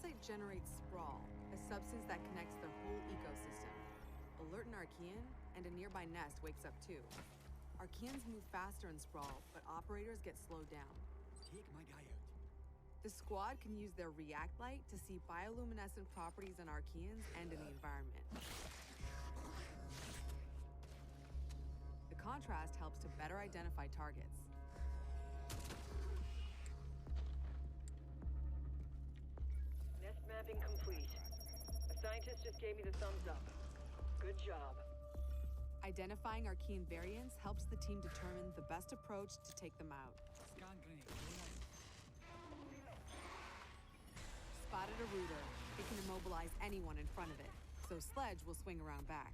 parasite generates sprawl, a substance that connects the whole ecosystem. Alert an Archean, and a nearby nest wakes up too. Archeans move faster in sprawl, but operators get slowed down. Take my guy out. The squad can use their React Light to see bioluminescent properties in Archeans and in the environment. The contrast helps to better identify targets. Nest mapping complete. A scientist just gave me the thumbs up. Good job. Identifying Archean variants helps the team determine the best approach to take them out. Scan grenade. Going out. Spotted a rooter. It can immobilize anyone in front of it, so Sledge will swing around back.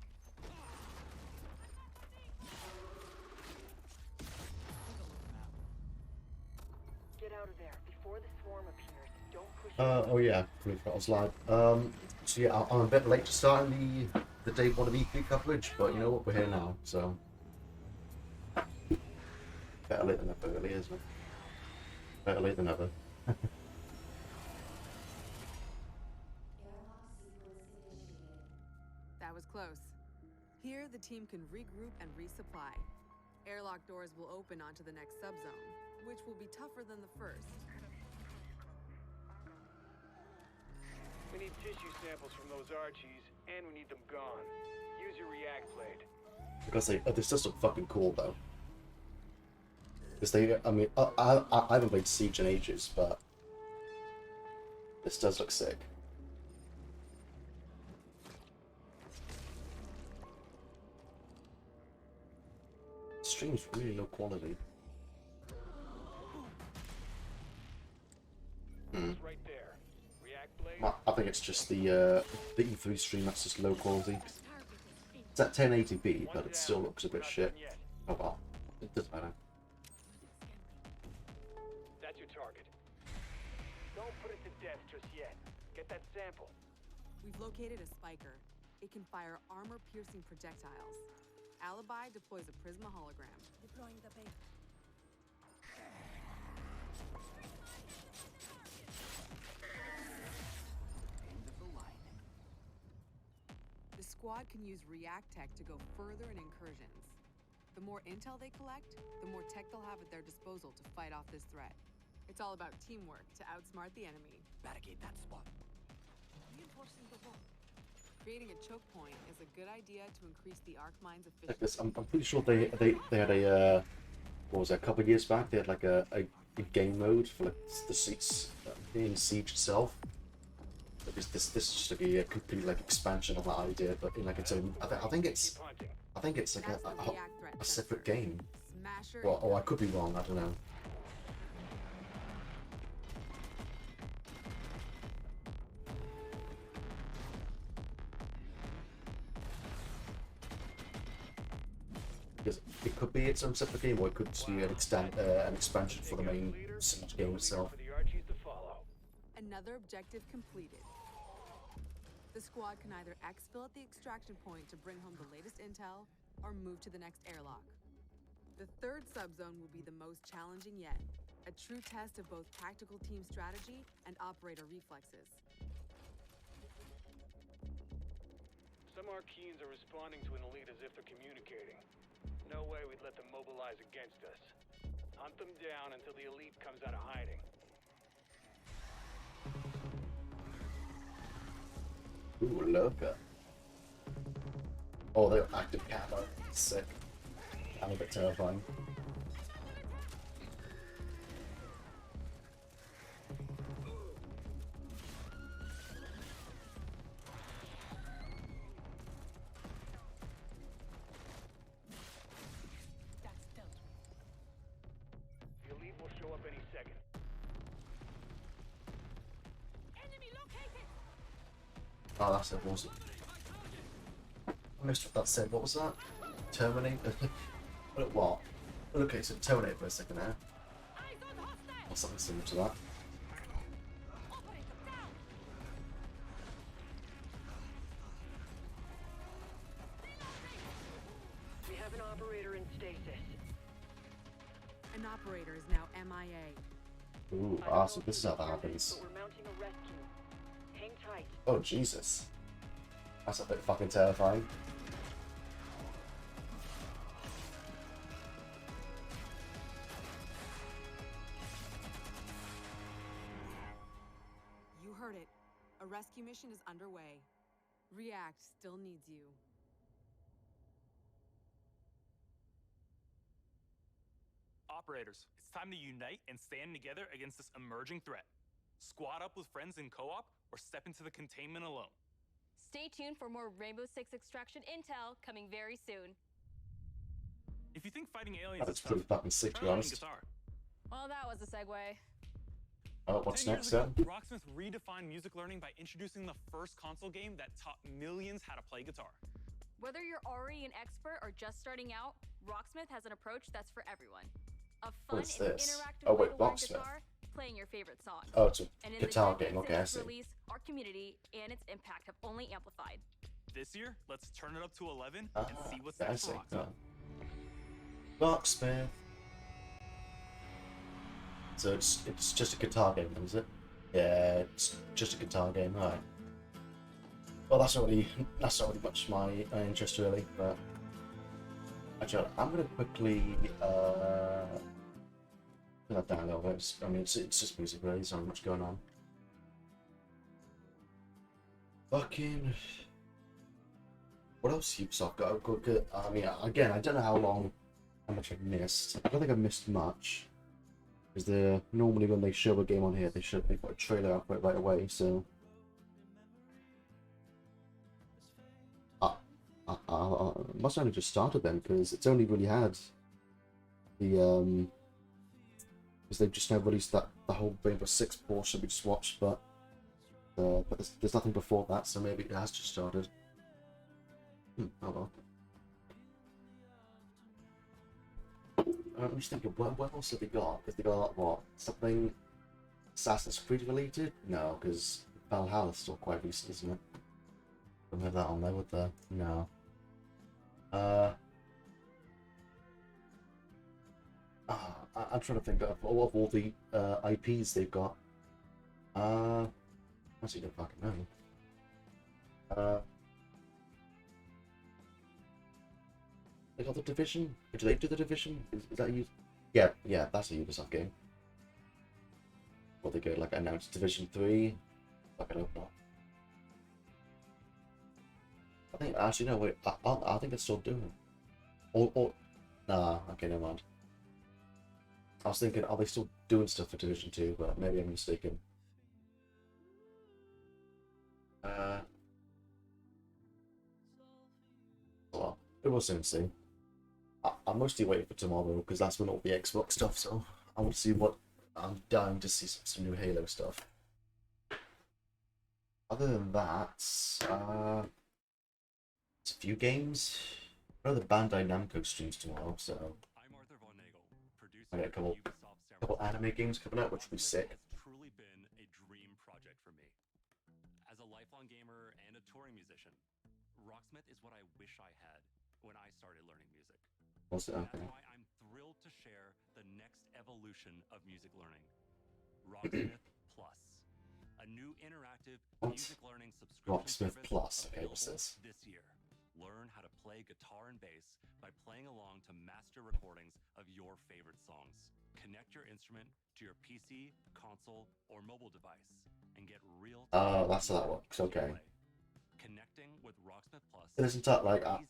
Get out of there before the swarm appears. Don't push it. Oh yeah, I was live. So yeah, I'm a bit late to starting the day one of E3 coverage, but you know what, we're here now, so better late than never, really, isn't it? Better late than never. That was close. Here, the team can regroup and resupply. Airlock doors will open onto the next subzone, which will be tougher than the first. We need tissue samples from those Archies, and we need them gone. Use your React blade. I gotta say, this does look fucking cool though. Because I mean, I haven't played Siege in ages, but this does look sick. Stream's really low quality. It's right there. React blade. I think it's just the E3 stream that's just low quality. It's at 1080p, but it still looks a bit shit. Oh well, it doesn't matter. That's your target. Don't put it to death just yet. Get that sample. We've located a spiker. It can fire armor-piercing projectiles. Alibi deploys a Prisma hologram. Deploying the bait. End of the line. The squad can use React Tech to go further in incursions. The more intel they collect, the more tech they'll have at their disposal to fight off this threat. It's all about teamwork to outsmart the enemy. Barricade that spot. Reinforcing the wall. Creating a choke point is a good idea to increase the arc mine's Like efficiency. this, I'm pretty sure they had a what was it, a couple of years back? They had like a game mode for like the seats in Siege itself. But this is just like a complete like expansion of that idea, but in like its own. I think it's Keep hunting. like That's the React threat a separate sensor. game. Smasher. Well, oh, I could be wrong. I don't know. Because it could be its own separate game, or it could be an expansion for the main Siege game itself. For the Archies to follow. Another objective completed. The squad can either exfil at the extraction point to bring home the latest intel, or move to the next airlock. The third subzone will be the most challenging yet, a true test of both tactical team strategy and operator reflexes. Some Archeans are responding to an elite as if they're communicating. No way we'd let them mobilize against us. Hunt them down until the elite comes out of hiding. Ooh, Lurker. Oh, they're active camo. Sick. I'm a bit terrifying. That's dealt with. The elite will show up any second. Enemy located! Oh, that's it, wasn't it? I missed what that said. What was that? Terminator? What? Okay, so Terminator for a second there. Eyes on hostile! Or something similar to that. Operator down! We have an operator in stasis. An operator is now MIA. Ooh, I don't awesome. know This is who how that the target is, happens. but we're mounting a rescue. tight. Oh, Jesus. That's a bit fucking terrifying. You heard it. A rescue mission is underway. React still needs you. Operators, it's time to unite and stand together against this emerging threat. Squad up with friends in co-op or step into the containment alone. Stay tuned for more Rainbow Six Extraction intel coming very soon. If you think fighting aliens That's is tough, pretty fucking sick, to try be learning honest. guitar. Well, that was a segue. Oh, what's 10 next, years ago, then? Rocksmith redefined music learning by introducing the first console game that taught millions how to play guitar. Whether you're already an expert or just starting out, Rocksmith has an approach that's for everyone. A fun What's and this? interactive Oh, way wait, to learn Rocksmith. guitar, playing your favorite songs. Oh, it's a And in guitar the game. decade Okay, I since see. its release, our community and its impact have only amplified. This year, let's turn it up to 11 Ah, and see what's yeah, I next see. for Rocksmith. Oh. Locksmith. So it's just a guitar game, is it? Yeah, it's just a guitar game. Alright. Well, that's not really much my interest really, but actually, I'm gonna quickly put that down a little bit. I mean, it's just music really. There's not much going on. Fucking. What else Ubisoft got? I mean, again, I don't know how much I've missed. I don't think I've missed much. Because they're normally when they show a game on here, they've got a trailer out for it right away. So must only just started then, because it's only really had the because they've just now released the whole Rainbow Six portion we just watched, but there's nothing before that, so maybe it has just started. Oh well. I'm just thinking, what else have they got? Because they got, what, something Assassin's Creed related? No, because Valhalla's still quite recent, isn't it? Don't have that on there with the... No. I'm trying to think of all the IPs they've got. Actually, don't fucking know. They got the Division? Do they do the Division? Is that you? Yeah, that's a Ubisoft game. Or they go like announced Division 3. Fucking hope not. I think actually no wait. I think they're still doing it. Or nah. Okay, never mind. I was thinking, are they still doing stuff for Division 2? But maybe I'm mistaken. Well, we will soon see. I'm mostly waiting for tomorrow because that's when all the Xbox stuff. So I want to see what. I'm dying to see some new Halo stuff. Other than that, it's a few games. I know the Bandai Namco streams tomorrow, so I'm Arthur Von Nagel, producer I got a couple anime games coming out, which will be sick. It's truly been a dream project for me. As a lifelong gamer and a touring musician, Rocksmith is what I wish I had when I started learning music. What's it? That's Okay. why I'm thrilled to share the next evolution of music learning, Rocksmith Plus, a new interactive What? music learning subscription Rocksmith service Plus. Okay, what's available this? this year. Learn how to play guitar and bass by playing along to master recordings of your favorite songs. Connect your instrument to your PC, console, or mobile device and get real. That's how that works. Okay. Connecting with Rocksmith Plus. This entire like I'm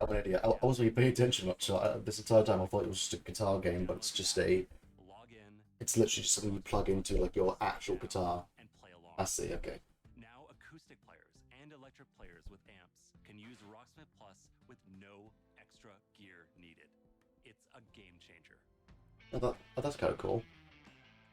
an idiot. I wasn't really paying attention much. So this entire time I thought it was just a guitar game, but it's just Log in. it's literally just something you plug into like your actual guitar. And play along. I see. Okay. Now acoustic players and electric players with amps can use Rocksmith Plus with no extra gear needed. It's a game changer. That's kind of cool.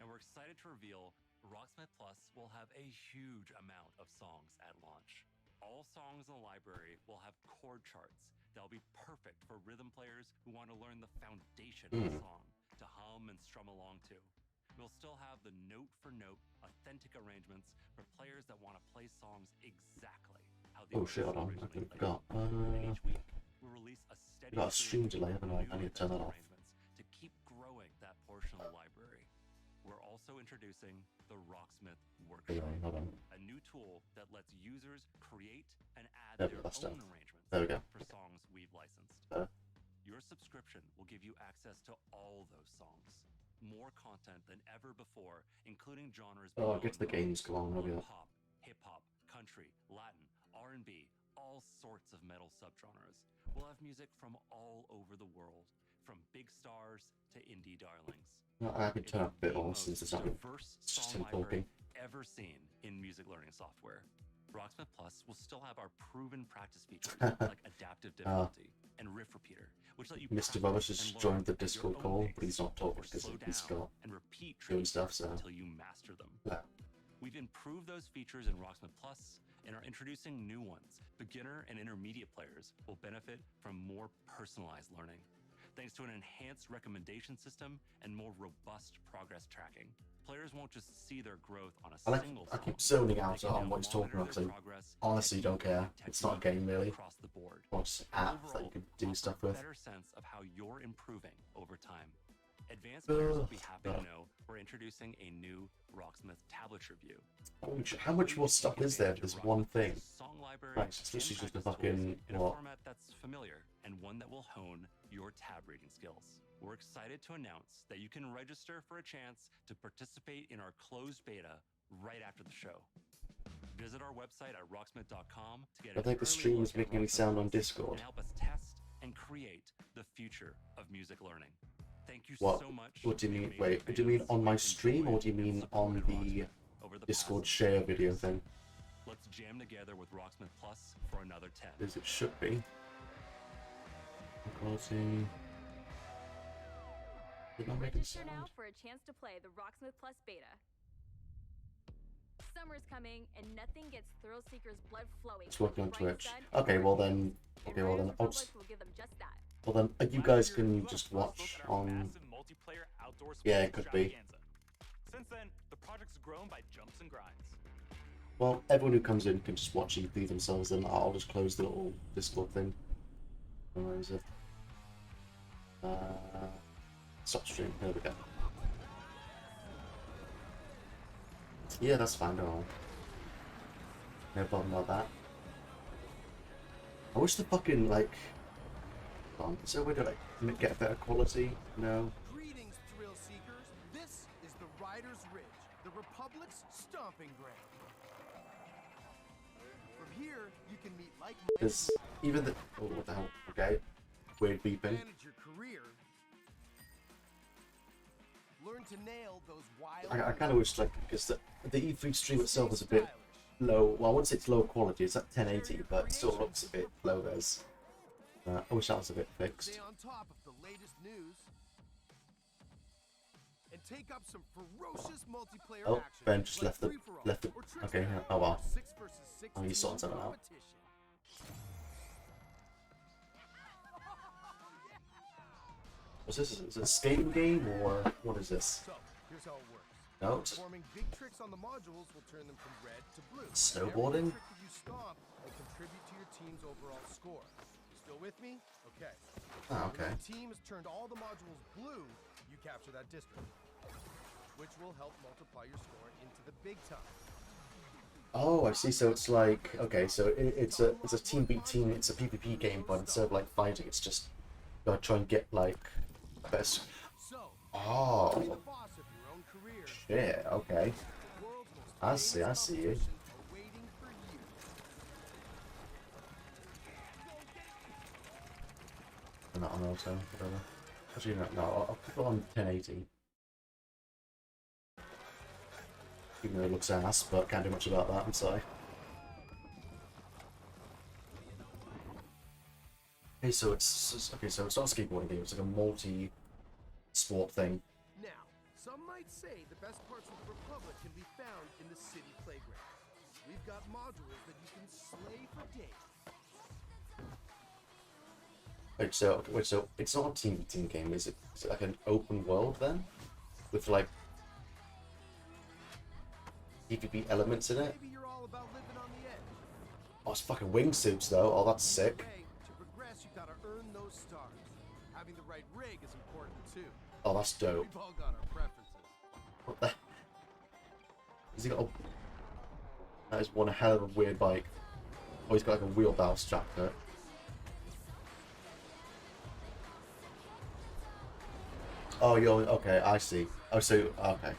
And we're excited to reveal Rocksmith Plus will have a huge amount of songs at launch. All songs in the library will have chord charts that'll be perfect for rhythm players who want to learn the foundation of a song to hum and strum along to. We'll still have the note-for-note authentic arrangements for players that want to play songs exactly how the Oh shit! Hold on. I originally completely played. forgot. And each week, we'll release a steady got a stream stream delay, of haven't I? new I need to turn that authentic off. arrangements to keep growing that portion of the library. We're also also introducing the Rocksmith Hang Workshop, on, hold on. a new tool that lets users create and add Yep, their that's own done. arrangements There we go. for songs we've licensed. Your subscription will give you access to all those songs. More content than ever before, including genres Oh, get to the beyond games, come on, look at that. pop, hip-hop, country, Latin, R&B, all sorts of metal subgenres. We'll have music from all over the world, from big stars to indie darlings. No, I can It's turn up a bit the more most since it's not. diverse It's just song him talking. library ever seen in music learning software. Rocksmith Plus will still have our proven practice features like adaptive difficulty and riff repeater, which let you Mr. practice Roberts and just learn joined the at your Discord own call, pace, but he's not talking or because slow he's down got and repeat doing tricks stuff, so. until you master them. Yeah. We've improved those features in Rocksmith Plus and are introducing new ones. Beginner and intermediate players will benefit from more personalized learning, thanks to an enhanced recommendation system and more robust progress tracking. Players won't just see their growth on a single I song. keep zoning They out can on now what he's talking monitor about their because progress I honestly and don't care. improve It's not a technique game really. across the board. Or just an app that you Overall, can do offer stuff a with. better sense of how you're improving over time. Advanced players will be happy to know we're introducing a new Rocksmith tablet review. How much more stuff is there for this one thing? Song library Right, it's literally and just a practice fucking, tools in a what? format that's familiar and one that will hone your tab reading skills. We're excited to announce that you can register for a chance to participate in our closed beta right after the show. Visit our website at rocksmith.com to get I think the early stream look is at making any Rocksmith sound on Plus Discord. and help us test and create the future of music learning. Thank you What? so much. What do you to mean? amazing Wait, do you mean fans on my who've stream or do you enjoyed and mean on supported the Rocksmith over the Discord past share 6 video years. thing? Let's jam together with Rocksmith Plus for another 10. As it should be. Quality. Did not make it Register sound. now for a chance to play the Rocksmith Plus beta. Summer's coming, and nothing gets thrill seekers' blood flowing. It's working on like the bright Twitch. sun Okay, and well rain. then. And Okay, well then. Riders I'll Republic just. will give them just that. Well then, you guys can just watch on. Yeah, it could be. Since then, the project's grown by jumps and grinds. Well, everyone who comes in can just watch E3 themselves, and I'll just close the little Discord thing. Where is it? Stop stream. There we go. Yeah, that's fine. No problem about that. I wish the fucking like. Hold on, is there a way to like get better quality? No. Greetings, thrill seekers. This is the Riders Ridge, the Republic's stomping ground. From here, you can meet like-minded There's even the. Oh, what the hell? Okay. Weird beeping. manage your career. Learn to nail those wild. I kind of wish like because the E3 stream itself is a bit low. Well, I wouldn't say it's low quality. It's at 1080, but it still looks a bit low res. I wish that was a bit fixed. Stay on top of the latest news. And take up some ferocious multiplayer Oh, action. Ben just like left the free-for-all left the. or Trick Okay, Battle, oh well. 6 versus 6 Oh, you sorted team something out. competition. What's this? Is it a skating game or what is this? So, here's how it works. No, it's Performing big tricks on the modules will turn them from red to blue. Snowboarding? Every trick that you stomp will contribute to your team's overall score. Still with me? Okay. Ah, When okay. your team has turned all the modules blue, you capture that district, which will help multiply your score into the big time. Oh, I see. So it's like okay, so it's a team beat team. It's a PvP game, but instead of like fighting, it's just you gotta try and get like best. So, Oh, be the boss of your own career. yeah. Okay. The world's most I see, famous I see you. competitions are waiting for you. Not on auto, whatever. Actually, no. I'll put it on 1080. Even though it looks ass, but can't do much about that. I'm sorry. Okay, so it's okay. So it's not a skateboarding game. It's like a multi-sport thing. Now, some might say the best parts of the Republic can be found in the city playground. We've got modules that you can slay for days. Wait, so it's not a team game, is it? Is it like an open world then, with like PvP elements in it? Maybe you're all about living on the edge. Oh, it's fucking wingsuits though. Oh, that's sick. Way, to progress, you gotta earn those stars. Having the right rig is important too. Oh, that's dope. We've all got our preferences. What the? Has he got a... That is one hell of a weird bike. Oh, he's got like a wheelbarrow strapped to it. Oh, you're... Okay, I see. Oh, so... Okay.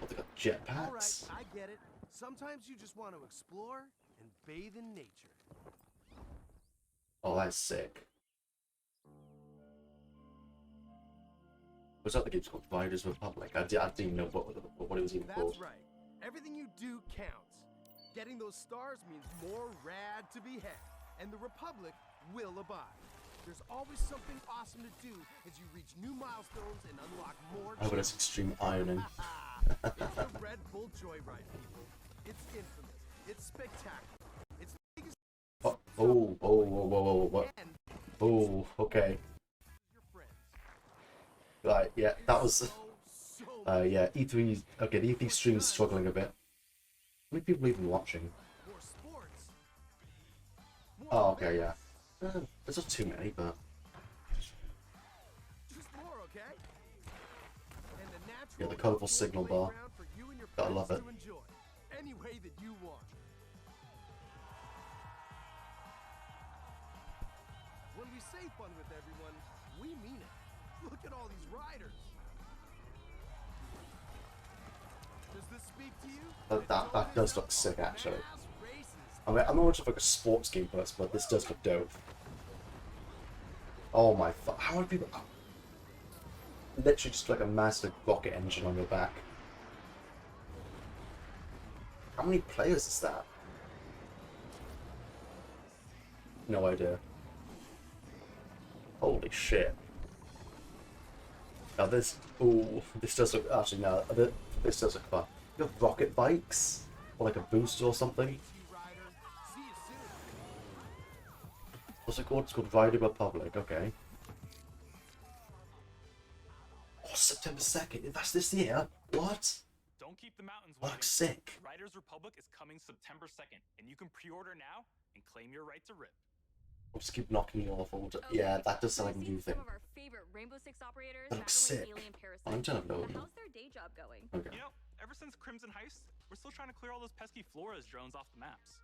Oh, they got jetpacks? Alright, I get it. Sometimes you just want to explore and bathe in nature. Oh, that's sick. Was that the game's called Riders Republic? I didn't even know what it was even called. That's right. Everything you do counts. Getting those stars means more rad to be had, and the Republic will abide. There's always something awesome to do as you reach new milestones and unlock more. Oh, but it's extreme ironing. It's the Red Bull Joyride, people. It's infamous. It's spectacular. It's the biggest. Whoa. Oh, okay. Your friends. Right, yeah, that was... yeah, E3... Okay, the E3 stream is struggling a bit. How many people are even watching? More sports. Oh, okay, yeah. There's not too many, but... Just more, okay? And the natural Yeah, the colourful signal bar. playground for you and your Gotta friends love it. to enjoy any way that you want. When we say fun with everyone, we mean it. Look at all these riders. Does this speak to you? That does look sick, actually. Mass races. I mean, I'm not much of like a sports game person, but this does look dope. Oh my fuck! How are people? Literally just like a massive rocket engine on your back. How many players is that? No idea. Holy shit! Now this, ooh, this does look actually no, this does look fun. You have rocket bikes or like a booster or something. Rider. See you soon. What's it called? It's called Rider Republic. Okay. Oh, September 2nd. That's this year. What? Don't keep the mountains Oh, waiting. looks sick. Riders Republic is coming September 2nd, and you can pre-order now and claim your right to rip. I'll just keep knocking you off all the... Okay, Yeah, that does sound like a we've new seen thing. Some of our favorite Rainbow Six operators That looks battling sick. alien I'm parasites. trying to know. But how's their day job going? Okay. You know, ever since Crimson Heist, we're still trying to clear all those pesky Flores drones off the maps.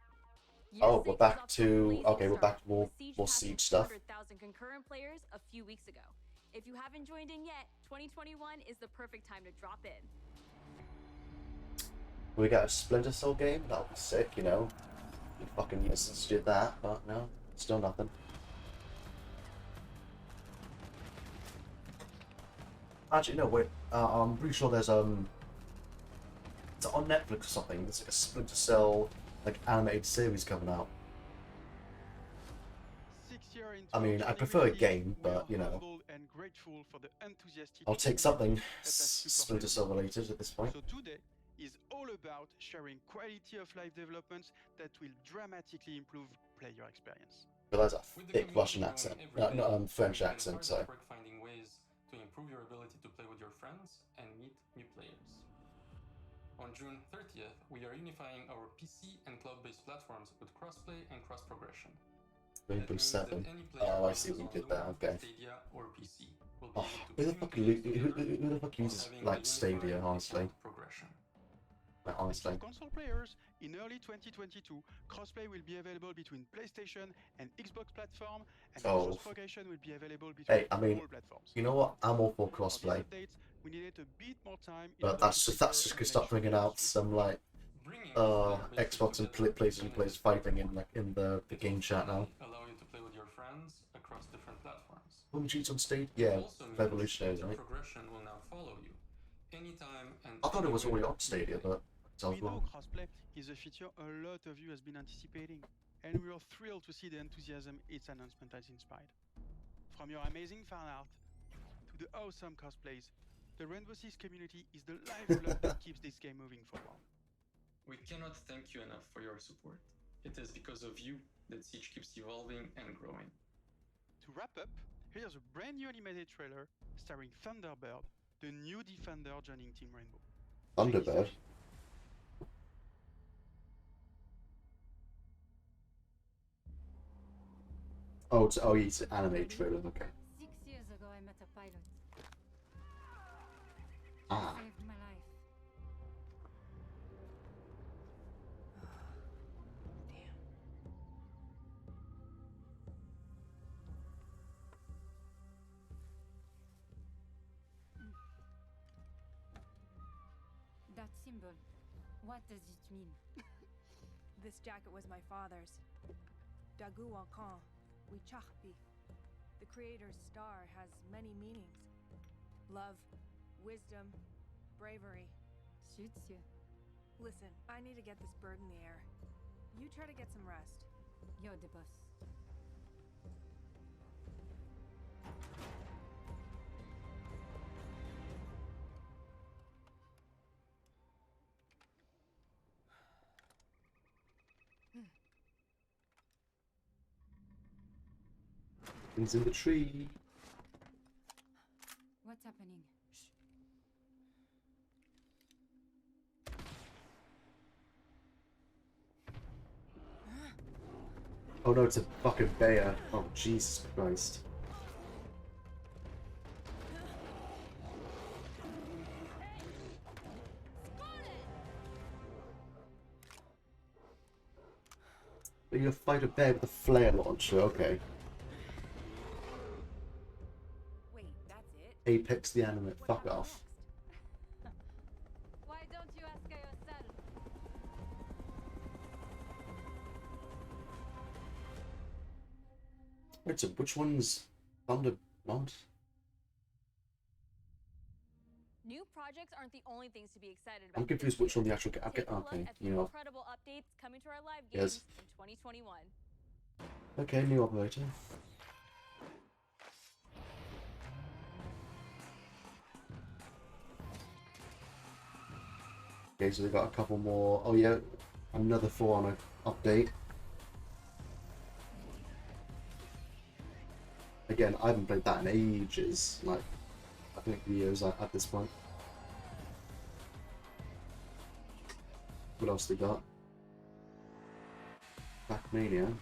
Oh, Year we're 6 back is off to... a blazing Okay, we're back to start, more with more passing Siege stuff. 200,000 concurrent players a few weeks ago. If you haven't joined in yet, 2021 is the perfect time to drop in. We got a Splinter Cell game? That would be sick, you know. You fucking years since you did that, but no, still nothing. Actually, no, wait. I'm pretty sure there's it's on Netflix or something. There's like a Splinter Cell like animated series coming out. I mean, I prefer a game, but you know, I'll take something Splinter Cell related at this point. So today is all about sharing quality of life developments that will dramatically improve player experience. But that's a thick Russian accent, not French accent. So. Finding ways to improve your ability to play with your friends and meet new players. On June 30th, we are unifying our PC and cloud-based platforms with crossplay and cross-progression. Rainbow 7. Oh, I see what you did there. Okay. Oh, who the fuck uses like Stadia, honestly? Like, honestly. For console players, in early 2022, crossplay will be available between PlayStation and Xbox platform, and cross-progression will be available between all platforms. You know what? I'm all for crossplay. We needed a bit more time. But that's just gonna start bringing out some like Xbox and PlayStation players fighting in like in the game chat now. Allow you to play with your friends across different platforms. Home cheats on stage? Yeah, Revolutionary, right? Progression will now follow you anytime and I thought it was already on Stadia, but I was We know wrong. crossplay is a feature a lot of you has been anticipating, and we are thrilled to see the enthusiasm its announcement has inspired. From your amazing fan art to the awesome cosplays, the Rainbow Six community is the lifeblood that keeps this game moving forward. We cannot thank you enough for your support. It is because of you that Siege keeps evolving and growing. To wrap up, here's a brand new animated trailer starring Thunderbird, the new Defender joining Team Rainbow. Thunderbird? Oh, he's an anime trailer, okay. 6 years ago, I met a pilot. Ah. Saved my life. Damn. That symbol, what does it mean? This jacket was my father's. Dagu Wankan, Wichachpi. The creator's star has many meanings. Love, wisdom, bravery. Suits you. Listen, I need to get this bird in the air. You try to get some rest. You're the boss. He's in the tree. What's happening? Oh no, it's a fucking bear. Oh Jesus Christ. You fight a bear with a flare launcher, okay. Wait, that's it? Apex the anime, fuck off. Why don't you ask her yourself? Wait, so which one's Thundermont? New projects aren't the only things to be excited about. I'm confused which one the actual okay, Take a look okay, at the you know. incredible updates coming to our live games in 2021. Okay, new operator. Okay, so we got a couple more. Oh yeah, another For Honor update. Again, I haven't played that in ages, like I think years at this point. What else they got? Backmania.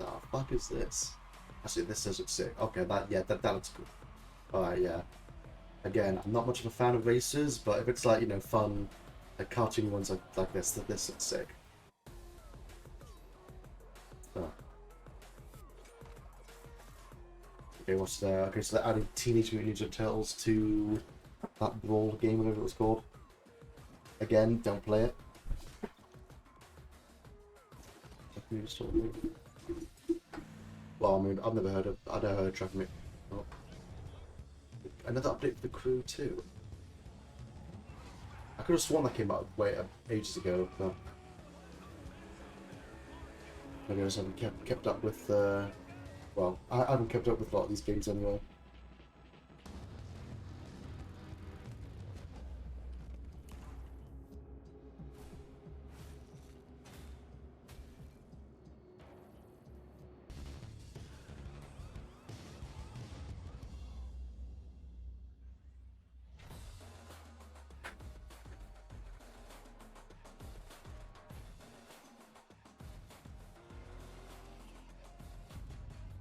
The fuck is this? Actually, this does look sick. Okay, that looks cool. Alright, yeah. Again, I'm not much of a fan of racers, but if it's like, you know, fun, like cartoon ones like this looks sick. Oh. Okay, what's there? Okay, so they're adding Teenage Mutant Ninja Turtles to that Brawl game, whatever it was called. Again, don't play it. Well, I mean, I've never heard of Traffic Mix. Oh. Another update for the Crew too. I could have sworn that came out ages ago, but maybe I just haven't kept up with. Well, I haven't kept up with a lot of these games anyway.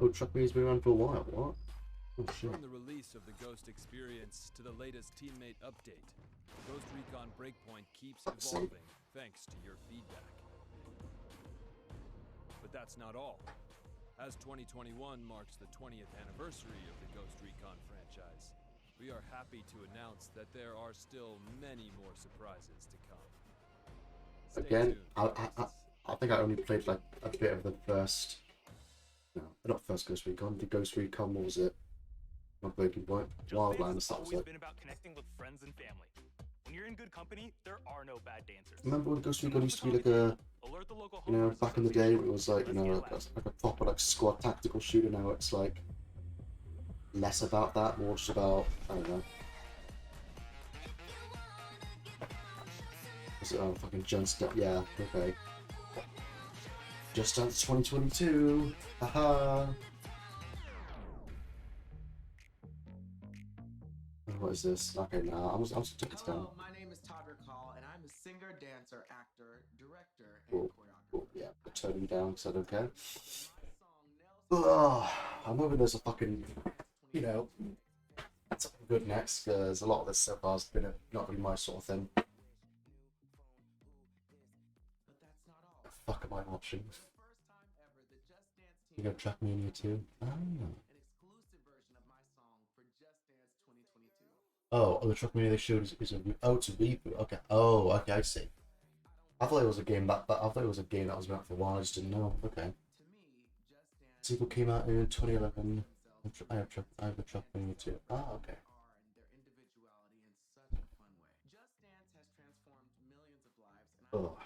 Oh, Truck Me's been around for a while, what? Oh shit. From the release of the Ghost experience to the latest teammate update, Ghost Recon Breakpoint keeps evolving thanks to your feedback. But that's not all. As 2021 marks the 20th anniversary of the Ghost Recon franchise, we are happy to announce that there are still many more surprises to come. Stay Again, tuned. I think I only played like a bit of the first. No, not first Ghost Recon. The Ghost Recon, what was it? Not Breaking Point. Wildlands, that was always it. been about connecting with friends and family. When you're in good company, there are no bad dancers. Remember when Ghost Recon used to be like a, you know, back in the day, it was like, you know, like a proper like squad tactical shooter. Now it's like less about that, more just about, I don't know. Is it fucking Just Dance? Yeah, okay. Just Dance 2022. Haha. What is this? Okay, now I'm just taking it down. My name is Todd Recall, and I'm a singer, dancer, actor, director, and Cool. choreographer. Cool. Yeah, turn him down because I don't care. Ugh, I'm hoping there's a fucking, you know, good next, because a lot of this so far has been not really my sort of thing. The fuck am I watching? You got Trackmania 2? Ah. Oh, the Trackmania they showed is a it's a reboot. Okay. Oh, okay, I see. I thought it was a game that I thought it was a game that was been out for a while. I just didn't know. Okay. The sequel came out in 2011. I have the Trackmania 2. Ah, okay. Oh.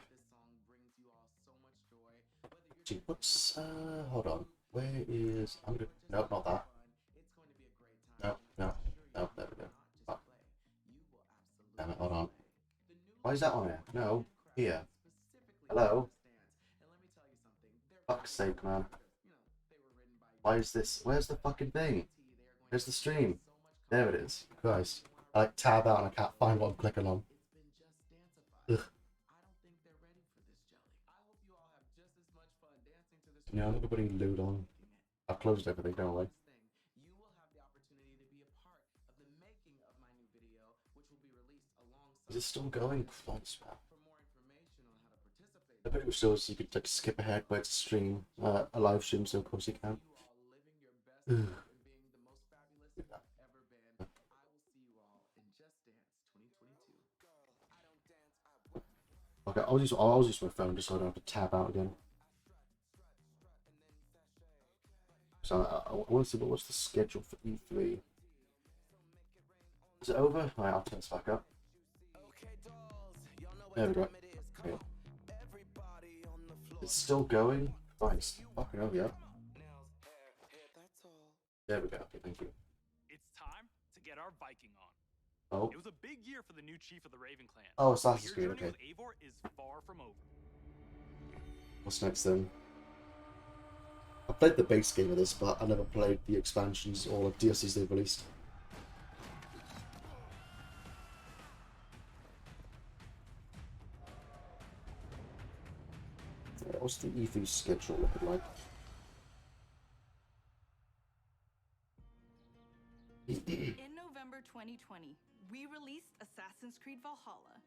Gee, what's hold on. Where is I'm gonna no, not that. No, there we go. Oh. Damn it, hold on. Why is that on here? No, here. Hello? Fuck's sake, man. Why is this? Where's the fucking thing? Where's the stream? There it is. Christ. I like tab out and I can't find what I'm clicking on. Ugh. Yeah, I'm not putting loot on. I've closed everything, don't I? Is it still going? Christ, man. I bet it shows you could like skip ahead where it's stream, a live stream, so of course you can. Ugh. Okay, I'll use my phone just so I don't have to tab out again. So I want to see what's the schedule for E3. Is it over? Right, I'll turn this back up. There we go. Okay. It's still going? Christ. Fucking hell, yeah. There we go. Okay, thank you. It's time to get our Viking on. Oh. It was a big year for the new chief of the Raven clan. Oh, Assassin's Creed, okay. Eivor is far from over. What's next then? I played the base game of this, but I never played the expansions or the DLCs they've released. Yeah, what's the E3 schedule looking like? In November 2020, we released Assassin's Creed Valhalla.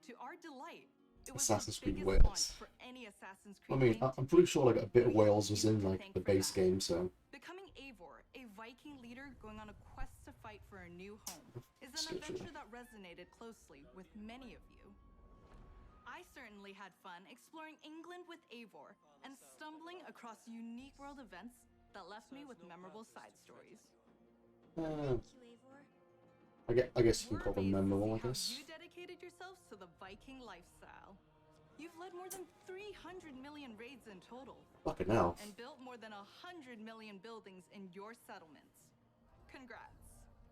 To our delight, it was Assassin's the Creed biggest launch Wales. for any Assassin's I Creed mean, game I'm pretty sure like a bit of Wales was in like the base game, so. Becoming Eivor, a Viking leader going on a quest to fight for a new home, is an Schedule. adventure that resonated closely with many of you. I certainly had fun exploring England with Eivor and stumbling across unique world events that left me with memorable side stories. I guess you can call them memorable, I guess. You dedicated yourselves to the Viking lifestyle. You've led more than 300 million raids in total. Fucking hell. And built more than 100 million buildings in your settlements. Congrats.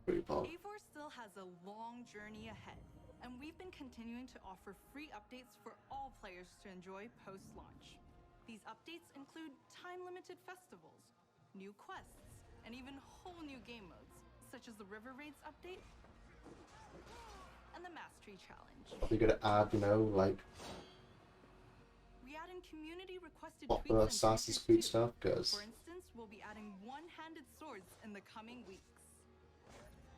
Pretty powerful. Eivor still has a long journey ahead, and we've been continuing to offer free updates for all players to enjoy post-launch. These updates include time-limited festivals, new quests, and even whole new game modes, such as the River Raids update and the Mastery Challenge. Are they gonna add, you know, like We add in community-requested proper tweaks and Assassin's features Creed too. stuff? Because For instance, we'll be adding one-handed swords in the coming weeks.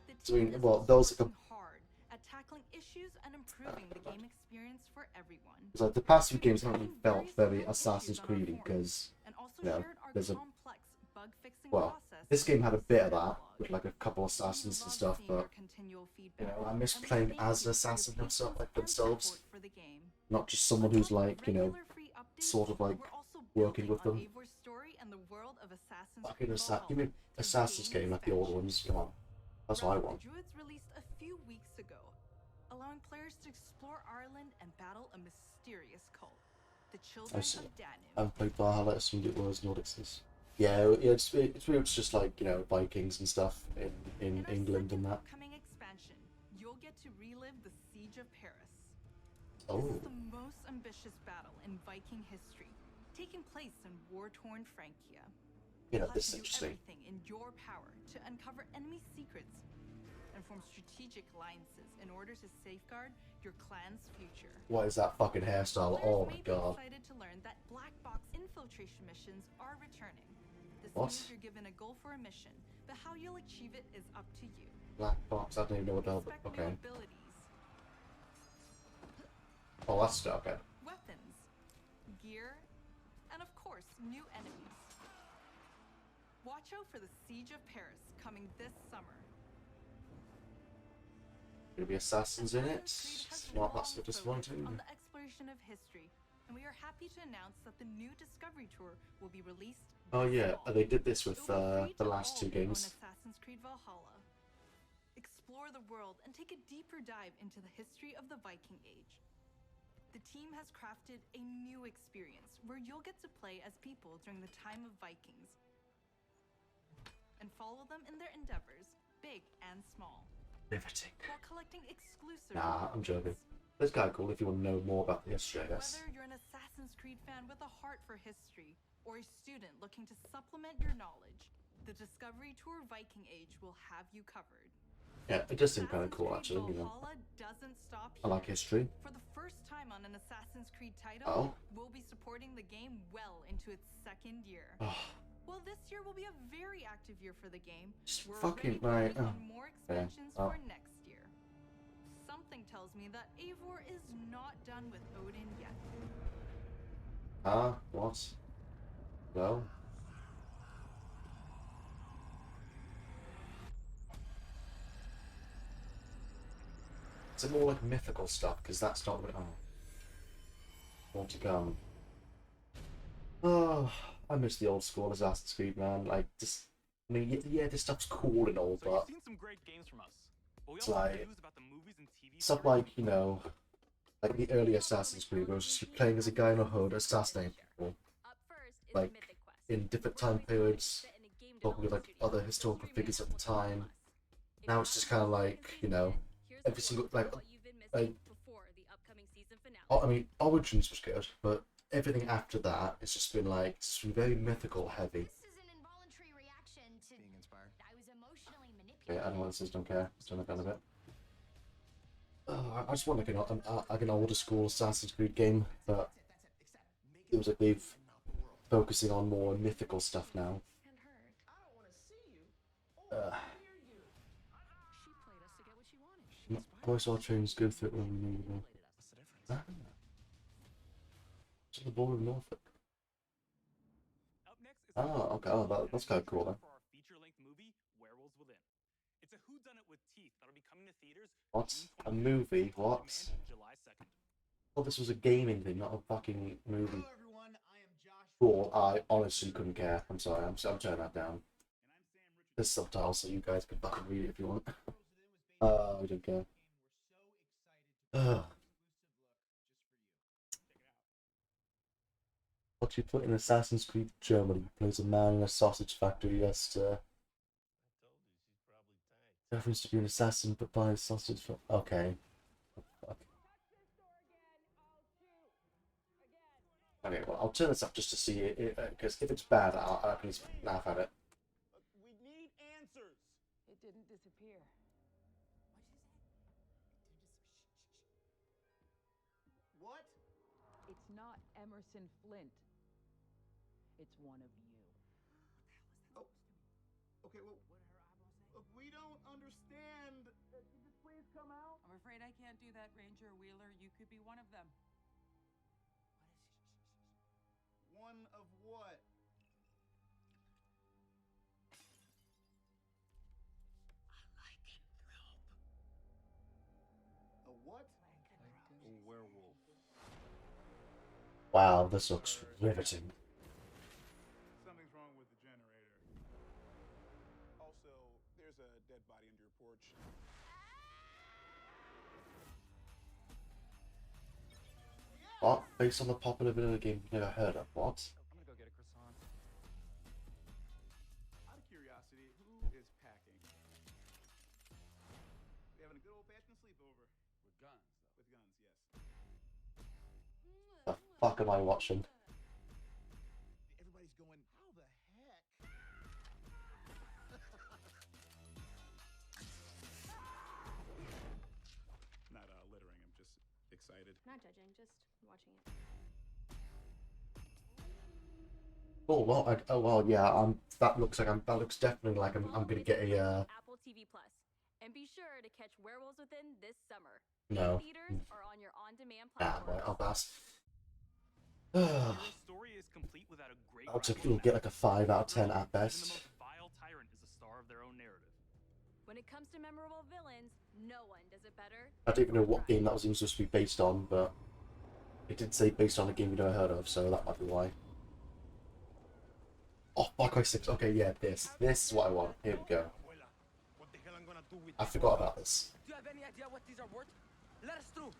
The I mean, team is well, also those are working hard at tackling issues and improving the game experience for everyone. like the past few games haven't felt very Assassin's Creed because you know there's a this game had a bit of that with like a couple of assassins and stuff, but you know I miss playing as an assassin himself, like themselves, not just someone who's like you know sort of like working with them. Give me Assassin's game like the old ones. Come on, that's what I want. Druids released a few weeks ago, allowing players to explore Ireland and battle a mysterious cult, the Children I see. of Danube. I haven't played Valhalla, assumed it was Nordics. Yeah, it's just like you know Vikings and stuff in England and that. Upcoming expansion, you'll get to relive the Siege of Paris. Oh. This is the most ambitious battle in Viking history, taking place in war-torn Francia. You know, You'll have this is to do interesting. everything in your power to uncover enemy secrets and form strategic alliances in order to safeguard your clan's future. What is that fucking hairstyle? Oh my Players may be god. excited to learn that black box infiltration missions are returning. This What? means you're given a goal for a mission, but how you'll achieve it is up to you. Black box. I don't even know what the hell. Expect Okay. new abilities, Oh, that's okay. weapons, gear, and of course, new enemies. Watch out for the Siege of Paris coming this summer. Gonna be assassins in it. Assassin's Creed has It's not that so long focused disappointing. on the exploration of history, and we are happy to announce that the new Discovery Tour will be released. Oh this yeah, fall. they did this with It will be free the to last all two on games. Assassin's Creed Valhalla. Explore the world and take a deeper dive into the history of the Viking Age. The team has crafted a new experience where you'll get to play as people during the time of Vikings and follow them in their endeavors, big and small, Riveting. while collecting exclusive Nah, I'm rewards. joking. It's kind of cool if you want to know more about the history, I guess. Whether you're an Assassin's Creed fan with a heart for history or a student looking to supplement your knowledge, the Discovery Tour Viking Age will have you covered. Yeah, it does seem kind of cool Assassin's actually. Creed You know, Valhalla doesn't stop I like here. history. For the first time on an Assassin's Creed title, Oh. we'll be supporting the game well into its second year. Oh. Well, this year will be a very active year for the game. Just We're fucking already right. working Oh. on more Okay. expansions Oh. for next year. Something tells me that Eivor is not done with Odin yet. Ah, what? Well. Is it more like mythical stuff? Because that's not. Oh. More to come. Oh, I miss the old school Assassin's Creed, man. Like, just. I mean, yeah, this stuff's cool and all, So but you've seen some great games from us. But we it's also have like. news about the movies and TV Stuff series. like, you know. Like the early Assassin's Creed, where it was just you playing as a guy in a hood, assassinating people. Like, in different time periods, talking with like other historical figures at the time. Now it's just kind of like, you know, every single like I mean, Origins was good, but everything after that it's just been like it's been very mythical heavy. Being inspired. I was emotionally Okay, I know what this is, don't care. Just don't kind of it. I just want like an older school Assassin's Creed game, but it was like they've focusing on more mythical stuff now. Voice all trains go through it when we need them. To the border of Norfolk. Oh, okay. Oh, that's kind of cool then. For our feature-length movie, Werewolves Within. It's a whodunit with teeth that'll be coming to theaters. What? A movie? What? July 2nd. Oh, this was a gaming thing, not a fucking movie. Cool. I honestly couldn't care. I'm sorry. I'm turning that down. There's subtitles, so you guys can fucking read it if you want. I don't care. What you put in Assassin's Creed Germany plays a man in a sausage factory. Yes, reference to be an assassin, but by a sausage. Okay. Fuck. Okay, well, I'll turn this up just to see it, because if it's bad, I can just laugh at it. We need answers. It didn't disappear. What? It's not Emerson Flint. It's one of you. Oh. Okay, well, look, we don't understand. Could you please come out? I'm afraid I can't do that, Ranger Wheeler. You could be one of them. One of what? A what? A werewolf. Wow, this looks riveting. Something's wrong with the generator. Also, there's a dead body under your porch. What? Based on the popular video game you've never heard of? What? I'm gonna go get a croissant. Out of curiosity, who is packing? We having a good old-fashioned sleepover. With guns, though. With guns, yes. The fuck am I watching? Everybody's going, how the heck? Not littering, I'm just excited. Not judging, just watching it. Oh well, oh well, yeah. I'm that looks definitely like I'm gonna get a Apple TV Plus. And be sure to catch Werewolves Within this summer. No. Theaters or on your on-demand Ah, platform. well, I'll pass. Your story is complete without a great I'll take, grappling you'll get like a 5 out of 10 at Even the best. most vile tyrant is a star of their own narrative. When it comes to memorable villains, no one does it better. I don't even know what game that was even supposed to be based on, but it did say based on a game you never heard of, so that might be why. Oh, Far Cry 6. Okay, yeah, this is what I want. Here we go. I forgot about this. Do you have any idea what these are worth? Let us through.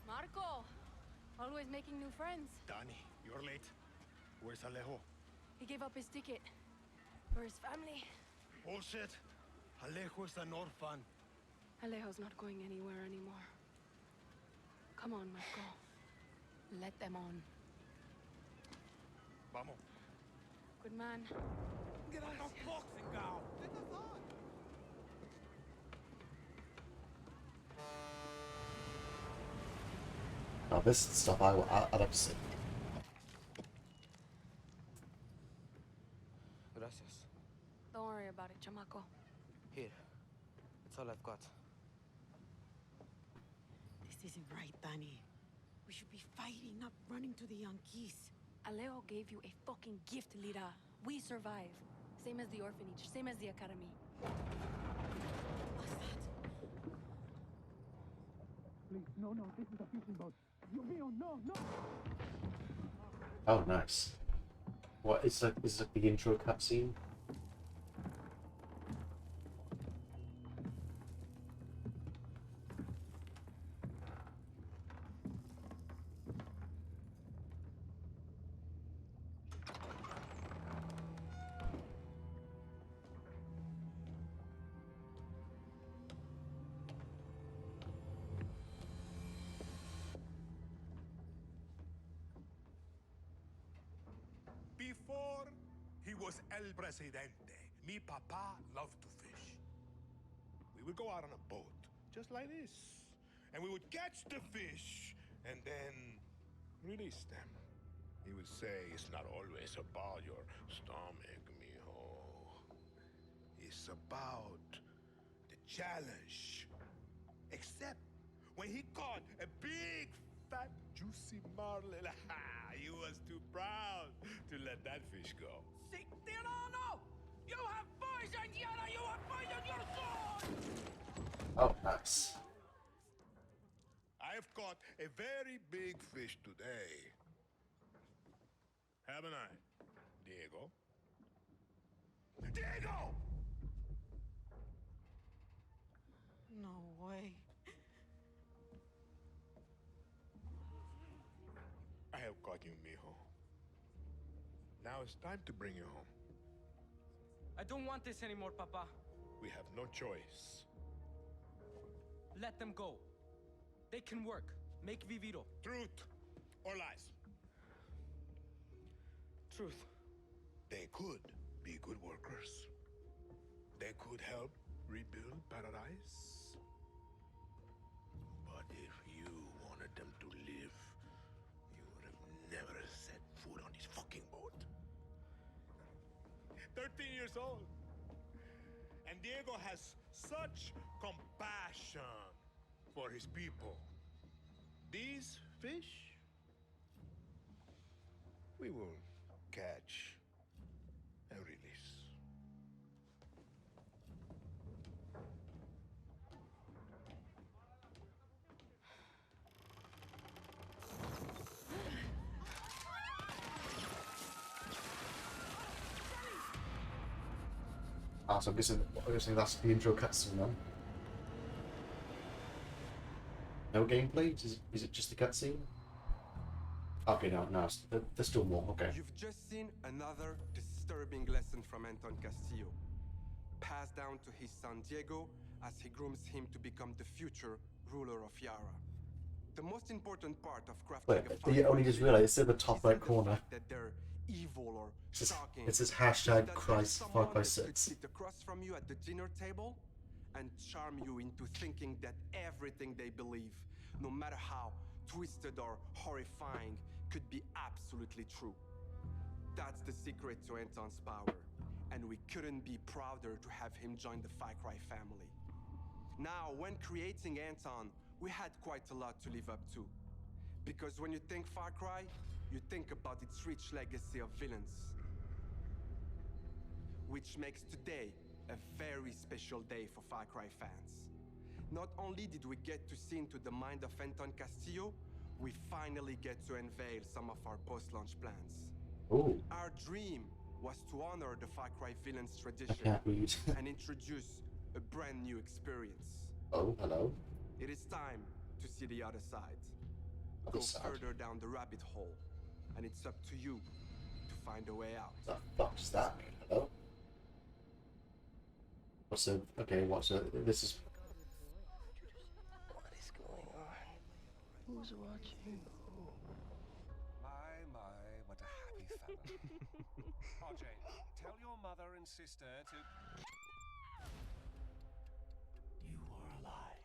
Marco, always making new friends. Danny, you're late. Where's Alejo? He gave up his ticket for his family. Bullshit. Alejo is an orphan. Alejo's not going anywhere anymore. Come on, Marco. Let them on. Vamos. Good man. Get out of boxing now. Now this is stuff I'd like to see. Gracias. Don't worry about it, chamaco. Here. That's all I've got. This isn't right, Danny. We should be fighting, not running to the Yankees. Alejo gave you a fucking gift, Lira. We survive. Same as the orphanage, same as the academy. What's that? Please, no, this is a fishing boat. Yumio, no! Oh, nice. What is like? Is like the intro cutscene? Before he was El Presidente, mi papa loved to fish. We would go out on a boat, just like this, and we would catch the fish and then release them. He would say, it's not always about your stomach, mijo. It's about the challenge. Except when he caught a big, fat, juicy marlin, he was too proud to let that fish go. See, Tirano! You have poison, Yara! You have poison your sword! Oh, nice. I've caught a very big fish today. Haven't I, Diego? Diego! No way. I have caught you, mijo. Now it's time to bring you home. I don't want this anymore, Papa. We have no choice. Let them go. They can work. Make Viviro. Truth or lies? Truth. They could be good workers. They could help rebuild paradise. But if you wanted them to live, you would have never set foot on his fucking boat. 13 years old. And Diego has such compassion for his people. These fish, we will catch and release. Ah, so I'm guessing that's the intro cutscene then. No gameplay? Is it just the cutscene? Okay, no, there's still more. Okay. You've just seen another disturbing lesson from Anton Castillo, passed down to his son Diego as he grooms him to become the future ruler of Yara. The most important part of crafting a Wait, you only just realised it's in the top right corner. that they're evil or shocking. It says hashtag Christ Someone 5x6. could sit across from you at the dinner table and charm you into thinking that everything they believe, no matter how twisted or horrifying, could be absolutely true. That's the secret to Anton's power, and we couldn't be prouder to have him join the Far Cry family. Now, when creating Anton, we had quite a lot to live up to. Because when you think Far Cry, you think about its rich legacy of villains. Which makes today a very special day for Far Cry fans. Not only did we get to see into the mind of Anton Castillo, we finally get to unveil some of our post-launch plans. Ooh. Our dream was to honor the Far Cry villain's tradition can't read. and introduce a brand new experience. Oh, hello. It is time to see the other side. Other Go side. further down the rabbit hole, and it's up to you to find a way out. The fuck's that? Hello? What's the... Okay, what's the... This is... What is going on? Who's watching? My, what a happy fella. RJ, tell your mother and sister to... You are alive.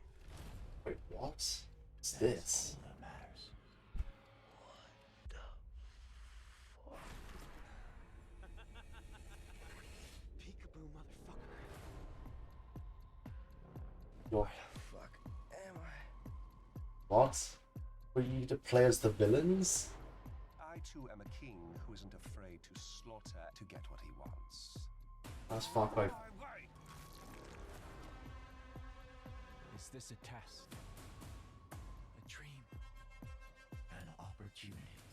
Wait, what? What's this? All that matters. What the fuck? Peekaboo, motherfucker. What? Fuck am I? What? Were you to play as the villains? I too am a king who isn't afraid to slaughter to get what he wants. That's Far Cry. Is this a test? A dream? An opportunity?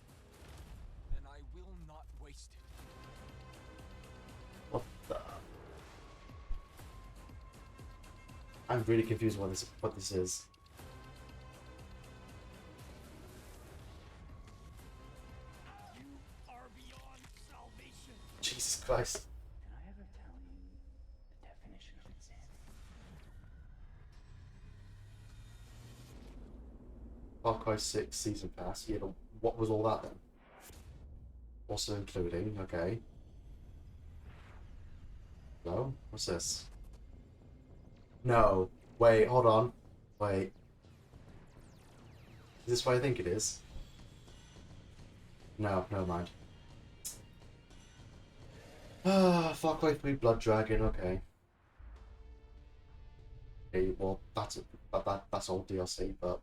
Then I will not waste it. What the... I'm really confused what this is. You are beyond salvation. Jesus Christ. Did I ever tell you the definition of insanity? Far Cry 6 Season Pass. Yeah, but what was all that then? Also including, okay. No? What's this? No. Wait, hold on. Wait. Is this what I think it is? No, never mind. Ah, Far Cry 3 Blood Dragon, okay. Okay, well, that's all DLC, but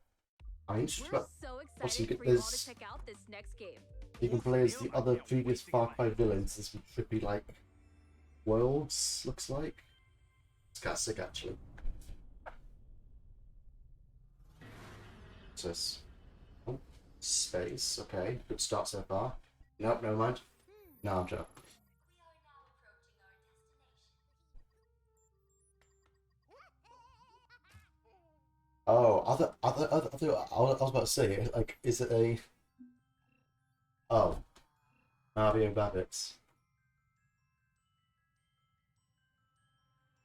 I'm interested We're about so what's excited for you all to check out this next game. you can play as the other previous Far Cry villains. This should be like worlds, looks like. It's kind of sick, actually. What's this? Oh, space, okay. Good start so far. Nope, never mind. No, I'm joking. Oh, I was about to say, like, is it a... Oh. Mario Rabbids.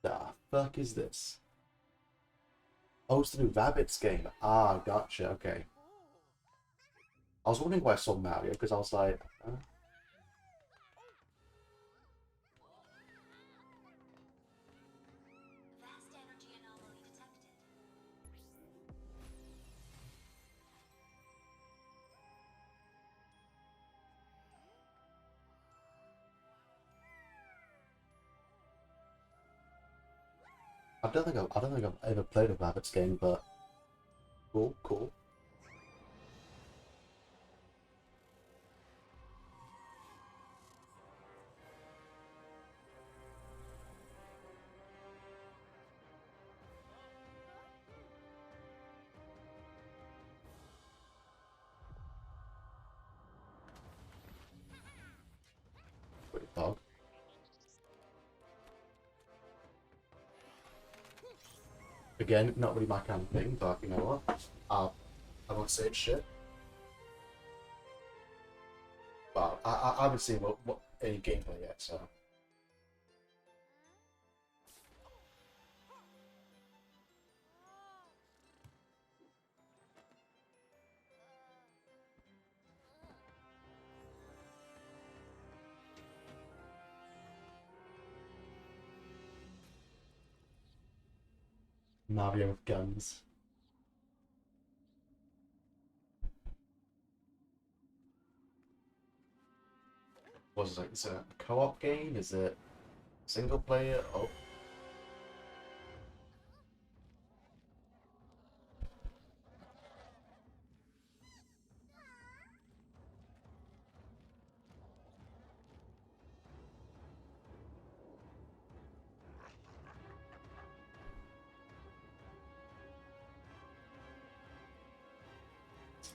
The fuck is this? Oh, it's the new Rabbids game. Ah, gotcha, okay. I was wondering why I saw Mario, because I was like... I don't think I've ever played a Rabbids game, but cool, cool. Wait, dog. Again, not really my kind of thing, but you know what? I won't say it's shit. Well, I haven't seen what any gameplay yet, so. Mario with guns. Was it? Is it a co-op game? Is it single player? Oh.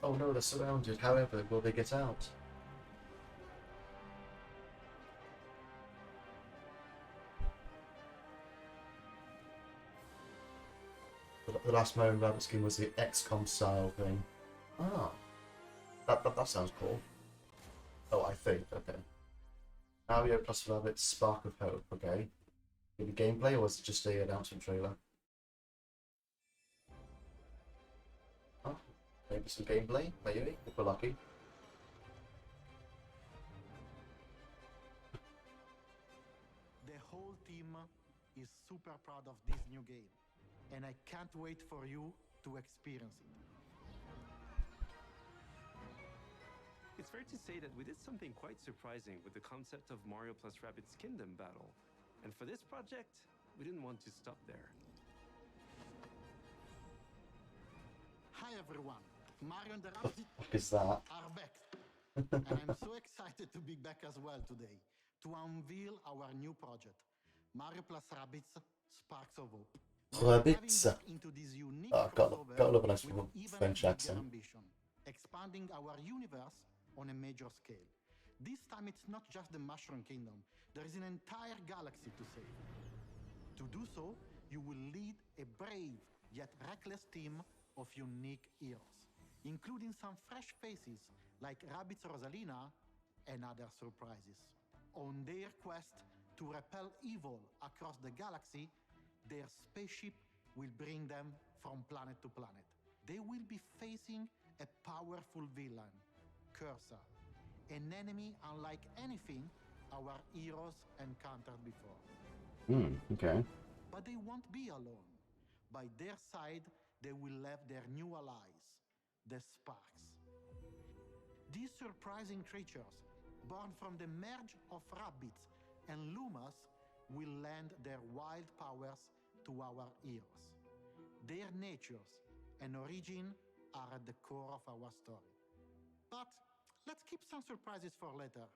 Oh no, they're surrounded. However, will they get out? The last Mario Rabbids game was the XCOM style thing. Ah, that sounds cool. Oh, I think, okay. Mario plus Rabbids Spark of Hope, okay. Will it be gameplay or was it just a announcement trailer? Oh, maybe some gameplay, maybe, if we're lucky. The whole team is super proud of this new game, and I can't wait for you to experience it. It's fair to say that we did something quite surprising with the concept of Mario plus Rabbids Kingdom Battle. And for this project, we didn't want to stop there. Hi everyone, Mario and the Rabbids What is that? are back. And I'm so excited to be back as well today to unveil our new project, Mario plus Rabbids Sparks of Hope. Rabbids. Into this unique Oh, crossover got a little nice with even French bigger accent. ambition, expanding our universe on a major scale. This time it's not just the Mushroom Kingdom, there is an entire galaxy to save. To do so, you will lead a brave yet reckless team of unique heroes, including some fresh faces like Rabbids Rosalina and other surprises. On their quest to repel evil across the galaxy, their spaceship will bring them from planet to planet. They will be facing a powerful villain, Cursa, an enemy unlike anything our heroes encountered before. Okay. But they won't be alone. By their side, they will have their new allies, the Sparks. These surprising creatures, born from the merge of Rabbids and Lumas, will lend their wild powers to our heroes. Their natures and origin are at the core of our story. But let's keep some surprises for later.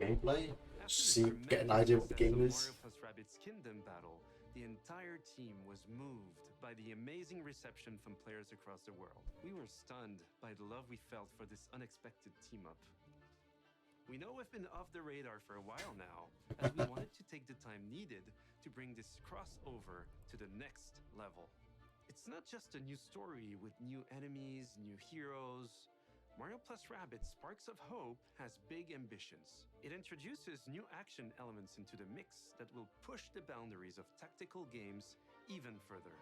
Gameplay? After See, the get an tremendous idea what the success game of is. Mario plus Rabbids Kingdom Battle, the entire team was moved by the amazing reception from players across the world. We were stunned by the love we felt for this unexpected team-up. We know we've been off the radar for a while now, as we wanted to take the time needed to bring this crossover to the next level. It's not just a new story with new enemies, new heroes. Mario plus Rabbids Sparks of Hope has big ambitions. It introduces new action elements into the mix that will push the boundaries of tactical games even further.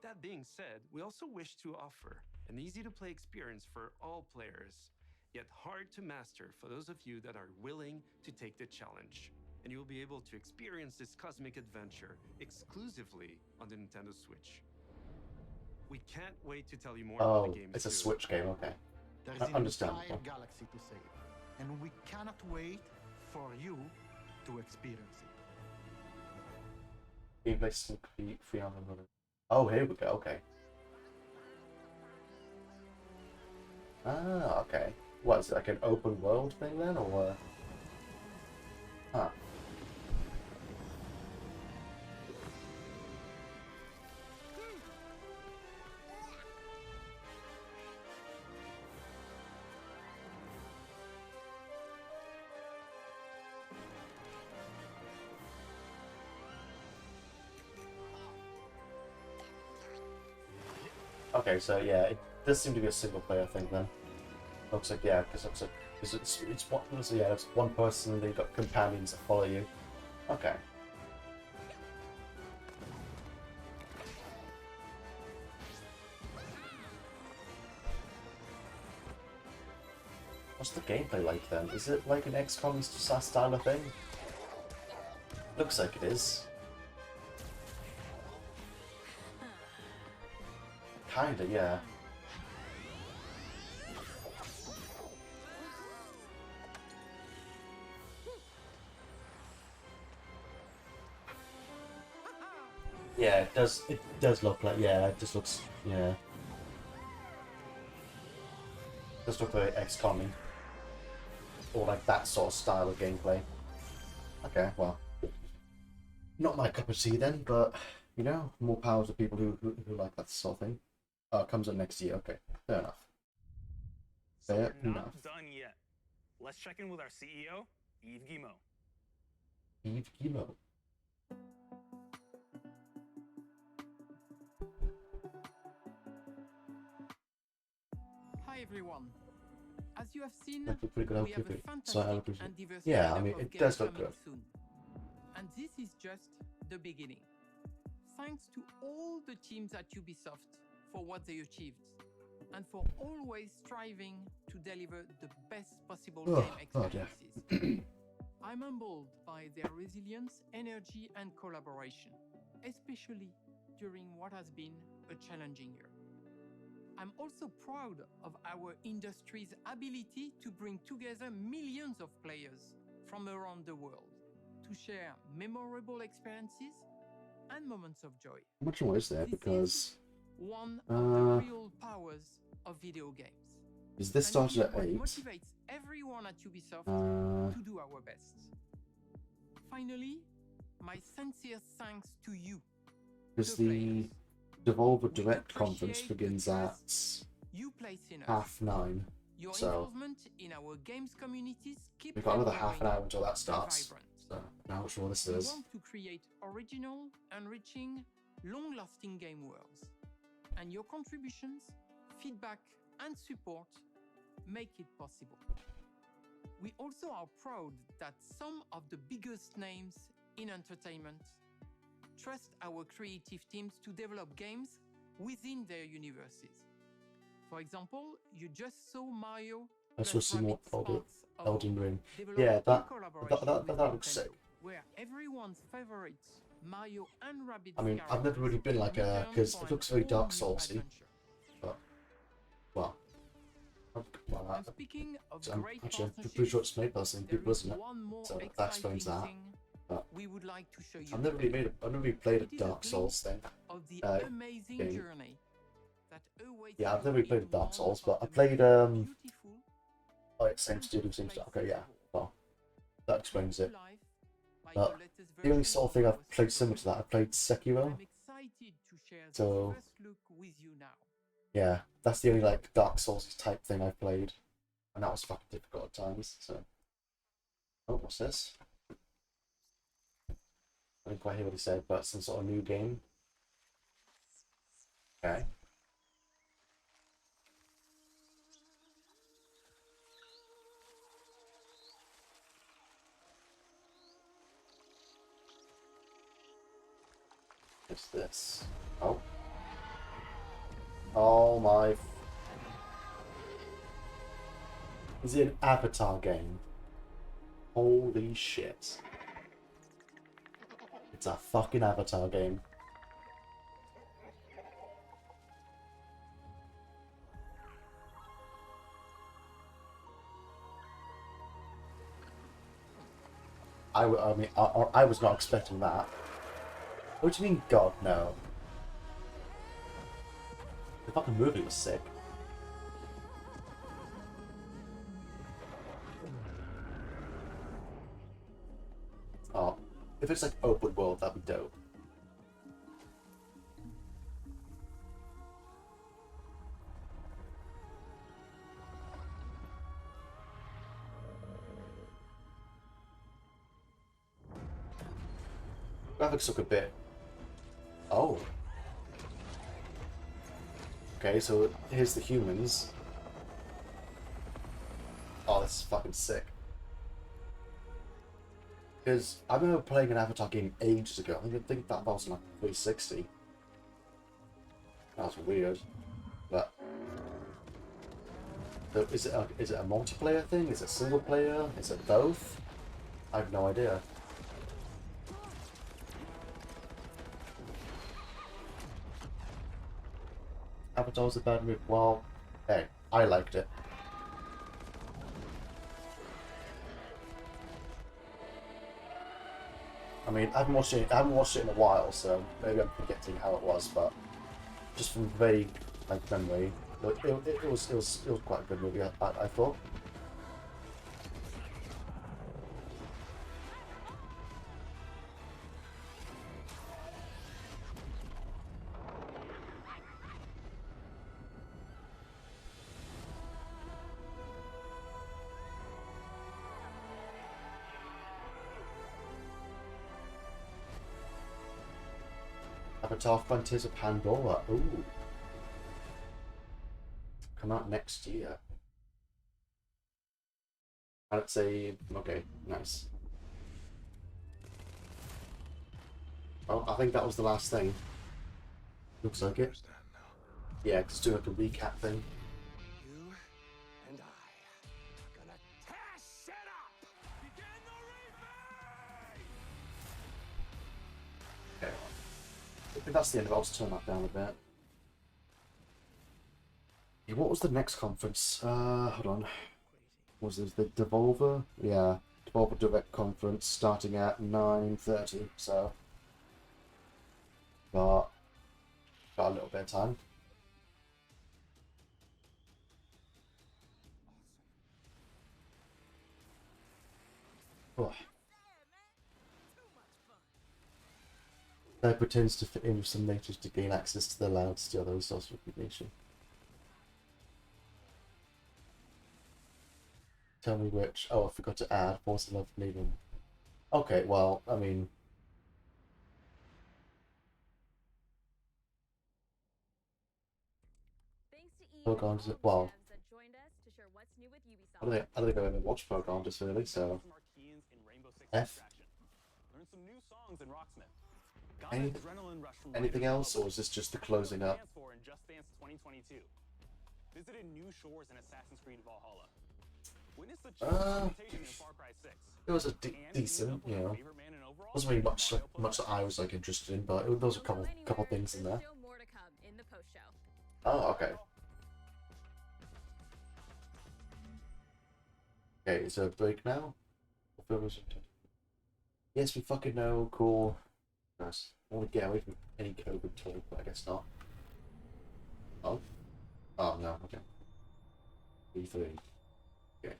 That being said, we also wish to offer an easy-to-play experience for all players, yet hard to master for those of you that are willing to take the challenge. And you will be able to experience this cosmic adventure exclusively on the Nintendo Switch. We can't wait to tell you more about Oh, the game it's a soon. Switch game, okay. There is an Understandable. entire galaxy to save, and we cannot wait for you to experience it. Gameplay still free on the mother. Oh, here we go, okay. Ah, okay. What, is it like an open world thing then, or? Huh. Okay, so yeah, it does seem to be a single player thing then. Looks like, yeah, because looks like it's one, so yeah, it's one person and they've got companions that follow you. Okay. What's the gameplay like then? Is it like an XCOM style of thing? Looks like it is. Kinda, yeah. Yeah, it does. It does look like. Yeah, it just looks. Yeah. It does look very XCOM-y. Or like that sort of style of gameplay. Okay, well. Not my cup of tea then, but, you know, more power to people who like that sort of thing. Oh, it comes up next year. Okay, fair enough. So Fair we're enough. not done yet. Let's check in with our CEO, Yves Guillemot. Yves Guillemot. Hi everyone. As you have seen, That looked pretty good. we have a So I fantastic appreciate and it. diverse Yeah, I lineup mean, of it games does look coming good. soon. And this is just the beginning. Thanks to all the teams at Ubisoft for what they achieved and for always striving to deliver the best possible Oh, game God, yeah. experiences. I'm humbled by their resilience, energy, and collaboration, especially during what has been a challenging year. I'm also proud of our industry's ability to bring together millions of players from around the world to share memorable experiences and moments of joy. How much more is there? Because One of the real powers of video games. is this And it started at what 8? motivates everyone at Ubisoft to do our best. Finally, my sincere thanks to you. Because the Devolver Direct conference begins at You place in us. 9:30. Your So involvement in our games communities keep we've got another them half an growing hour until that and starts. vibrant. So I'm not sure what this We is. want to create original, enriching, long-lasting game worlds. And your contributions, feedback, and support make it possible. We also are proud that some of the biggest names in entertainment trust our creative teams to develop games within their universes. For example, you just saw Mario Let's plus see more Rabbids Sparks of Elden Ring. developed Yeah, in that collaboration that with looks Nintendo, sick. where everyone's favorites, Mario and Rabbids I mean, I've never really been like a because it looks very Dark Soulsy, but well, And speaking of I'm great actually I'm partnerships, pretty sure it's made by the same there people, is isn't it? one more So that exciting explains that. thing But we would like to show you I've never really today. I've never really played a It is a Dark Souls thing. of the amazing game. journey that awaits Yeah, I've you never really played in Dark one Souls, of but I the played most beautiful oh, it's same studio, same stuff. Okay, yeah. Well, that explains it. by the latest The only version sort of of thing our I've played similar to that, I played Sekiro. I'm excited to share So the first look with you now. yeah, that's the only like Dark Souls type thing I've played, and that was fucking difficult at times. So, oh, what's this? I didn't quite hear what he said, but some sort of new game. Okay. What's this? Oh. Oh my. Is it an Avatar game? Holy shit. It's a fucking Avatar game. I mean, I was not expecting that. What do you mean, God, no? The fucking movie was sick. Oh, if it's like open world, that'd be dope. Graphics look a bit. Oh. Okay, so here's the humans. Oh, this is fucking sick. Because I remember playing an Avatar game ages ago. I think that was like 360. That was weird. But so is it a multiplayer thing? Is it single player? Is it both? I have no idea. Avatar was a bad movie. Well, hey, I liked it. I mean, I haven't watched it in a while, so maybe I'm forgetting how it was, but just from vague like memory, it was quite a good movie. I thought. Avatar Frontiers of Pandora. Ooh. Come out next year. I'd say, okay, nice. Well, I think that was the last thing. Looks like it. Yeah, just do like a recap thing. You and I are gonna tear shit up! Begin the replay! Okay. I think that's the end of it. I'll just turn that down a bit. Yeah, what was the next conference? Hold on. Was it the Devolver? Yeah, Devolver Direct Conference starting at 9:30. So got a little bit of time. Oh. That pretends to fit in with some natives to gain access to the land, steal those source recognition. Tell me which. Oh, I forgot to add. Force of Love Leaving. Okay, well, I mean. Pokemon does it well. I don't think I've ever watched Pokemon just really, so. F. Anything else, or is this just the closing up? Visited new shores in Assassin's Creed Valhalla. It was a decent, you know. Wasn't really much that I was like interested in, but there was a couple things in there. Oh, okay. Okay, is there a break now? Yes, we fucking know. Cool. Nice. I want to get away from any COVID talk, but I guess not. Oh? Oh, no, okay. E3. Okay.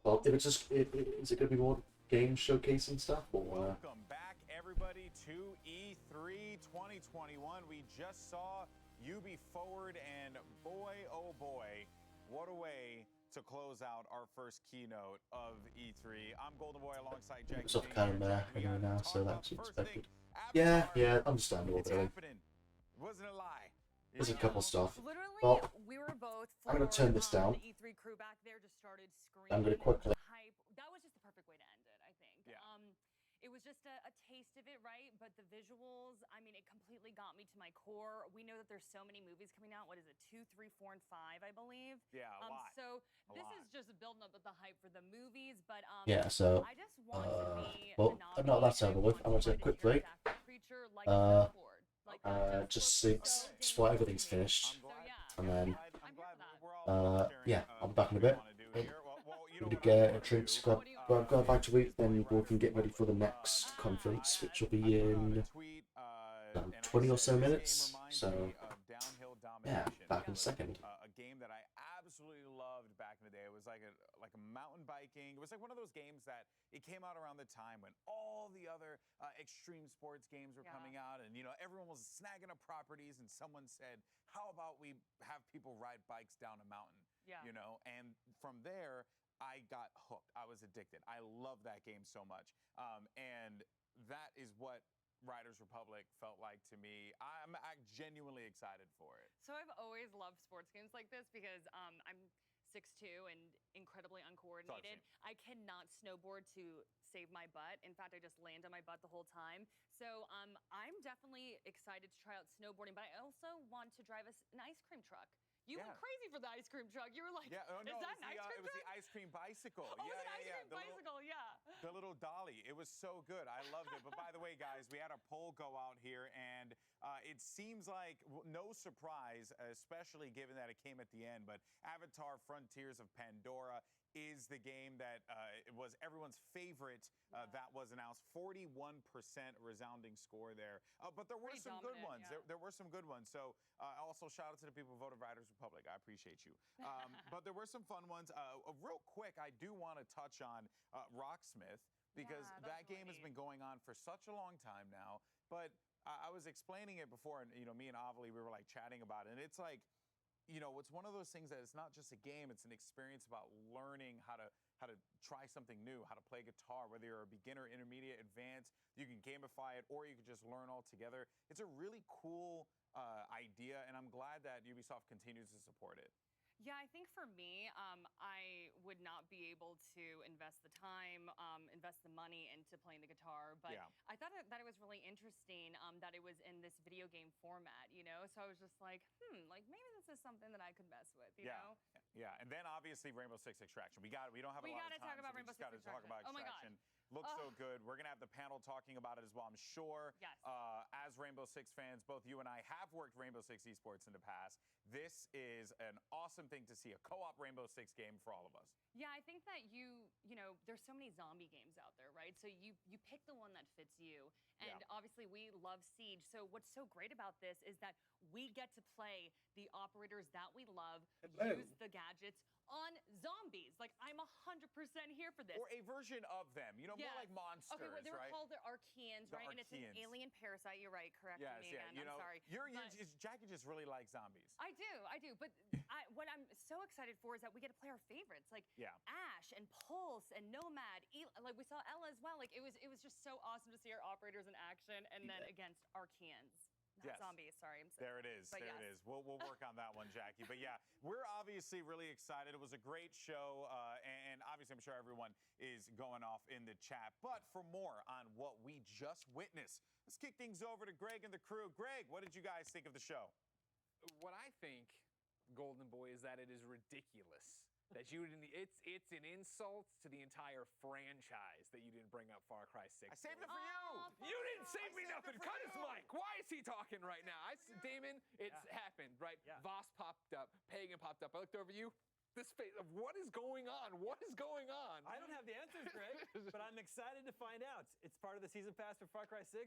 Well, if it's just, is it going to be more game showcasing stuff, or? Welcome back, everybody, to E3 2021. We just saw UB Forward, and boy, oh boy, what a way to close out our first keynote of E3. I'm Golden Boy alongside Jack. It's off camera anyway now, so that's expected. Yeah, understandable, really. Wasn't a lie. There's a couple stuff. Literally, well, we were both. I'm gonna turn this down. The E3 crew back there just started screaming. I'm gonna quickly. Hype. That was just the perfect way to end it, I think. Yeah. It was just a taste of it, right? But the visuals, I mean, it completely got me to my core. We know that there's so many movies coming out. What is it? 2, 3, 4, and 5, I believe. Yeah, a lot. So this is just building up the hype for the movies, but yeah. So. I just want to be well, no, that's over with. I'm gonna take a quick break. Just while everything's finished, and then yeah, I'll be back in a bit. We're gonna get a drink, grab a bite to eat, then we can get ready for the next conference, which will be in 20 or so minutes. So yeah, back in a second. A game that I absolutely loved back in the day. It was like a mountain biking. It was like one of those games that it came out around the time when all the other extreme sports games were coming out, and everyone was snagging up properties, and someone said, "How about we have people ride bikes down a mountain?" Yeah. And from there, I got hooked. I was addicted. I love that game so much, and that is what Riders Republic felt like to me. I'm genuinely excited for it. So I've always loved sports games like this because I'm 6'2" and incredibly uncoordinated. I cannot snowboard to save my butt. In fact, I just land on my butt the whole time. So I'm definitely excited to try out snowboarding, but I also want to drive an ice cream truck. You went crazy for the ice cream truck. You were like, is that an ice cream truck? It was the ice cream bicycle. Oh, it was an ice cream bicycle, The little dolly. It was so good. I loved it. But by the way, guys, we had a poll go out here, and it seems like no surprise, especially given that it came at the end, but Avatar Frontiers of Pandora is the game that was everyone's favorite that was announced. 41% resounding score there. But there were some good ones. There were some good ones. So also shout out to the people who voted Riders Republic. I appreciate you. But there were some fun ones. Real quick, I do want to touch on Rocksmith, because that game has been going on for such a long time now. But I was explaining it before, and me and Avali, we were like chatting about it. And it's like, it's one of those things that it's not just a game, it's an experience about learning how to try something new, how to play guitar, whether you're a beginner, intermediate, advanced. You can gamify it, or you can just learn all together. It's a really cool idea, and I'm glad that Ubisoft continues to support it. Yeah, I think for me, I would not be able to invest the time, invest the money into playing the guitar. But I thought that it was really interesting that it was in this video game format, So I was just like, like maybe this is something that I could mess with, you know? Yeah, and then obviously Rainbow Six Extraction. We don't have a lot of time. Talk about Rainbow Six Extraction. Talk about Extraction. Oh my God. Looks so good. We're going to have the panel talking about it as well, I'm sure. Yes. As Rainbow Six fans, both you and I have worked Rainbow Six Esports in the past. This is an awesome thing to see, a co-op Rainbow Six game for all of us. Yeah, I think that there's so many zombie games out there, right? So you pick the one that fits you. And obviously we love Siege. So what's so great about this is that we get to play the operators that we love, use the gadgets on zombies. Like, I'm 100% here for this. Or a version of them, more like monsters, okay, well, they're right? called the Archeans, right? And it's an alien parasite. You're right. Correct me again. I'm sorry. Jackie just really likes zombies. I do. But what I'm so excited for is that we get to play our favorites, like Ash and Pulse and Nomad. Like we saw Ella as well. Like it was just so awesome to see our operators in action, and then against Archeans. Not zombies, sorry. There it is. There it is. We'll work on that one, Jackie. But yeah, we're obviously really excited. It was a great show, and obviously I'm sure everyone is going off in the chat. But for more on what we just witnessed, let's kick things over to Greg and the crew. Greg, what did you guys think of the show? What I think, Golden Boy, is that it is ridiculous that you didn't. It's an insult to the entire franchise that you didn't bring up Far Cry 6. I saved it for you. You didn't save me nothing. Cut his mic. Why is he talking right now? Damon, it's happened, right? Voss popped up. Pagan popped up. I looked over you. This face of what is going on? What is going on? I don't have the answers, Greg, but I'm excited to find out. It's part of the season pass for Far Cry 6.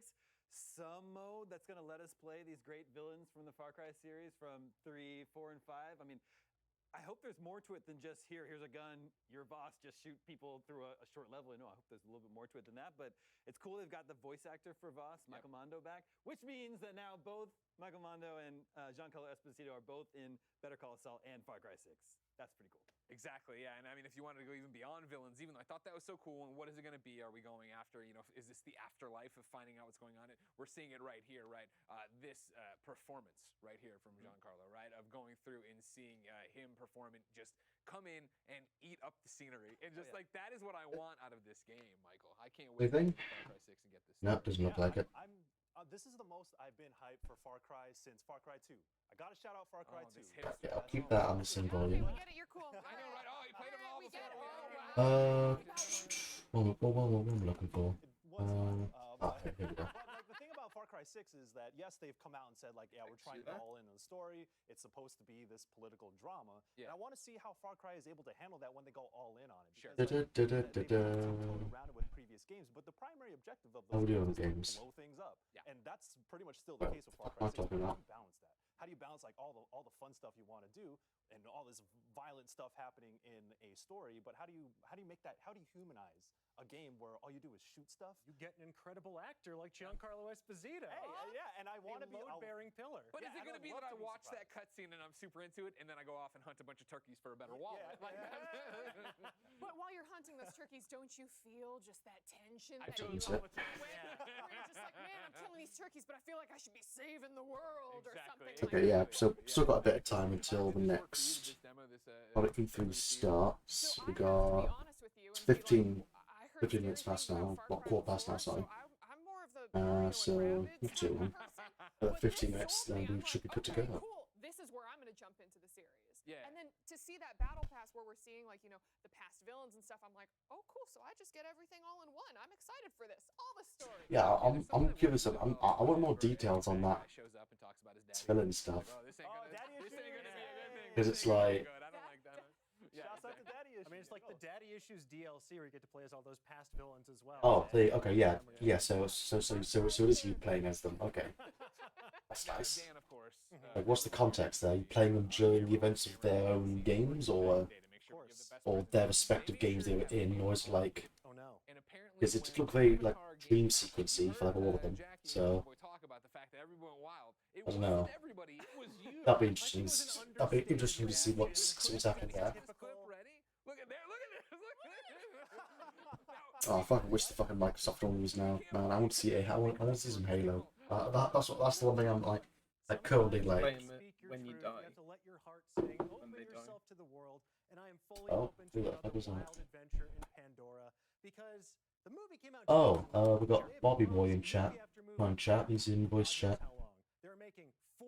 Some mode that's going to let us play these great villains from the Far Cry series from 3, 4, and 5. I mean, I hope there's more to it than just here's a gun, your boss, just shoot people through a short level. I hope there's a little bit more to it than that, but it's cool they've got the voice actor for Voss, Michael Mondo, back, which means that now both Michael Mondo and Giancarlo Esposito are both in Better Call Saul and Far Cry 6. That's pretty cool. Exactly, yeah. And I mean, if you wanted to go even beyond villains, even though I thought that was so cool, and what is it going to be? Are we going after, is this the afterlife of finding out what's going on? We're seeing it right here, right? This performance right here from Giancarlo, right? Of going through and seeing him perform and just come in and eat up the scenery. And just like, that is what I want out of this game, Michael. I can't wait to play Far Cry 6 and get this. No, doesn't look like it. This is the most I've been hyped for Far Cry since Far Cry 2. I gotta shout out Far Cry 2. Yeah, I'll keep that on the same volume. We get it, you're cool. I know, right? Oh, you played them all before. What I'm looking for. Okay, here we go. But the thing about Far Cry 6 is that, yes, they've come out and said, like, yeah, we're trying to go all in on the story. It's supposed to be this political drama. And I want to see how Far Cry is able to handle that when they go all in on it. Because they've around it with previous games, but the primary objective of those games is to blow things up. And that's pretty much still the case with Far Cry 6. How do you balance that? How do you balance like all the fun stuff you want to do and all this violent stuff happening in a story, but how do you humanize a game where all you do is shoot stuff? You get an incredible actor like Giancarlo Esposito. Hey, and I want to be a load-bearing pillar. But is it going to be that I watch that cutscene and I'm super into it, and then I go off and hunt a bunch of turkeys for a better wallet? But while you're hunting those turkeys, don't you feel just that tension? I feel it. Where you're just like, man, I'm killing these turkeys, but I feel like I should be saving the world or something. Okay, yeah, so still got a bit of time until the next Product V3 starts. We got 15 minutes past now, well, quarter past now, sorry. So, not too long. 15 minutes, then we should be good to go. Cool. This is where I'm going to jump into the series. Yeah. And then to see that battle pass where we're seeing, like, the past villains and stuff, I'm like, oh, cool. So I just get everything all in one. I'm excited for this. All the story. Yeah, I'm curious. I want more details on that villain stuff. Because it's like, Shouts out to Daddy I mean, it's like the Daddy Issues DLC where you get to play as all those past villains as well. Oh, okay, yeah. So it is you playing as them. Okay, that's nice. Like, what's the context there? Are you playing them during the events of their own games, or their respective games they were in, or is it like? Because it looked very like dream sequency for like all of them. So I don't know. That'd be interesting. That'd be interesting to see what's happening there. Oh, I fucking wish the fucking Microsoft one was now. Man, I want to see it. I want to see some Halo. That's the one thing I'm like currently like. When you die. When they die. Oh, who the fuck was that? Because the movie came out. Oh, we got Bobby Boy in chat. Come on, chat. He's in voice chat. They're making 4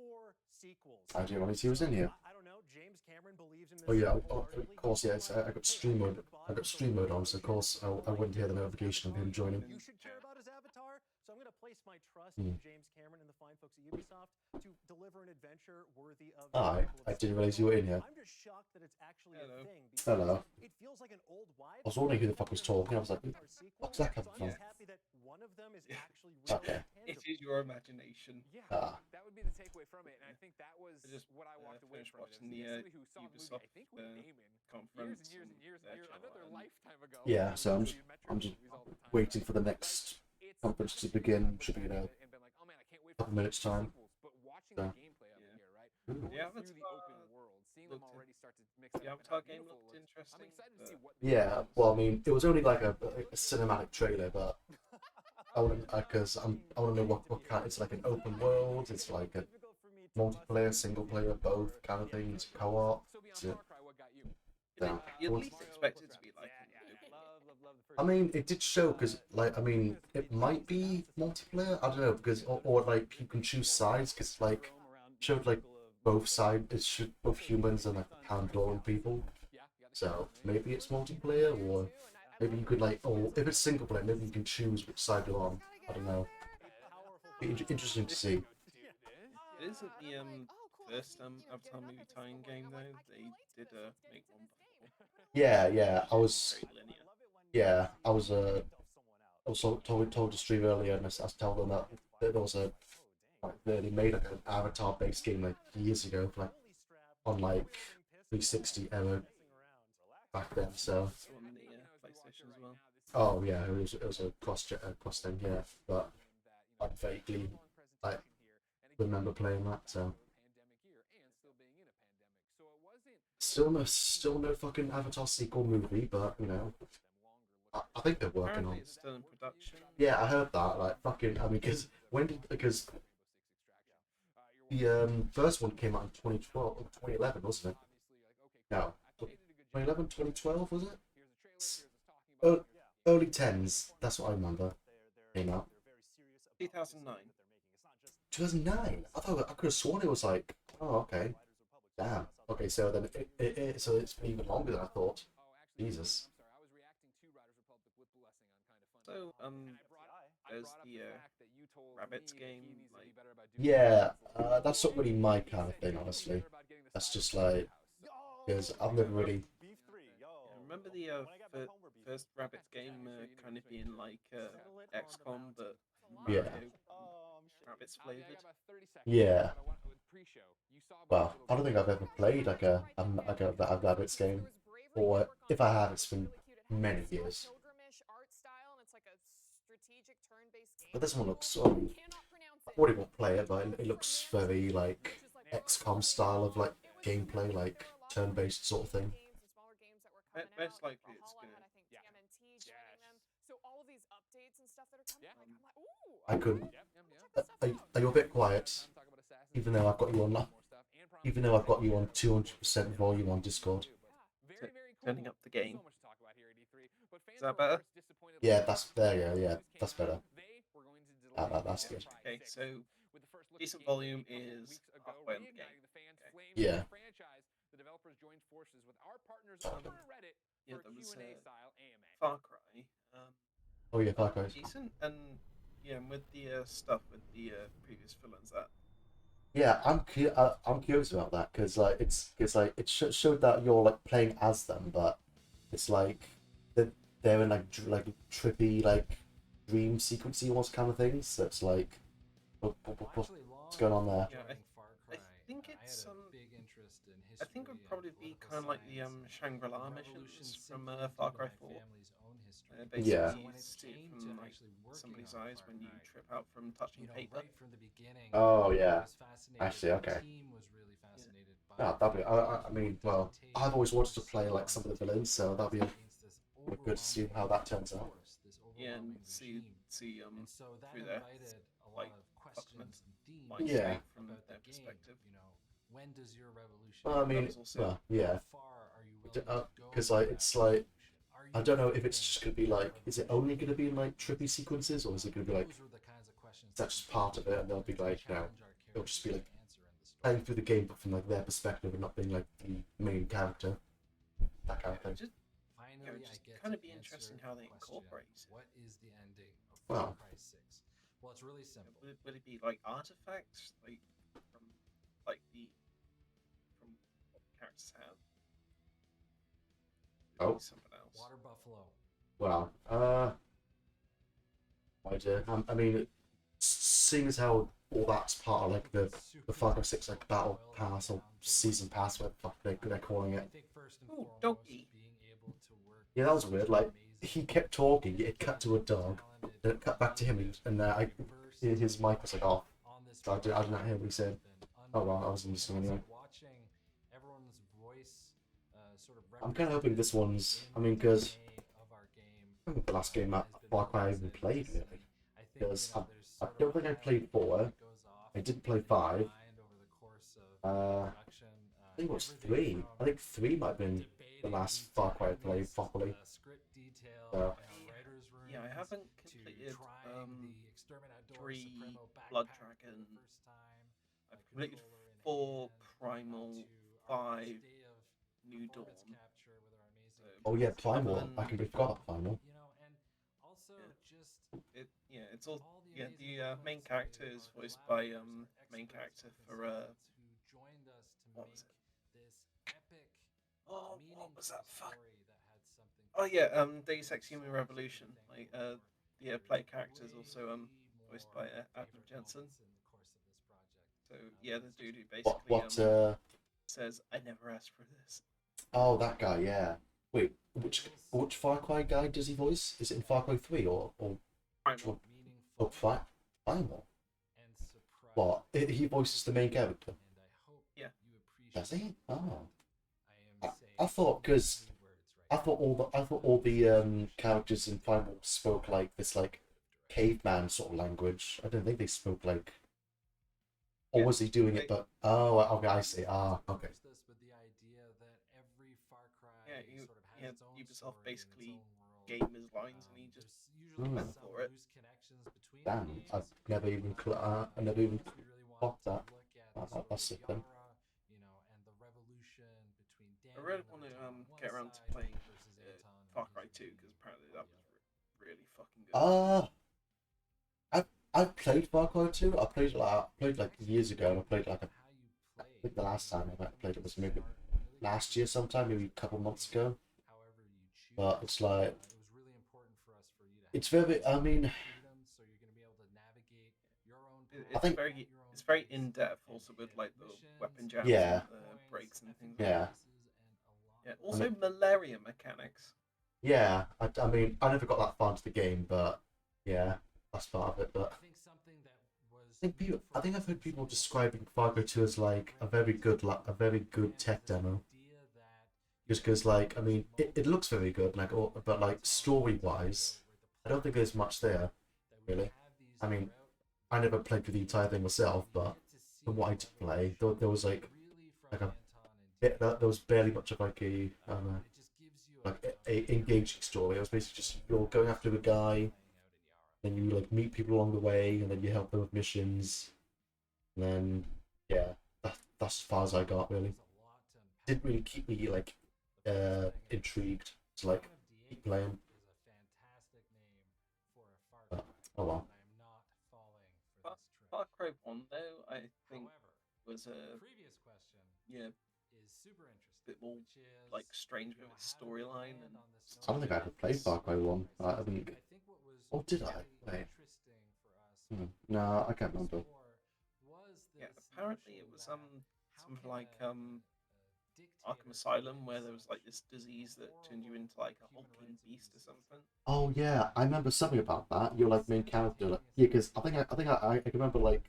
sequels. I didn't realize he was in here. I don't know. James Cameron believes in this. Oh yeah, of course, yeah. I got stream mode. I got stream mode on, so of course I wouldn't hear the notification of him joining. You should care about his avatar, so I'm going to place my trust in James Cameron and the fine folks at Ubisoft to deliver an adventure worthy of. I didn't realize you were in here. I'm just shocked that it's actually a thing. Hello. It feels like an old wives' I was wondering who the fuck was talking. I was like, what's that coming from? happy that one of them is actually Okay. It is your imagination. Yeah, Ah. that would be the takeaway from it, and I think that was what I walked away finished from it. watching As the somebody who saw the movie, Ubisoft I think with Damon conference. years and years, another lifetime ago. Yeah, so I'm just waiting for the next conference to begin. Should be in a couple minutes time. But watching So. the gameplay of it here, right? Yeah, Through that's the open world, seeing them already start to mix the it up and Avatar how game beautiful looked it looks. interesting. I'm excited to see what. Yeah, well, I mean, it was only like a cinematic trailer, but I want to know what kind. It's like an open world. It's like a multiplayer, single player, both kind of thing. It's co-op. You at least expect it to be like. I mean, it did show because, like, I mean, it might be multiplayer. I don't know because, or like you can choose sides because, like, showed like both sides. It showed both humans and like Pandoran people. So maybe it's multiplayer, or maybe you could like, or if it's single player, maybe you can choose which side you're on. I don't know. Be interesting to see. It isn't the first Avatar movie tie-in game though. They did make one before. Yeah, I was told to stream earlier, and I told them that there was they made like an Avatar-based game like years ago, like on like 360 era back then. So. It's on the PlayStation as well. Oh yeah, it was a cross thing, yeah. But I vaguely like remember playing that. So. Still no fucking Avatar sequel movie, but you know, I think they're working on. It's still in production. Yeah, I heard that. Like fucking, I mean, because the first one came out in 2012 or 2011, wasn't it? No, 2011, 2012 was it? Early 10s. That's what I remember. Came out. 2009. 2009. I could have sworn it was like. Oh, okay. Damn. Okay, so then so it's been even longer than I thought. Jesus. So there's the Rabbits game. Like... Yeah, that's not really my kind of thing, honestly. That's just like because I've never really. Remember the first Rabbits game kind of being like XCOM, but Mario Rabbits flavored. Yeah. Well, I don't think I've ever played like a Rabbits game, or if I have, it's been many years. But this one looks. I probably won't play it, but it looks very like XCOM style of like gameplay, like turn-based sort of thing. Most likely it's good. I couldn't. Are you a bit quiet? Even though I've got you on, even though I've got you on 200% volume on Discord. Turning up the game. Is that better? Yeah, that's there. Yeah, that's better. That's good. Okay, so decent volume is halfway on the game. Okay. Yeah. The developers joined forces with our partners on Reddit Yeah, for there was Q&A style AMA. Far Cry. Oh yeah, Far Cry. Decent, and yeah, and with the stuff with the previous villains, that. Yeah, I'm curious about that because like it showed that you're like playing as them, but it's like they're in like trippy like dream sequency almost kind of things. So it's like, what's going on there? Yeah, I think it's I think it would probably be kind of like the Shangri-La missions from Far Cry 4. Basically, Yeah. you see it from like somebody's eyes when you trip out from touching paper. Oh yeah, actually, okay. Yeah, that'd be. I mean, well, I've always wanted to play like some of the villains, so that'd be good to see how that turns out. Yeah, and see through their like fuckment, Yeah. from their perspective. When does your revolution? Well, I mean, well, yeah, because like it's like I don't know if it's just gonna be like, is it only gonna be like trippy sequences, or is it gonna be like that's just part of it, and they'll be like, you know, it'll just be like playing through the game but from like their perspective and not being like the main character, that kind of thing. Just kind of be interesting how they incorporate it. What is the ending of Well. Far Cry 6? Well, it's really simple. Would it be like artifacts, like from what the characters have? Oh. Something else. Water buffalo. Well, I mean, seeing as how all that's part of like the Far Cry 6 like battle pass or season pass, what the fuck they're calling it. Oh, doggy. Yeah, that was weird. Like he kept talking, it cut to a dog, then it cut back to him, and his mic was like off. So I did not hear what he said. Oh well, I wasn't listening anyway. I'm kind of hoping this one's. I mean, because I think the last game that Far Cry I even played really, because I don't think I played 4. I didn't play 5. I think it was 3. I think 3 might have been the last Far Cry I played properly. So. Yeah, I haven't completed 3 Blood Dragon. I've completed 4 Primal, 5 New Dawn. Oh yeah, Primal. I completely forgot about Primal. It's all the main character is voiced by main character for what was it? Oh, what was that? Fuck. Oh yeah, Deus Ex Human Revolution. Like play character is also voiced by Adam Jensen. So yeah, the dude who basically says, "I never asked for this." Oh, that guy, yeah. Wait, which Far Cry guy does he voice? Is it in Far Cry 3 or Primal? What? He voices the main character? Yeah. Does he? Oh. I thought all the characters in Primal spoke like this like caveman sort of language. I don't think they spoke like. Or was he doing it? But okay, I see. Okay. Yeah, Ubisoft basically gave him his lines and he just went for it. Damn, I've never even caught that. That's sick then. I really want to get around to playing Far Cry 2 because apparently that was really fucking good. I've played Far Cry 2. I played like years ago, and I played like I think the last time I played it was maybe last year sometime, maybe a couple months ago. But it's like it's very. I mean, it's very in depth, also with like the weapon jams, yeah, and the breaks and things. Yeah. Yeah. Also, malaria mechanics. Yeah, I mean, I never got that far into the game, but yeah, that's part of it. But I think I've heard people describing Far Cry 2 as like a very good tech demo. Just because, like, I mean, it looks very good, like, but like story-wise, I don't think there's much there, really. I mean, I never played through the entire thing myself, but from what I did play, there was like a bit there was barely much of like a engaging story. It was basically just you're going after a guy, then you like meet people along the way, and then you help them with missions, and then yeah, that's as far as I got really. Didn't really keep me like intrigued to like keep playing. But, oh well. Far Cry 1 though, I think was a bit more like strange with its storyline. And I don't think I ever played Far Cry 1. I think. Or did I? Wait. No, I can't remember. Yeah, apparently it was something like Arkham Asylum, where there was like this disease that turned you into like a hulking beast or something. Oh yeah, I remember something about that. You're like main character. Like, yeah, because I can remember like.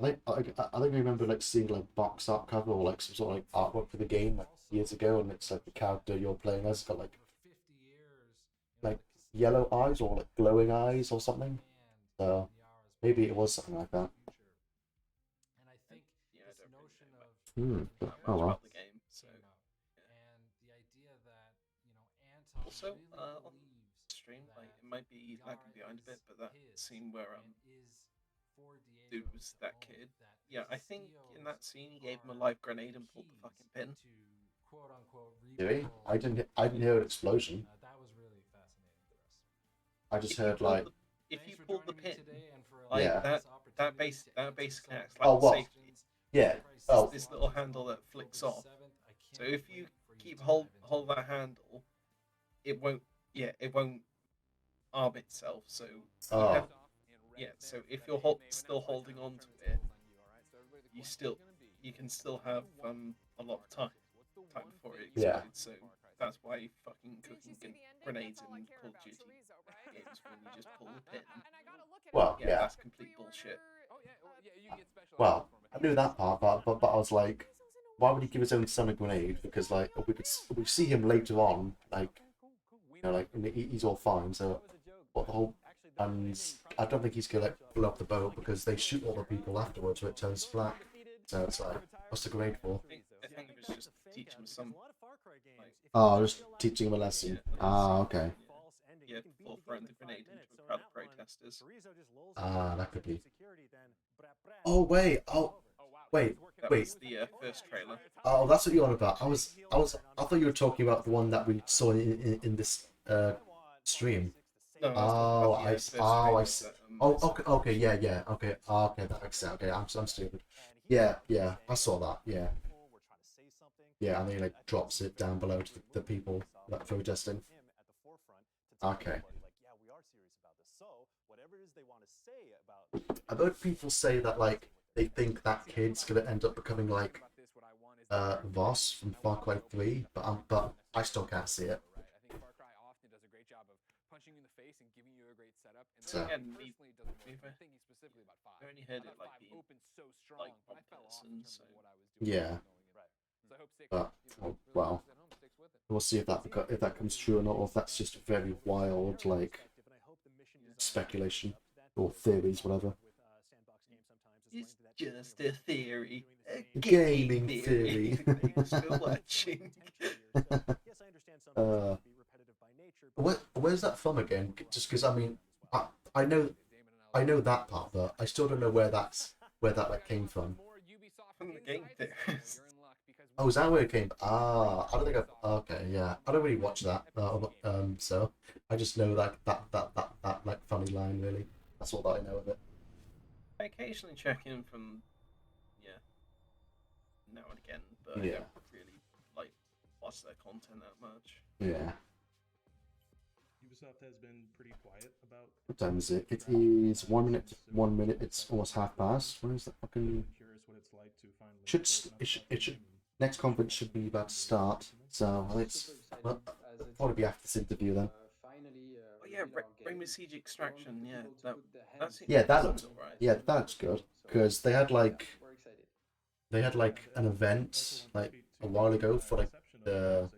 I think I remember like seeing like box art cover or like some sort of like artwork for the game like years ago, and it's like the character you're playing as got like yellow eyes or like glowing eyes or something. So maybe it was something like that. Yeah, I don't really know much Oh well. about the game, so. Yeah. Also, on stream, like it might be lagging behind a bit, but that scene where dude was that kid. Yeah, I think in that scene he gave him a live grenade and pulled the fucking pin. Did he? I didn't hear an explosion. I just heard like. If you pull the pin, like Yeah. that basically acts like Oh, what? safety. Yeah. It's Oh. this little handle that flicks off. So if you keep hold that handle, it won't arm itself. So you Oh. have- yeah. So if you're still holding on to it, you can still have a lot of time before it explodes. Yeah. So that's why fucking cooking grenades in Call of Duty games when you just pull the pin. Well, yeah. That's complete bullshit. Well, I knew that part, but I was like, why would he give his own son a grenade? Because like we see him later on, like and he's all fine. So what the whole and I don't think he's gonna like blow up the boat because they shoot all the people afterwards, so it turns black. So it's like, what's the grenade for? I think it was just teaching him some. Oh, just teaching him a lesson. Ah, okay. Yeah, before throwing the grenade into a crowd of protesters. Ah, that could be. Oh wait. Oh, wait. That Wait. was the first trailer. Oh, that's what you're on about. I thought you were talking about the one that we saw in this stream. No, Oh, I first see. trailer that, Okay, yeah, okay, okay, that makes sense. Okay, I'm stupid. Yeah, I saw that. Yeah, and then he like drops it down below to the people that protesting. Okay. I've heard people say that like they think that kid's gonna end up becoming like Voss from Far Cry 3, but I still can't see it. So. Again, we've only heard it like being like one person, so. Yeah. But well, we'll see if that comes true or not, or if that's just very wild like speculation or theories, whatever. It's just a theory, a Gaming gaming theory. Thanks for watching. Where's that from again? Just because I mean, I know that part, but I still don't know where that like came from. From the game theories. Oh, is that where it came? Ah, I don't think okay, yeah, I don't really watch that. So I just know that like funny line really. That's all that I know of it. I occasionally check in from now and again, but I Yeah. don't really like watch their content that much. Yeah. Ubisoft has been pretty quiet about. What time is it? It is 1 minute. 1 minute. It's almost half past. When is that fucking? It should. Next conference should be about to start. So it's probably be after this interview then. Oh yeah, Rainbow Siege Extraction. Yeah, that's Yeah, that sounds looks. alright. Yeah, that's good because they had like an event like a while ago for like the.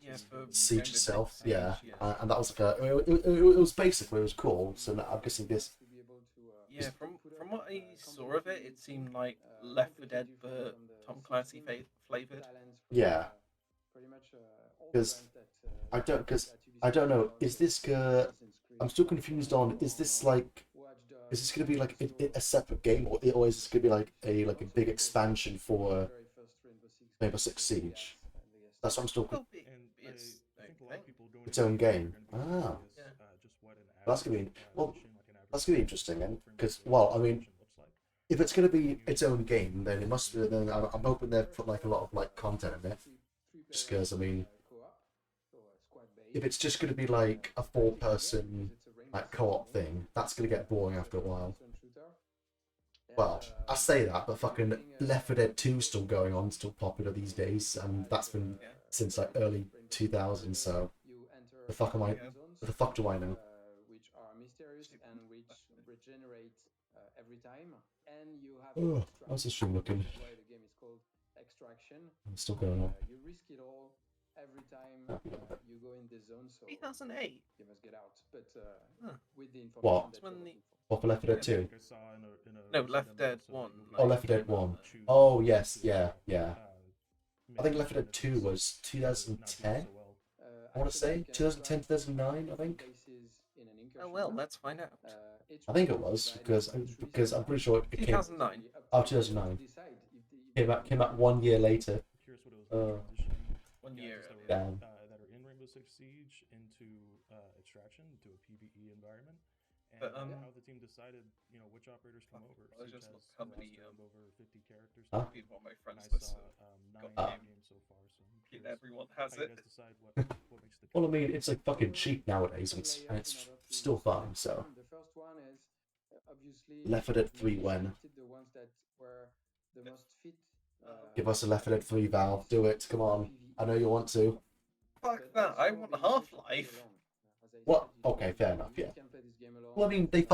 Yeah, for Siege Rainbow itself, Six Siege, yeah, yeah. and that was like it was basically it was cool. So I'm guessing this. Yeah, from what I saw of it, it seemed like Left 4 Dead, but Tom Clancy flavored. Yeah. Because I don't know. Is this? I'm still confused on. Is this gonna be like a separate game, or is this gonna be like a big expansion for Rainbow Six Siege? That's what I'm still. Its own game. Ah. That's gonna be That's gonna be interesting then, because I mean, if it's gonna be its own game, then it must. Then I'm hoping they put like a lot of like content in it. Just because I mean, if it's just gonna be like a 4-person like co-op thing, that's gonna get boring after a while. Well, I say that, but fucking Left 4 Dead 2 still going on, still popular these days, and that's been since like early 2000s. So the fuck am I? The fuck do I know? Which are mysterious and which regenerate every time, and you have. Oh, how's the stream looking? That's why the game is called Extraction. It's still going on. You risk it all every time you go in the zone. So 2008. You must get out, but with the information What? that you're looking for. What for Left 4 Dead 2? No, Left 4 Dead 1. Oh, Left 4 Dead 1. Oh, yes, yeah. I think Left 4 Dead 2 was 2010. I want to say 2010, 2009. I think. Oh well, let's find out. I think it was because I'm pretty sure it came. 2009. Oh, 2009. Came out 1 year later. 1 year. Damn. That are in Rainbow Six Siege into Extraction, into a PvE environment. And But, how the team decided, you know, which operators come over. I was Siege just has how a many roster of over 50 characters. Huh? People on my friends And I list saw, got 9 game. games so far. So I'm Kid, curious everyone has how you it. guys decide what makes the Well, I mean, it's like fucking cheap nowadays, and it's still fun. So. The first one is obviously Left 4 Dead 3 when? the ones that were the most fit. Give us a Left 4 Dead 3, Valve. Do it. Come on. I know you want to. Fuck that! I want Half-Life. What? Okay, fair enough. Yeah. Well, I mean, they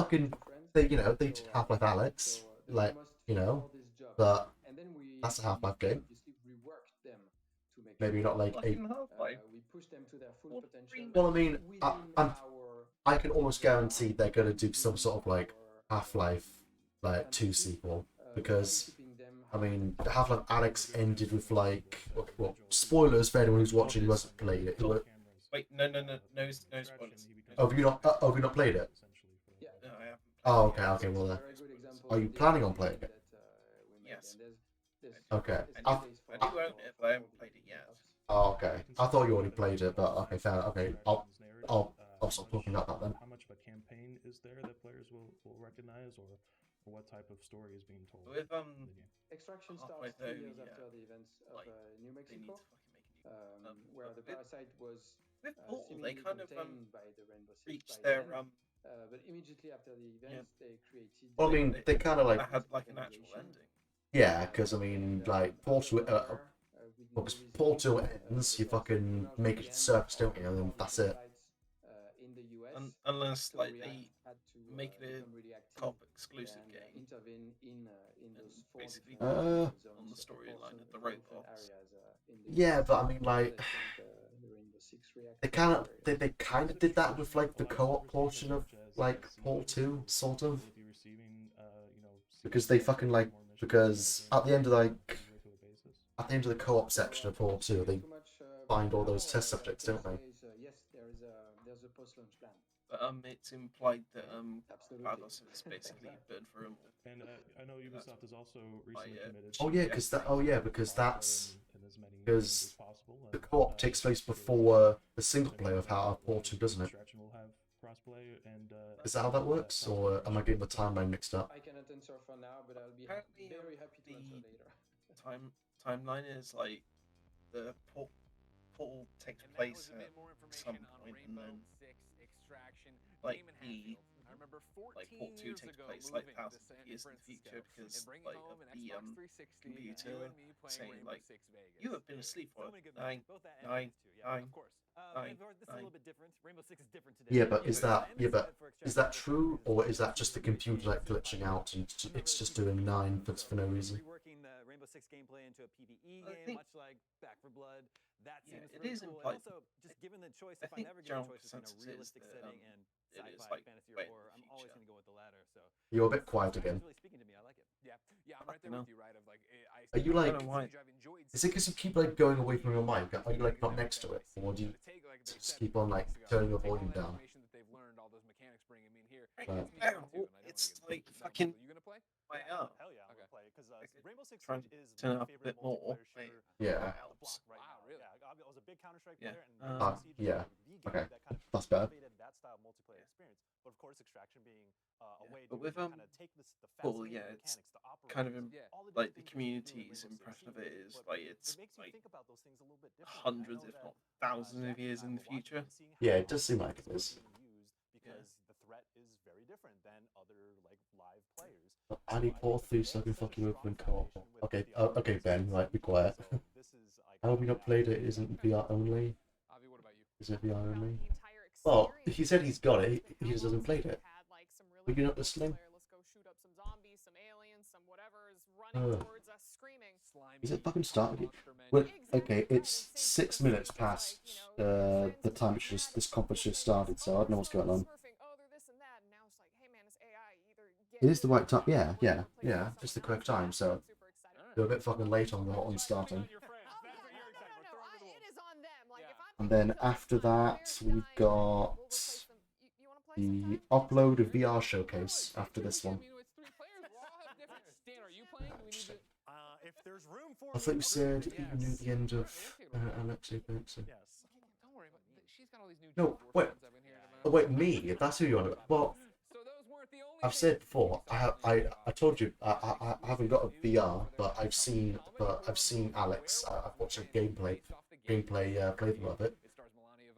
they did Half-Life Alyx, like, but that's a Half-Life game. Maybe not like a. Well, I mean, I can almost guarantee they're gonna do some sort of like Half-Life like 2 sequel, because I mean, Half-Life Alyx ended with like, well, spoilers for anyone who's watching who hasn't played it. Wait, no spoilers. Oh, have you not played it? No, I haven't. Oh, okay, well, are you planning on playing it? Yes. Okay. I do own it, but I haven't played it yet. Oh, okay. I thought you already played it, but okay, fair. Okay, I'll stop talking about that then. How much of a campaign is there that players will recognize, or what type of story is being told? With Extraction halfway starts 3 through, years after the events of New they need Mexico, to fucking make where the parasite was with Paul, they seemingly kind of contained by the Rainbow Six reached by their then. But immediately after the events, they created. Well, I mean, they kind of like. had like an actual ending. Yeah, because I mean, like Portal 2 ends, you fucking make it to surface, don't you? And then that's it. Unless like they make it a top exclusive game. Basically, on the storyline of the robots. Yeah, but I mean, like, they kind of did that with like the co-op portion of like Portal 2, sort of. Because they fucking like, because at the end of the co-op section of Portal 2, they find all those test subjects, don't they? Yes, there's a post-launch plan. But it's implied that Vados is basically burned for him. And I know Ubisoft is also recently committed. Oh yeah, because that's because the co-op takes place before the single player of how Portal 2, doesn't it? Is that how that works, or am I getting the timeline mixed up? I cannot answer for now, but I'll be very happy to answer later. Timeline is like the Portal takes place at some point, and then like the like Portal 2 takes place like thousands of years in the future because like of the computer saying like you have been asleep for 9. This is a little bit different. Rainbow Six is different today. Yeah, but is that true, or is that just the computer like glitching out and it's just doing 9 for no reason? Reworking the Rainbow Six gameplay into a PvE game, much like Back 4 Blood. That seems it really is cool. implied. And also, just given the choice, I if I'm think ever given general choice between a consensus is realistic that, setting and it is sci-fi, like fantasy, or way in horror, the I'm always future. going to go with the latter. So You're a bit quiet again. It's really speaking to me. I like it. Yeah, I'm right there with you, right? Of like, Are you like? Is it because you keep like going away from your mic? Are you like not next to it, or do you just keep on like turning your volume down? It's like fucking way up. Hell yeah, I'm gonna play because Rainbow Six Trying Siege is to turn my up a favorite bit more. multiplayer shooter. Yeah. Wow, really? Yeah, I was a big Counter-Strike Yeah. player, and Rainbow Siege yeah. was the game Okay. that kind of That's bad. elevated that style of multiplayer experience. But of course, Extraction being a but with Paul, yeah, it's kind of like the community's impression of it is like it's like hundreds, if not thousands of years in the future. Yeah, it does seem like it is. Because the threat is very different than other like live players. I need Paul through so I can fucking open and co-op. Okay, okay, Ben, right, be quiet. How have we not played it? Isn't VR only? Is it VR only? Well, he said he's got it. He just hasn't played it. Were you not listening? Is it fucking started? Well, okay, it's 6 minutes past the time this conference just started, so I don't know what's going on. It is the right time. Yeah, it's the correct time. So they're a bit fucking late on starting. And then after that, we've got the upload of VR showcase after this one. I thought you said you knew the end of Alexei Benson. No, wait. Oh, wait, me? That's who you're on about. Well, I've said before. I told you I haven't got a VR, but I've seen Alex. I've watched a gameplay playthrough of it.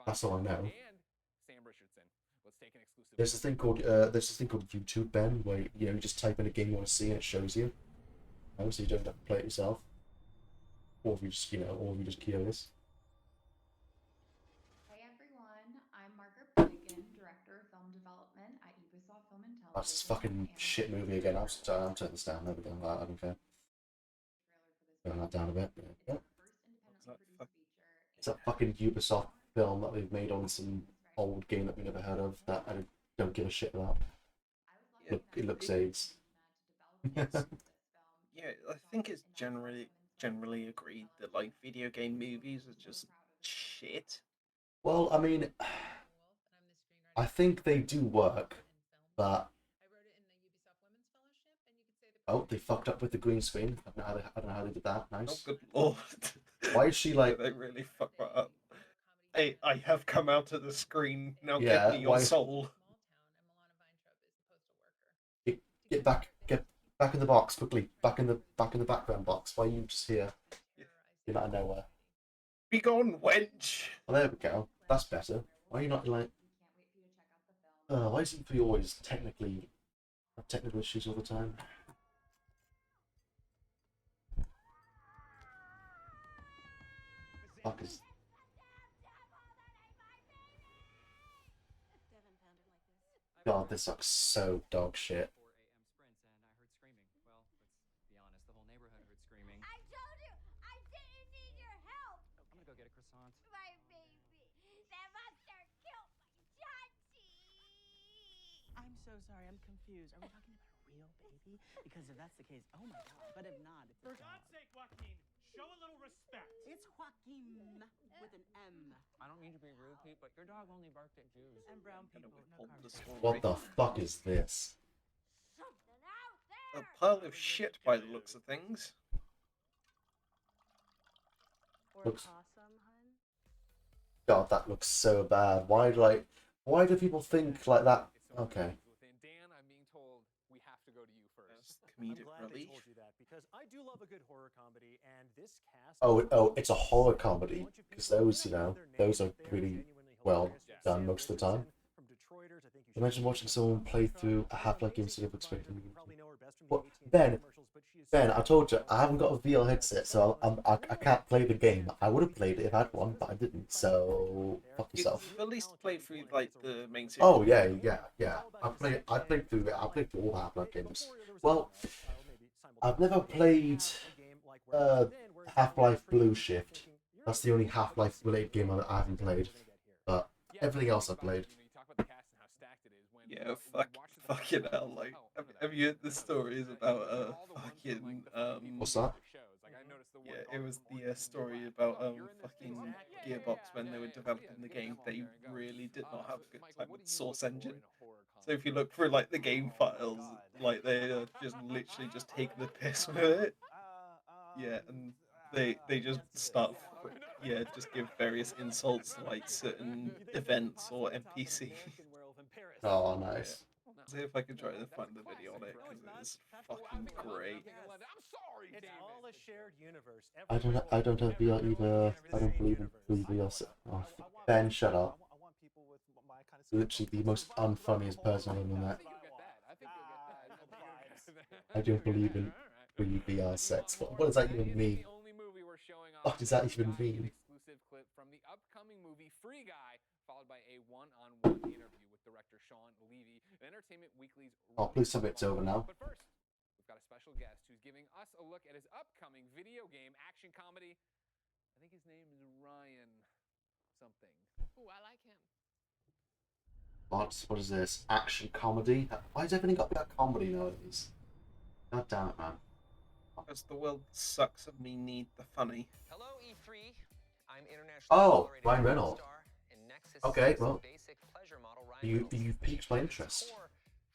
That's all I know. There's this thing called YouTube, Ben, where you just type in a game you want to see and it shows you. So you don't have to play it yourself, or if you just curious. Hey everyone, I'm Margaret Branigan, director of film development at Ubisoft Film and Television. That's this fucking shit movie again. I'm turning this down. There we go. I don't care. Turn that down a bit. Yeah. It's that fucking Ubisoft film that they've made on some old game that we never heard of that I don't give a shit about. It looks AIDS. Yeah, I think it's generally agreed that like video game movies are just shit. Well, I mean, I think they do work, but oh, they fucked up with the green screen. I don't know how they did that. Nice. Oh, good lord! Why is she like? They really fucked that up. Hey, I have come out of the screen. Now Yeah, give me your soul. Get back in the box quickly. Back in the background box. Why are you just here? You're out of nowhere. Be gone, wench. Well, there we go. That's better. Why are you not like? Why is it you always have technical issues all the time? Fuck is. God, this sucks so dog shit. I'm so sorry, I'm confused. Are we talking about a real baby? Because if that's the case, oh my god. But if not, it's For God's sake, Joaquin, show a little respect. It's Joaquin with an M. I don't mean to be rude, Pete, but your dog only barked at Jews. And brown people, no carbs. What the fuck is this? A pile of shit by the looks of things. Looks. God, that looks so bad. Why do people think like that? Okay. Dan, I'm being told we have to go to you first. Comedic I'm glad relief. they told you that because I do love a good horror comedy, and this cast. Oh, it's a horror comedy because those are pretty well done most of the time. Imagine watching someone play through a Half-Life game instead of expecting. What, Ben, I told you I haven't got a VR headset, so I can't play the game. I would have played it if I had one, but I didn't. So fuck yourself. You've at least played through like the main series. Oh yeah. I played through all the Half-Life games. Well, I've never played Half-Life Blue Shift. That's the only Half-Life related game I haven't played. But everything else I've played. Yeah, fucking hell, like, have you heard the stories about, fucking, What's that? Yeah, it was the story about, fucking Gearbox when they were developing the game. They really did not have a good time with Source Engine. So if you look through, like, the game files, like, they are just literally just taking the piss with it. Yeah, and they just start, just give various insults to, like, certain events or NPCs. Oh, nice. See if I can try to find the video on it, because it's fucking great. I'm sorry, It's David. all a shared universe. I don't have VR either. I don't believe in VR. Oh, Ben, shut up. Literally the most unfunniest person on the internet. I don't believe in free VR sex. What does that even mean? What does that even mean? Exclusive clip from the upcoming movie Free Guy, followed by a one-on-one interview with director Sean Levy, and Entertainment Weekly's. Oh, please tell me it's over now. But first, we've got a special guest who's giving us a look at his upcoming video game action comedy. I think his name is Ryan something. Ooh, I like him. What is this? Action comedy? Why has everything got to be a comedy nowadays? God damn it, man. Because the world sucks and we need the funny. Hello, E3. I'm international. Oh, Ryan Reynolds. Okay, well, you piqued my interest.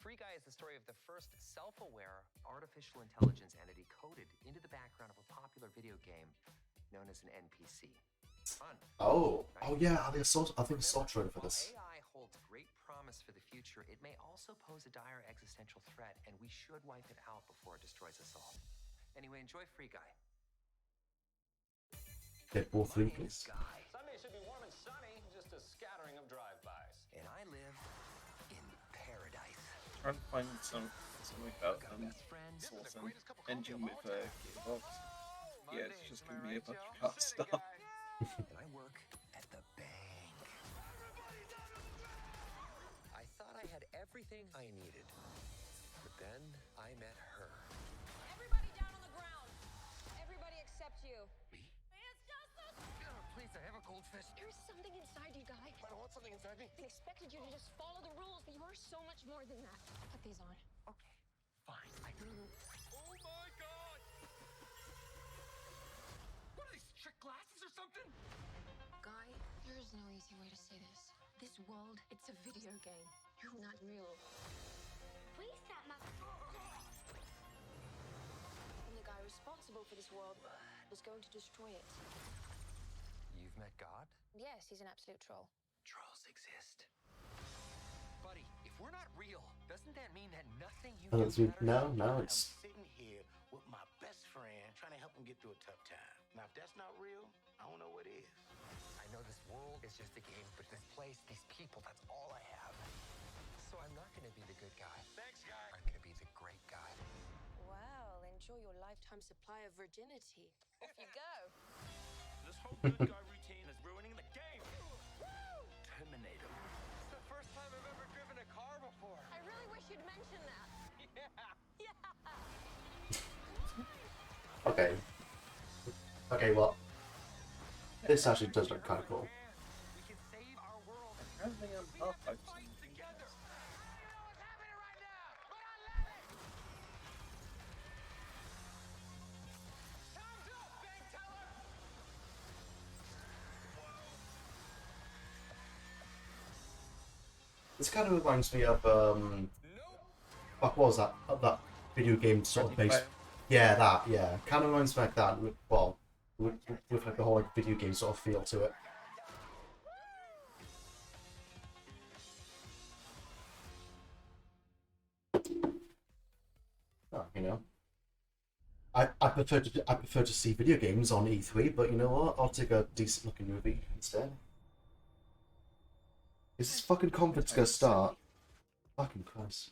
Free Guy is the story of the first self-aware artificial intelligence entity coded into the background of a popular video game known as an NPC. Fun. Oh yeah, I think I saw a trailer for this. AI holds great promise for the future. It may also pose a dire existential threat, and we should wipe it out before it destroys us all. Anyway, enjoy Free Guy. Deadpool 3, please. Sunday should be warm and sunny, just a scattering of drive-bys. And I live in paradise. Trying to find something about some engine with a gearbox. Yeah, it's just gonna be a bunch of car stuff. And I work at the bank. I thought I had everything I needed, but then I met her. Everybody down on the ground. Everybody except you. Me? It's just a... Please, I have a goldfish. There's something inside you, Guy. I don't want something inside me. I expected you to just follow the rules, but you are so much more than that. Put these on. Okay, fine. Oh my god! What are these, trick glasses or something? Guy, there is no easy way to say this. This world, it's a video game. You're not real. Please stop my... And the guy responsible for this world was going to destroy it. You've met God? Yes, he's an absolute troll. Trolls exist. Buddy, if we're not real, doesn't that mean that nothing you Oh, do matters? now it's I'm sitting here with my best friend trying to help him get through a tough time. Now, if that's not real, I don't know what is. I know this world is just a game, but this place, these people, that's all I have. So I'm not gonna be the good guy. Thanks, guy. I'm gonna be the great guy. Well, enjoy your lifetime supply of virginity. Off you go. This whole good guy routine is ruining the game. Terminate him. It's the first time I've ever driven a car before. I really wish you'd mention that. Yeah. Yeah. okay. Okay, well, this actually does look kind of cool. Apparently I'm half-types. This kind of reminds me of what was that? That video game sort of based. Yeah, that. Yeah, kind of reminds me like that. Well, with like the whole like video game sort of feel to it. Oh, you know, I prefer to see video games on E3, but you know what? I'll take a decent looking movie instead. Is this fucking conference gonna start? Fucking Christ.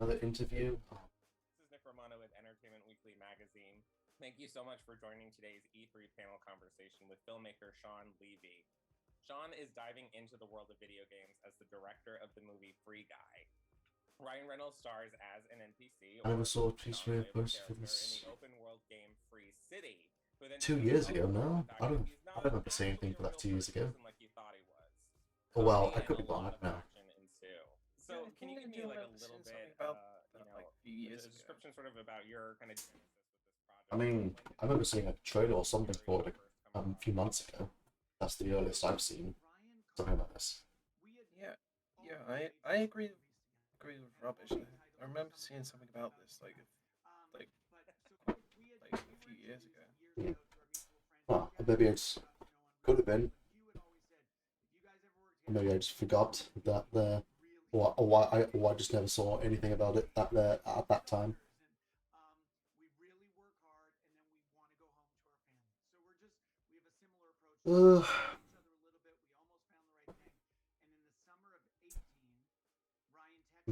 Another interview? This is Nick Romano with Entertainment Weekly magazine. Thank you so much for joining today's E3 panel conversation with filmmaker Sean Levy. Sean is diving into the world of video games as the director of the movie Free Guy. Ryan Reynolds stars as an NPC. I never saw a piece of post for this. In the open world game Free City. 2 years ago, no? I don't remember seeing anything for that 2 years ago. Oh well, I could be wrong, I don't know. So can you give me like a little bit, a description sort of about your kind of genesis with this project? I mean, I remember seeing a trailer or something for it a few months ago. That's the earliest I've seen something like this. Yeah, I agree with Rubbish. I remember seeing something about this like a few years ago. Well, maybe it could have been. maybe I just forgot that there, or I just never saw anything about it at that time. I'm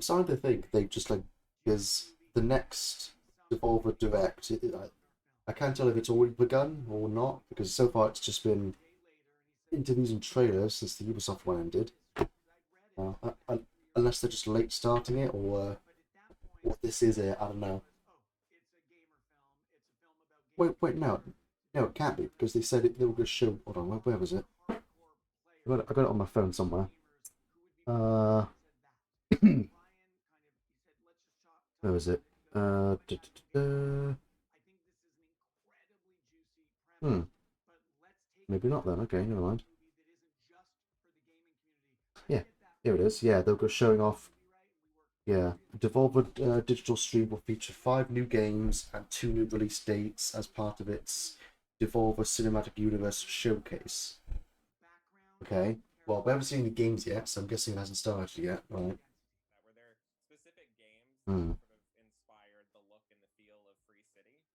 starting to think they just like, because the next Devolver Direct, I can't tell if it's already begun or not, because so far it's just been interviews and trailers since the Ubisoft one ended. Unless they're just late starting it, or what this is it, I don't know. Wait, no, it can't be, because they said they were going to show. Hold on, where was it? I got it on my phone somewhere. Where was it? Maybe not then. Okay, never mind. Yeah, here it is. Yeah, they'll go showing off. Yeah, Devolver Digital Stream will feature 5 new games and 2 new release dates as part of its Devolver Cinematic Universe showcase. Okay, well, we haven't seen any games yet, so I'm guessing it hasn't started yet, right?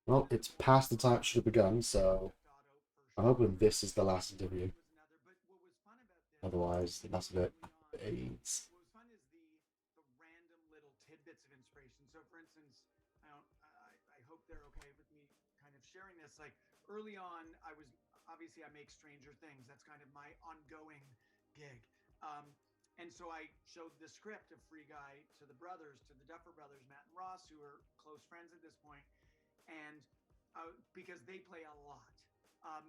Well, it's past the time it should have begun, so I'm hoping this is the last interview. Otherwise, that's a bit AIDS. Sharing this, like early on, I make Stranger Things. That's kind of my ongoing gig. And so I showed the script of Free Guy to the brothers, to the Duffer Brothers, Matt and Ross, who are close friends at this point. And because they play a lot.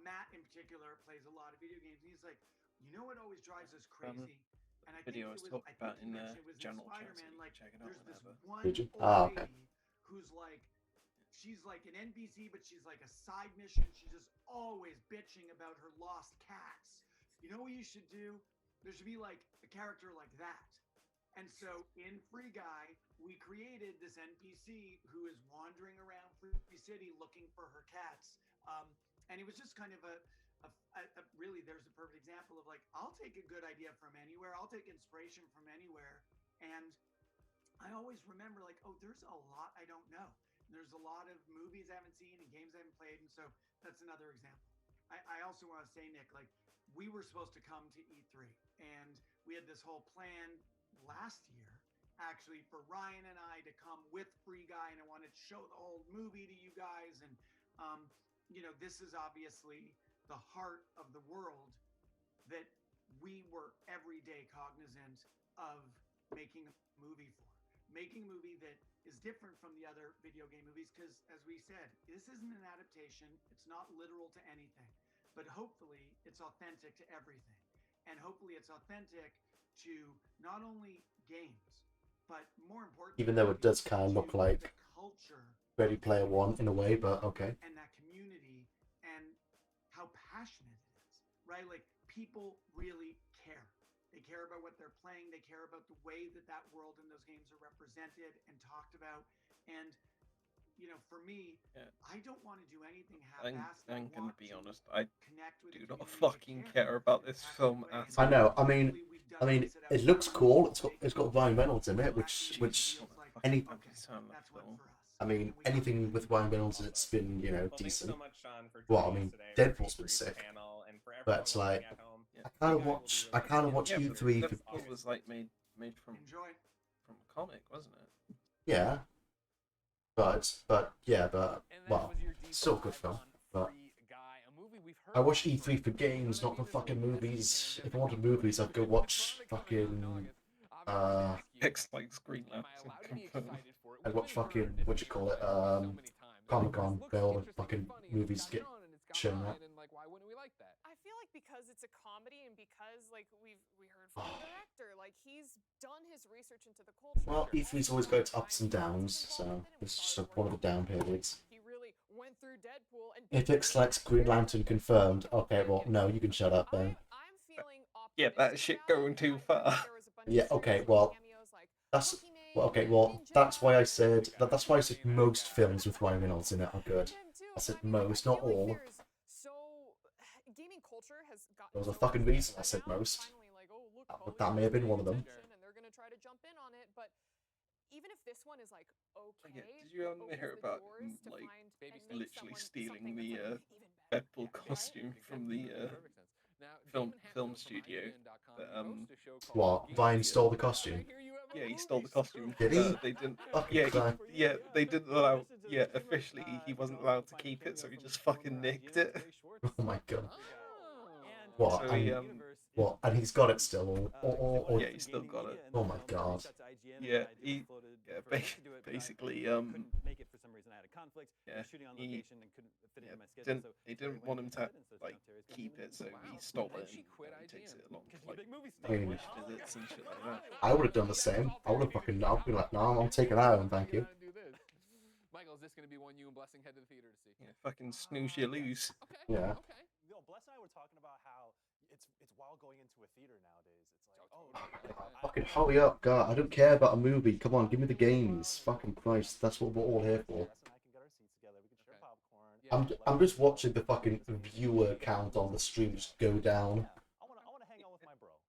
Matt in particular plays a lot of video games. And he's like, you know what always drives us crazy? And I video think was talked about in the general Spider-Man, like check it out there's this whenever. one Did you? old Okay. lady who's like, she's like an NPC, but she's like a side mission. She's just always bitching about her lost cats. You know what you should do? There should be like a character like that. And so in Free Guy, we created this NPC who is wandering around Free City looking for her cats. And it was just kind of a really, there's a perfect example of like, I'll take a good idea from anywhere. I'll take inspiration from anywhere. And I always remember like, oh, there's a lot I don't know. There's a lot of movies I haven't seen and games I haven't played. And so that's another example. I also want to say, Nick, like we were supposed to come to E3 and we had this whole plan last year, actually, for Ryan and I to come with Free Guy, and I wanted to show the whole movie to you guys. And, you know, this is obviously the heart of the world that we were every day cognizant of making a movie for. Making a movie that is different from the other video game movies because, as we said, this isn't an adaptation. It's not literal to anything. But hopefully it's authentic to everything. And hopefully it's authentic to not only games, but more importantly, Even though it does kind of look like culture, Ready Player One in a way, but okay. and that community and how passionate it is, right? Like people really care. They care about what they're playing. They care about the way that that world and those games are represented and talked about. And you know, for me, I don't want to do anything half-assed. I'm gonna be honest, I with do not fucking care about this film at all. I know. I mean, it looks cool. It's got Ryan Reynolds in it, which any. I mean, anything with Ryan Reynolds in it's been, you know, decent. Well, I mean, Deadpool's been sick, but it's like I kind of watch E3 for. It was like made from a comic, wasn't it? Yeah. But well, still a good film. But I watch E3 for games, not for fucking movies. If I wanted movies, I'd go watch fucking X like Green Lantern. I'd watch fucking Comic-Con, where all the fucking movies get shown up. I feel like because it's a comedy and because like we heard from the director, like he's done his research into the culture. Well, E3's always got its ups and downs, so this is just one of the down periods. He really went through Deadpool and If it selects Green Lantern confirmed, okay, well, no, you can shut up then. Yeah, that shit going too far. Yeah, okay, well, that's why I said most films with Ryan Reynolds in it are good. I said most, not all. Gaming culture has gotten There was a fucking reason I said most. like, oh look, That may have been one of them. and they're gonna try to jump in on it. But even if this one is like okay, Did you hear about like literally stealing the Deadpool costume from the film studio? What? Vine stole the costume? Yeah, he stole the costume. Did he? They didn't. Fucking Yeah, clown. they didn't allow. Yeah, officially he wasn't allowed to keep it, so he just fucking nicked it. Oh my god. What? So he, what? And he's got it still, or yeah, he's still got it. Oh my god. Yeah, basically make it for some reason. I had a conflict. Yeah, Shooting on location and couldn't fit it in my schedule. He didn't want him to like keep it, so he stole it. And he takes it along like visits and shit like that. I would have done the same. I would have fucking I'd be like, no, I'm taking that home, thank you. Michael, is this going to be one you and Blessing head to the theater to see? Yeah, fucking snooze you lose. Yeah. No, Bless and I were talking about how it's wild going into a theater nowadays. It's like, oh, Fucking hurry up, God. I don't care about a movie. Come on, give me the games. Fucking Christ, that's what we're all here for. I'm just watching the fucking viewer count on the stream just go down.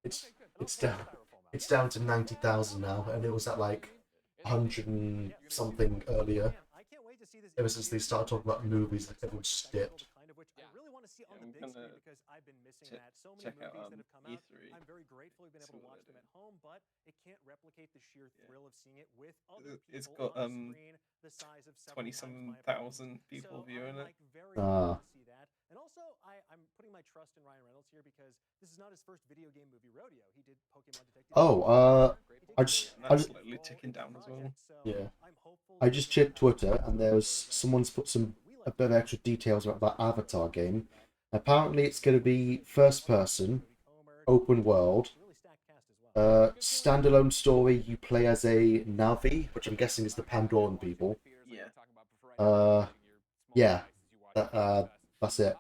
It's down to 90,000 now, and it was at like 100 and something earlier. Ever since they started talking about movies, like everyone just dipped. I'm gonna check out E3. I'm very grateful we've been able to watch them at home, but it can't replicate the sheer thrill of seeing it with other people. It's got on screen, the size of 27,000 people viewing it. And also, I'm putting my trust in Ryan Reynolds here because this is not his first video game movie rodeo. He did Pokemon Detective. I just Slightly ticking down as well. Yeah. I just checked Twitter and someone's put a bit of extra details about that Avatar game. Apparently it's going to be first person, open world, standalone story. You play as a Na'vi, which I'm guessing is the Pandoran people. Yeah. That's it.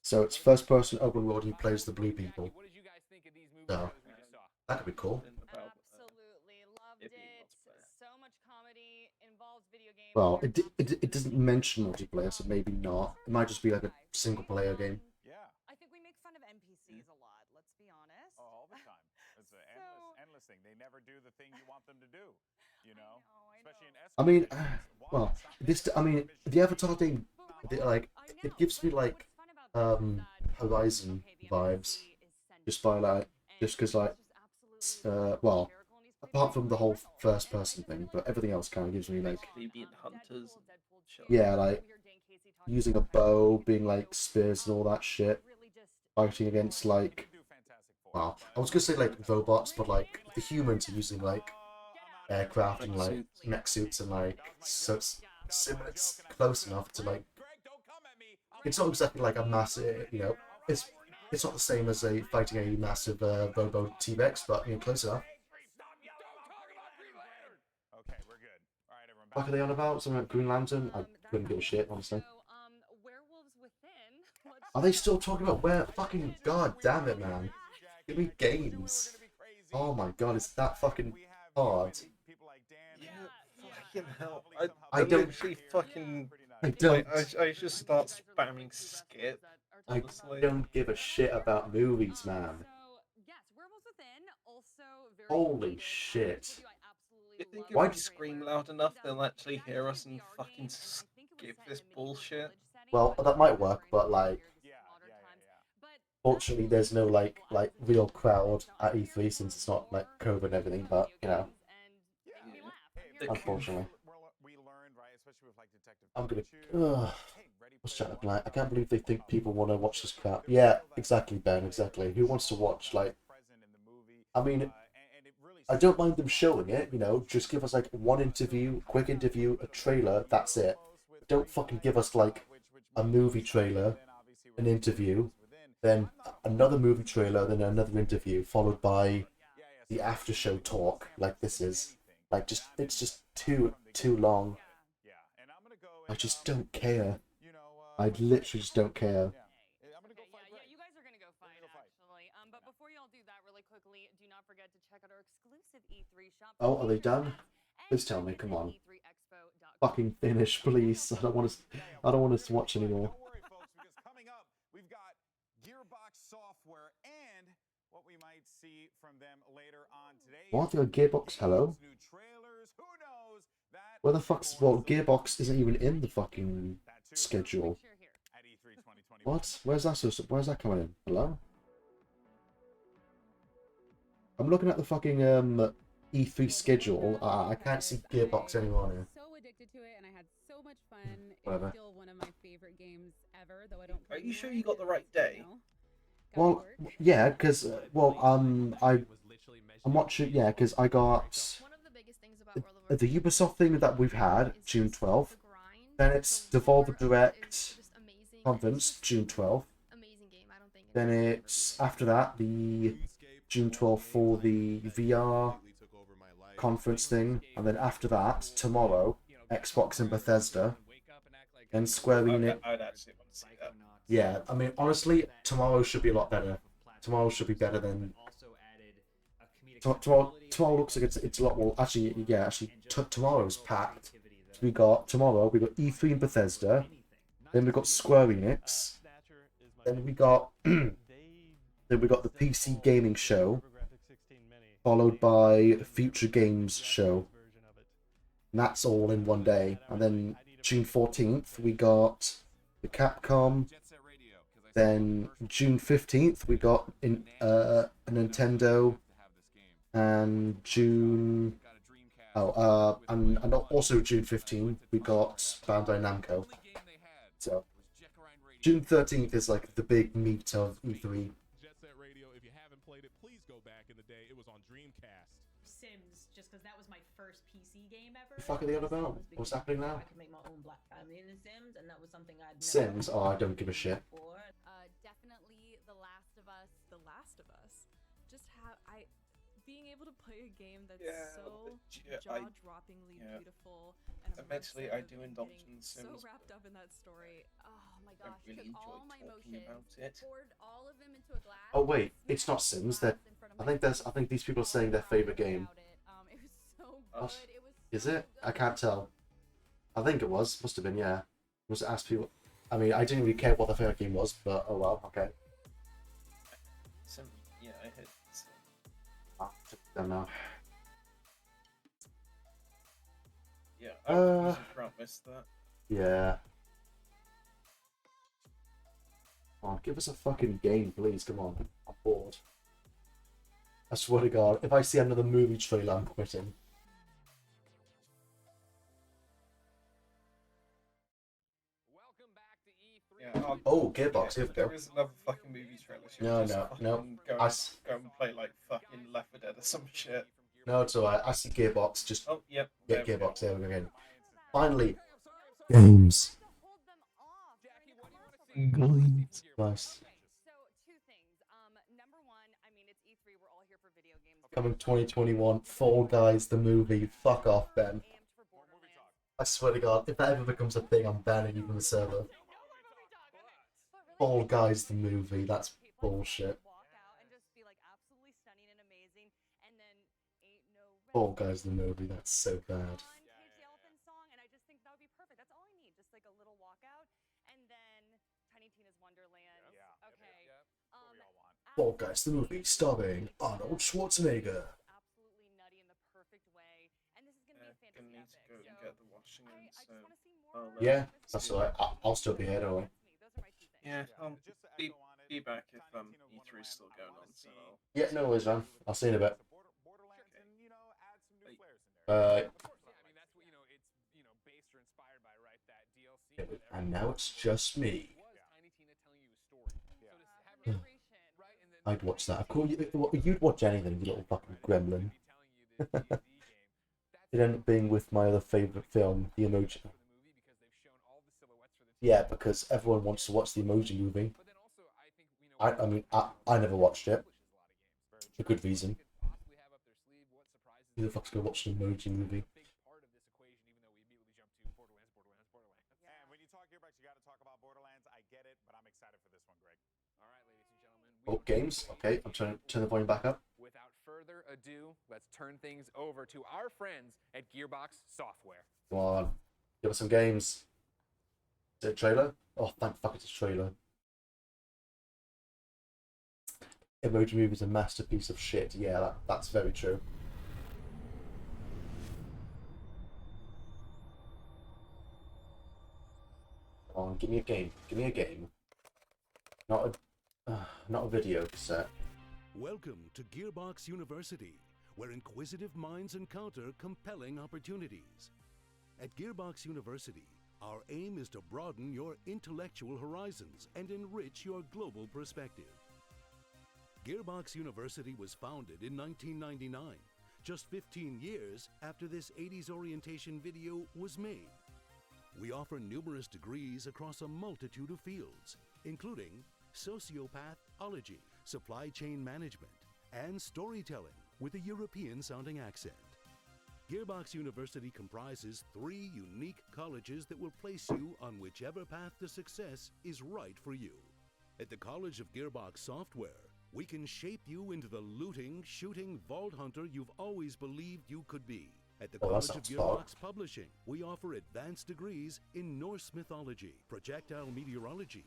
So it's first person, open world. You play as the blue people. So that could be cool. Well, it doesn't mention multiplayer, so maybe not. It might just be like a single player game. Yeah. I think we make fun of NPCs a lot, let's be honest. Oh, all the time. It's an endless thing. They never do the thing you want them to do, you know? Especially in I mean, well, the Avatar game, it gives me like Horizon vibes, just because well, apart from the whole first person thing, but everything else kind of gives me like, hunters. Yeah, like using a bow, being like spears and all that shit, fighting against like, well, I was gonna say like robots, but like the humans are using like aircraft and like mech suits and like, so it's close enough to like, it's not exactly like a massive, it's not the same as fighting a massive robo T-Rex, but close enough. What are they on about? Something like Green Lantern? I couldn't give a shit, honestly. Are they still talking about where? Fucking god damn it, man. Give me games. Oh my god, is that fucking hard? Yeah, fucking hell. I don't actually fucking. I just start spamming skip. I don't give a shit about movies, man. Holy shit. Why do you scream loud enough? They'll actually hear us and fucking skip this bullshit. Well, that might work, but like, fortunately, there's no like real crowd at E3 since it's not like COVID and everything. But unfortunately, I'm gonna. What's chat like? I can't believe they think people want to watch this crap. Yeah, exactly, Ben. Exactly. Who wants to watch like? I mean, I don't mind them showing it, just give us like one interview, quick interview, a trailer, that's it. Don't fucking give us like a movie trailer, an interview, then another movie trailer, then another interview, followed by the after show talk, like this is. Like it's just too long. I just don't care. I literally just don't care. Oh, are they done? Please tell me, come on. Fucking finish, please. I don't want us to watch anymore. Coming up, we've got Gearbox Software and what we might see from them later on today. What? Your Gearbox? Hello? New trailers, who knows? That Where the fuck's... Well, Gearbox isn't even in the fucking schedule. at E3 2021. What? Where's where's that coming in? Hello? I'm looking at the fucking E3 schedule. I can't see Gearbox anywhere on here. So addicted to it, and I had so much fun. Whatever. It's still one of my favorite games ever, though I don't. Are you sure you got the right day? Well, yeah, because I'm watching. Yeah, because I got the Ubisoft thing that we've had June 12th. Then it's Devolver Direct conference June 12th. Then it's after that the June 12th for the VR conference thing, and then after that tomorrow Xbox and Bethesda, and Square Enix. I'd actually want to see that. Yeah, I mean, honestly, tomorrow should be a lot better. Tomorrow should be better than... Tomorrow looks like it's a lot more... Actually, yeah, tomorrow's packed. Tomorrow we got E3 and Bethesda. Then we got Square Enix. Then we got... then we got the PC Gaming Show. Followed by Future Games Show. And that's all in one day. And then June 14th we got the Capcom. Then June 15th we got a Nintendo, and June and also June 15th we got Bandai Namco. So June 13th is like the big meat of E3. Jet Set Radio, if you haven't played it, please go back in the day. It was on Dreamcast. Sims, just because that was my first PC game ever. The fuck are they on about? What's happening now? I could make my own black family in The Sims, and that was something I'd never Sims? Oh, I don't give a shit. Definitely The Last of Us. The Last of Us. Just being able to play a game that's so jaw-droppingly beautiful and eventually I do indulge in so Sims. wrapped up in that story. Oh my I gosh, really took all enjoyed my talking emotions, about it. poured all of them into a glass. Oh wait, it's not Sims. That I think these people are saying their favorite game. It was so What? good. It was Is it? I can't tell. I think it was. Must have been, yeah. Must have asked people. I mean, I didn't really care what the favorite game was, but oh well, okay. Yeah, I hit. I don't know. Yeah, I missed that. Yeah. Come on, give us a fucking game, please. Come on, I'm bored. I swear to God, if I see another movie trailer, I'm quitting. Yeah, Oh, Gearbox, here we go. There is another fucking movie trailer. Should we No, just no, fucking no. Go, I go and play like fucking Left 4 Dead or some shit. No, it's alright. I see Gearbox. Just yep. Get Gearbox. There we go again. Finally, games. Nice. Coming 2021. Fall Guys the movie. Fuck off, Ben. I swear to God, if that ever becomes a thing, I'm banning you from the server. Fall Guys the movie. That's bullshit. Fall Guys the movie. That's so bad. Fall Guys the movie, starring Arnold Schwarzenegger. Gonna need to go and get the washing in, so Yeah, that's alright. I'll still be here, don't worry. yeah, I'll be back if E3 is still going on. So Yeah, no worries, man. I'll see you in a bit. And now it's just me. I'd watch that. Of course, you'd watch anything, you little fucking gremlin. It ended up being with my other favourite film, The Emoji. Yeah, because everyone wants to watch the Emoji Movie. I mean, I never watched it. For good reason. Who the fuck's gonna watch the Emoji Movie? And when you talk Gearbox, you got to talk about Borderlands. I get it, but I'm excited for this one, Greg. All right, ladies and gentlemen. Oh, games? Okay, I'm trying to turn the volume back up. Without further ado, let's turn things over to our friends at Gearbox Software. Come on. Give us some games. Is it a trailer? Oh, thank fuck it's a trailer. Emoji Movie is a masterpiece of shit. Yeah, that's very true. Come on, give me a game. Give me a game. Not a video cassette. Welcome to Gearbox University, where inquisitive minds encounter compelling opportunities. At Gearbox University, our aim is to broaden your intellectual horizons and enrich your global perspective. Gearbox University was founded in 1999, just 15 years after this 80s orientation video was made. We offer numerous degrees across a multitude of fields, including sociopathology, supply chain management, and storytelling with a European-sounding accent. Gearbox University comprises 3 unique colleges that will place you on whichever path to success is right for you. At the College of Gearbox Software, we can shape you into the looting, shooting vault hunter you've always believed you could be. At the College of Gearbox Publishing, we offer advanced degrees in Norse mythology, projectile meteorology,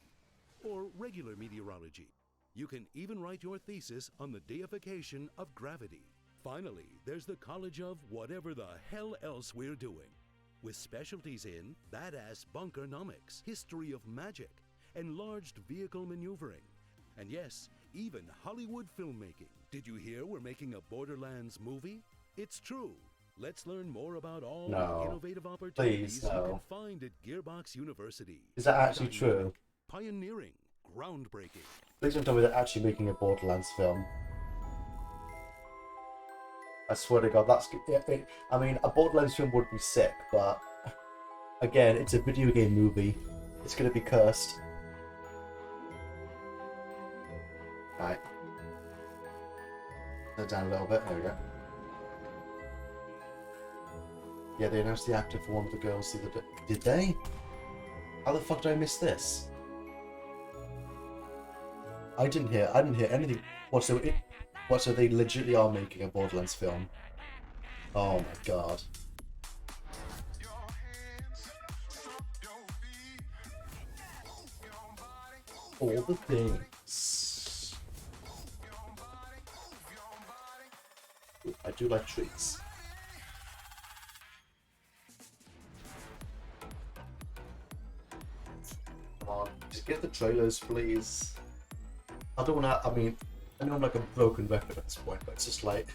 or regular meteorology. You can even write your thesis on the deification of gravity. Finally, there's the College of whatever the hell else we're doing, with specialties in badass bunkernomics, history of magic, enlarged vehicle maneuvering, and yes, even Hollywood filmmaking. Did you hear we're making a Borderlands movie? It's true. Let's learn more about all the innovative opportunities you can find at Gearbox University. Is that actually true? Pioneering, groundbreaking. Please don't tell me they're actually making a Borderlands film. I swear to God, that's... I mean, a Borderlands film would be sick, but... Again, it's a video game movie. It's gonna be cursed. Right. Go down a little bit. There we go. Yeah, they announced the actor for one of the girls the other day. Did they? How the fuck did I miss this? I didn't hear anything. What, so they legitimately are making a Borderlands film? Oh my god. All the things. Ooh, I do like treats. Come on, just get the trailers, please. I don't wanna, I mean, I know I'm like a broken record at this point, but it's just like,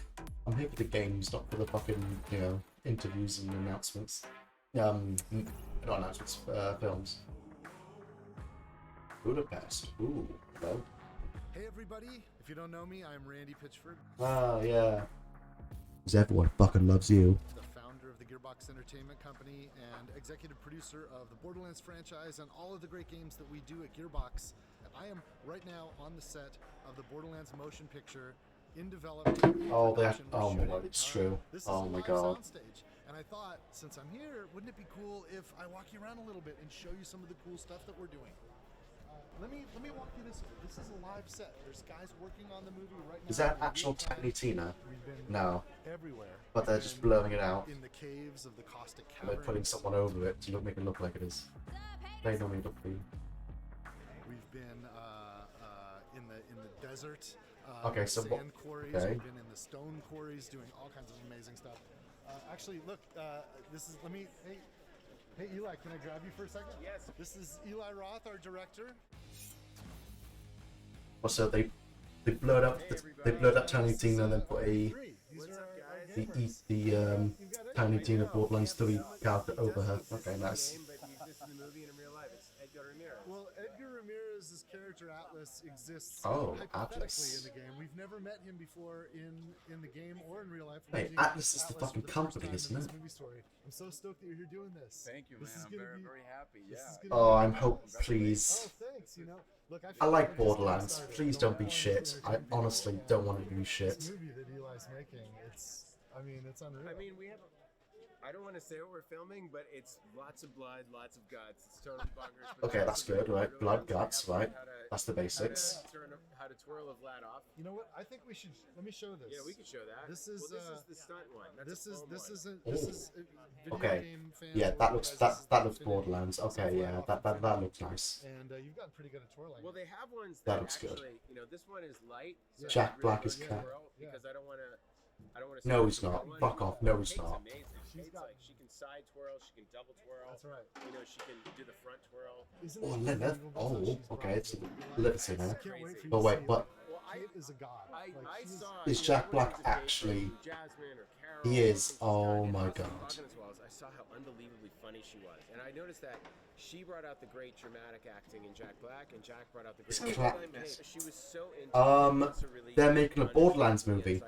I'm here for the games, not for the fucking, you know, interviews and announcements. Not announcements, films. Budapest. Ooh, hello. Hey everybody, if you don't know me, I'm Randy Pitchford. Ah, yeah. Because everyone fucking loves you. The founder of the Gearbox Entertainment Company and executive producer of the Borderlands franchise and all of the great games that we do at Gearbox. I am right now on the set of the Borderlands motion picture in development. Oh, oh my god, it's true. Oh my god. Soundstage. And I thought, since I'm here, wouldn't it be cool if I walk you around a little bit and show you some of the cool stuff that we're doing? Let me walk you this way. This is a live set. There's guys working on the movie right now. Is that actual Tiny Tina? No. Everywhere. But they're just blurring it out. In the caves of the caustic And they're putting someone over it to make it look like it is. They normally look clean. We've been in the desert. Okay, so sand quarries. Okay. We've been in the stone quarries, doing all kinds of amazing stuff. Actually, look. This is. Let me. Hey, Eli, can I grab you for a second? Yes. This is Eli Roth, our director. Also, they blurred up Tiny Tina and then put the Tiny Tina Borderlands 3 character over her. Okay, nice. Well, Edgar Ramirez's character Atlas exists Atlas. hypothetically in the game. We've never met him before in the game or in real life. Hey, Atlas is the fucking company, isn't it? Movie story. I'm so stoked that you're here doing this. Thank you, man. I'm very happy. Yeah. Oh, I'm hope, please. Oh, thanks. You know, look, I like Borderlands. Please don't be shit. I honestly don't want it to be shit. This movie that Eli's making, it's unreal. I mean, we have I don't want to say what we're filming, but it's lots of blood, lots of guts. It's totally bonkers. Okay, that's good, right? Blood, guts, right? That's the basics. How to twirl a Vlad off. You know what? I think we should. Let me show this. Yeah, we can show that. This is this is the stunt one. This is video okay. game fans. Yeah, that looks looks Borderlands. Okay, yeah, that looks nice. And you've gotten pretty good at twirling. Well, they have ones That that looks good. actually, you know, this one is light. So Jack I really Black is don't cat. twirl because I don't want to. No, he's not. Fuck off. No, he's not. She's like, she can side twirl, she can double twirl. That's right. You know, she can do the front twirl. Oh, Lilith. Oh, okay, it's Lilith's in there. Oh wait, but is a god. I saw, is Jack Black actually? He is. Oh my god. I saw how unbelievably funny she was, and I noticed that she brought out the great dramatic acting in Jack Black, and Jack brought out the great. She was so into they're making a Borderlands movie.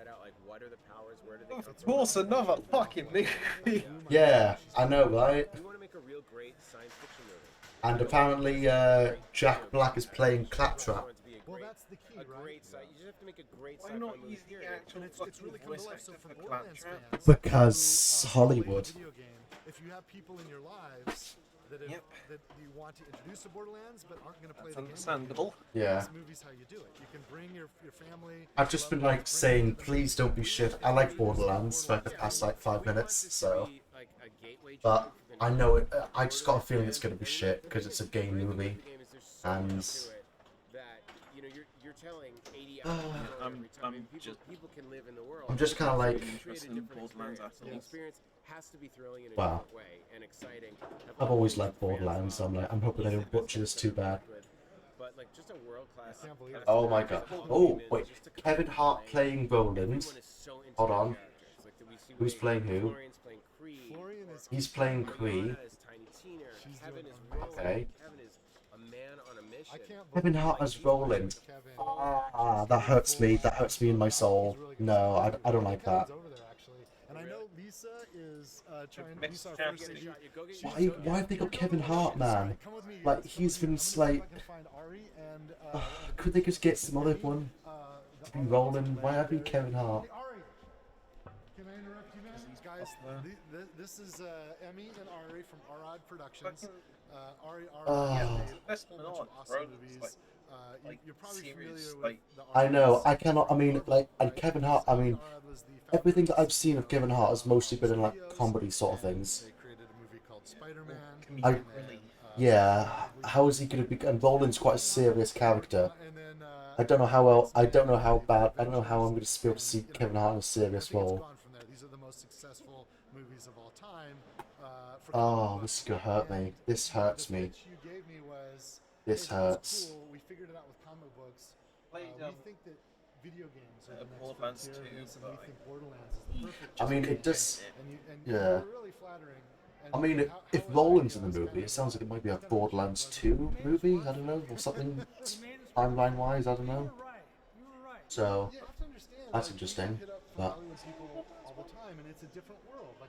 Of course, another fucking movie. Yeah, I know, right? You want to make a real great science fiction movie. And apparently, Jack Black is playing Claptrap. Well, that's the key, right? You just have to make a great Why sci-fi not movie. use the actual It's really come to life. So for Borderlands fans, Because Hollywood. video game, if you have people in your lives that you want to introduce to Borderlands but aren't going to play the game, understandable. Yeah. This movie's how you do it. You can bring your family. I've just been like saying, please don't be shit. I like Borderlands for like the past like 5 minutes, so. But I know it. I just got a feeling it's gonna be shit because it's a game movie, and. I'm just kind of like. Wow. I've always liked Borderlands. So I'm like, I'm hoping they don't butcher this too bad. But like just a world class. Oh my god. Oh wait, Kevin Hart playing Roland. Hold on. Who's playing who? He's playing Kree. Okay. Kevin Hart as Roland. Ah, that hurts me. That hurts me in my soul. No, I don't like that. And I know Lisa is trying. Lisa, our first lady, Why have they got Kevin Hart, man? Like he's been like. Could they just get some other one to be Roland? Why have you Kevin Hart? Can I interrupt you, man? Guys, this is Emmy and Ari from Arad Productions. Ari made a bunch of awesome movies. You're probably familiar with the I know. I cannot. I mean, like, and Kevin Hart. I mean, everything that I've seen of Kevin Hart has mostly been in like comedy sort of things. They created a movie called Spider-Man. Yeah. How is he going to be? And Roland's quite a serious character. I don't know how well. I don't know how bad. I don't know how I'm going to be able to see Kevin Hart in a serious role. These are the most successful movies of all time. Oh, this is gonna hurt me. This hurts me. This hurts. We figured it out with comic books. We think that video games are the next Borderlands 2, and we think Borderlands is the perfect. I mean, it just. And Yeah. really flattering. I mean, if Roland's in the movie, it sounds like it might be a Borderlands 2 movie. I don't know, or something timeline-wise. I don't know. So that's interesting. But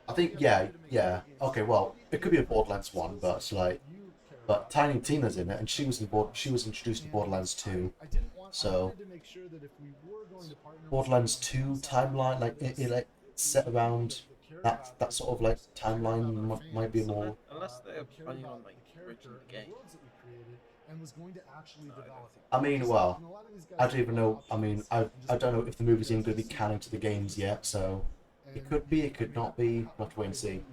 I think, yeah. Okay, well, it could be a Borderlands 1, but it's like, but Tiny Tina's in it, and she was introduced in Borderlands 2. So Borderlands 2 timeline, like it like set around that sort of like timeline might be more. Unless they're planning on like original game. I mean, well, I don't even know. I mean, I don't know if the movie's even going to be canon to the games yet. So it could be, it could not be. We'll have to wait and see.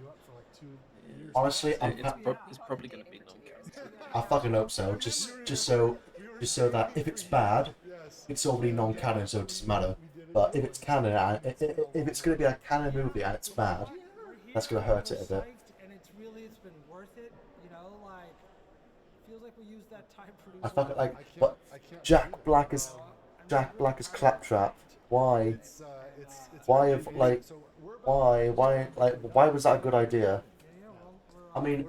Honestly, it's probably going to be non-canon. I fucking hope so. Just so that if it's bad, it's already non-canon, so it doesn't matter. But if it's canon, if it's going to be a canon movie and it's bad, that's going to hurt it a bit. And it's been worth it, you know, like, feels like we used that time pretty I fucking like, but Jack Black is Claptrap. Why? Why was that a good idea? I mean,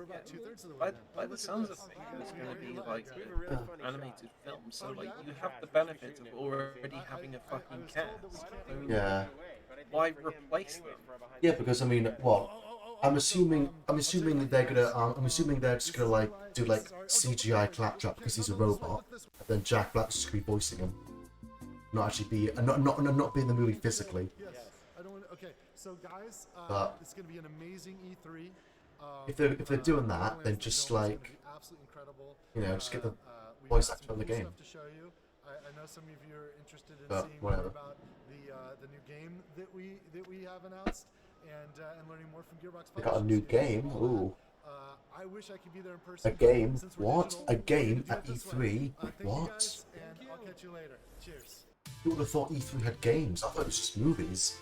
by the sounds of things, it's going to be like an animated film, so like you have the benefit of already having a fucking cast. So yeah. Why replace them? Yeah, because I mean, well, I'm assuming that they're gonna. I'm assuming they're just gonna like do like CGI Claptrap because he's a robot, and then Jack Black's just gonna be voicing him, not actually be, not be in the movie physically. Yes, I don't. Okay, So guys, But it's going to be an amazing E3. if they're doing that, then just like, absolutely incredible. you know, just get the We've voice got actor some on the cool game. stuff to show you. I know some of you are interested in But seeing more whatever. about the new game that we have announced and learning more from Gearbox. They got a new game. Ooh. I wish I could be there in person. A game? Since we're What? digital, A we're game gonna at do it this way. E3? Thank you What? guys, and I'll catch you later. Cheers. Who would have thought E3 had games? I thought it was just movies.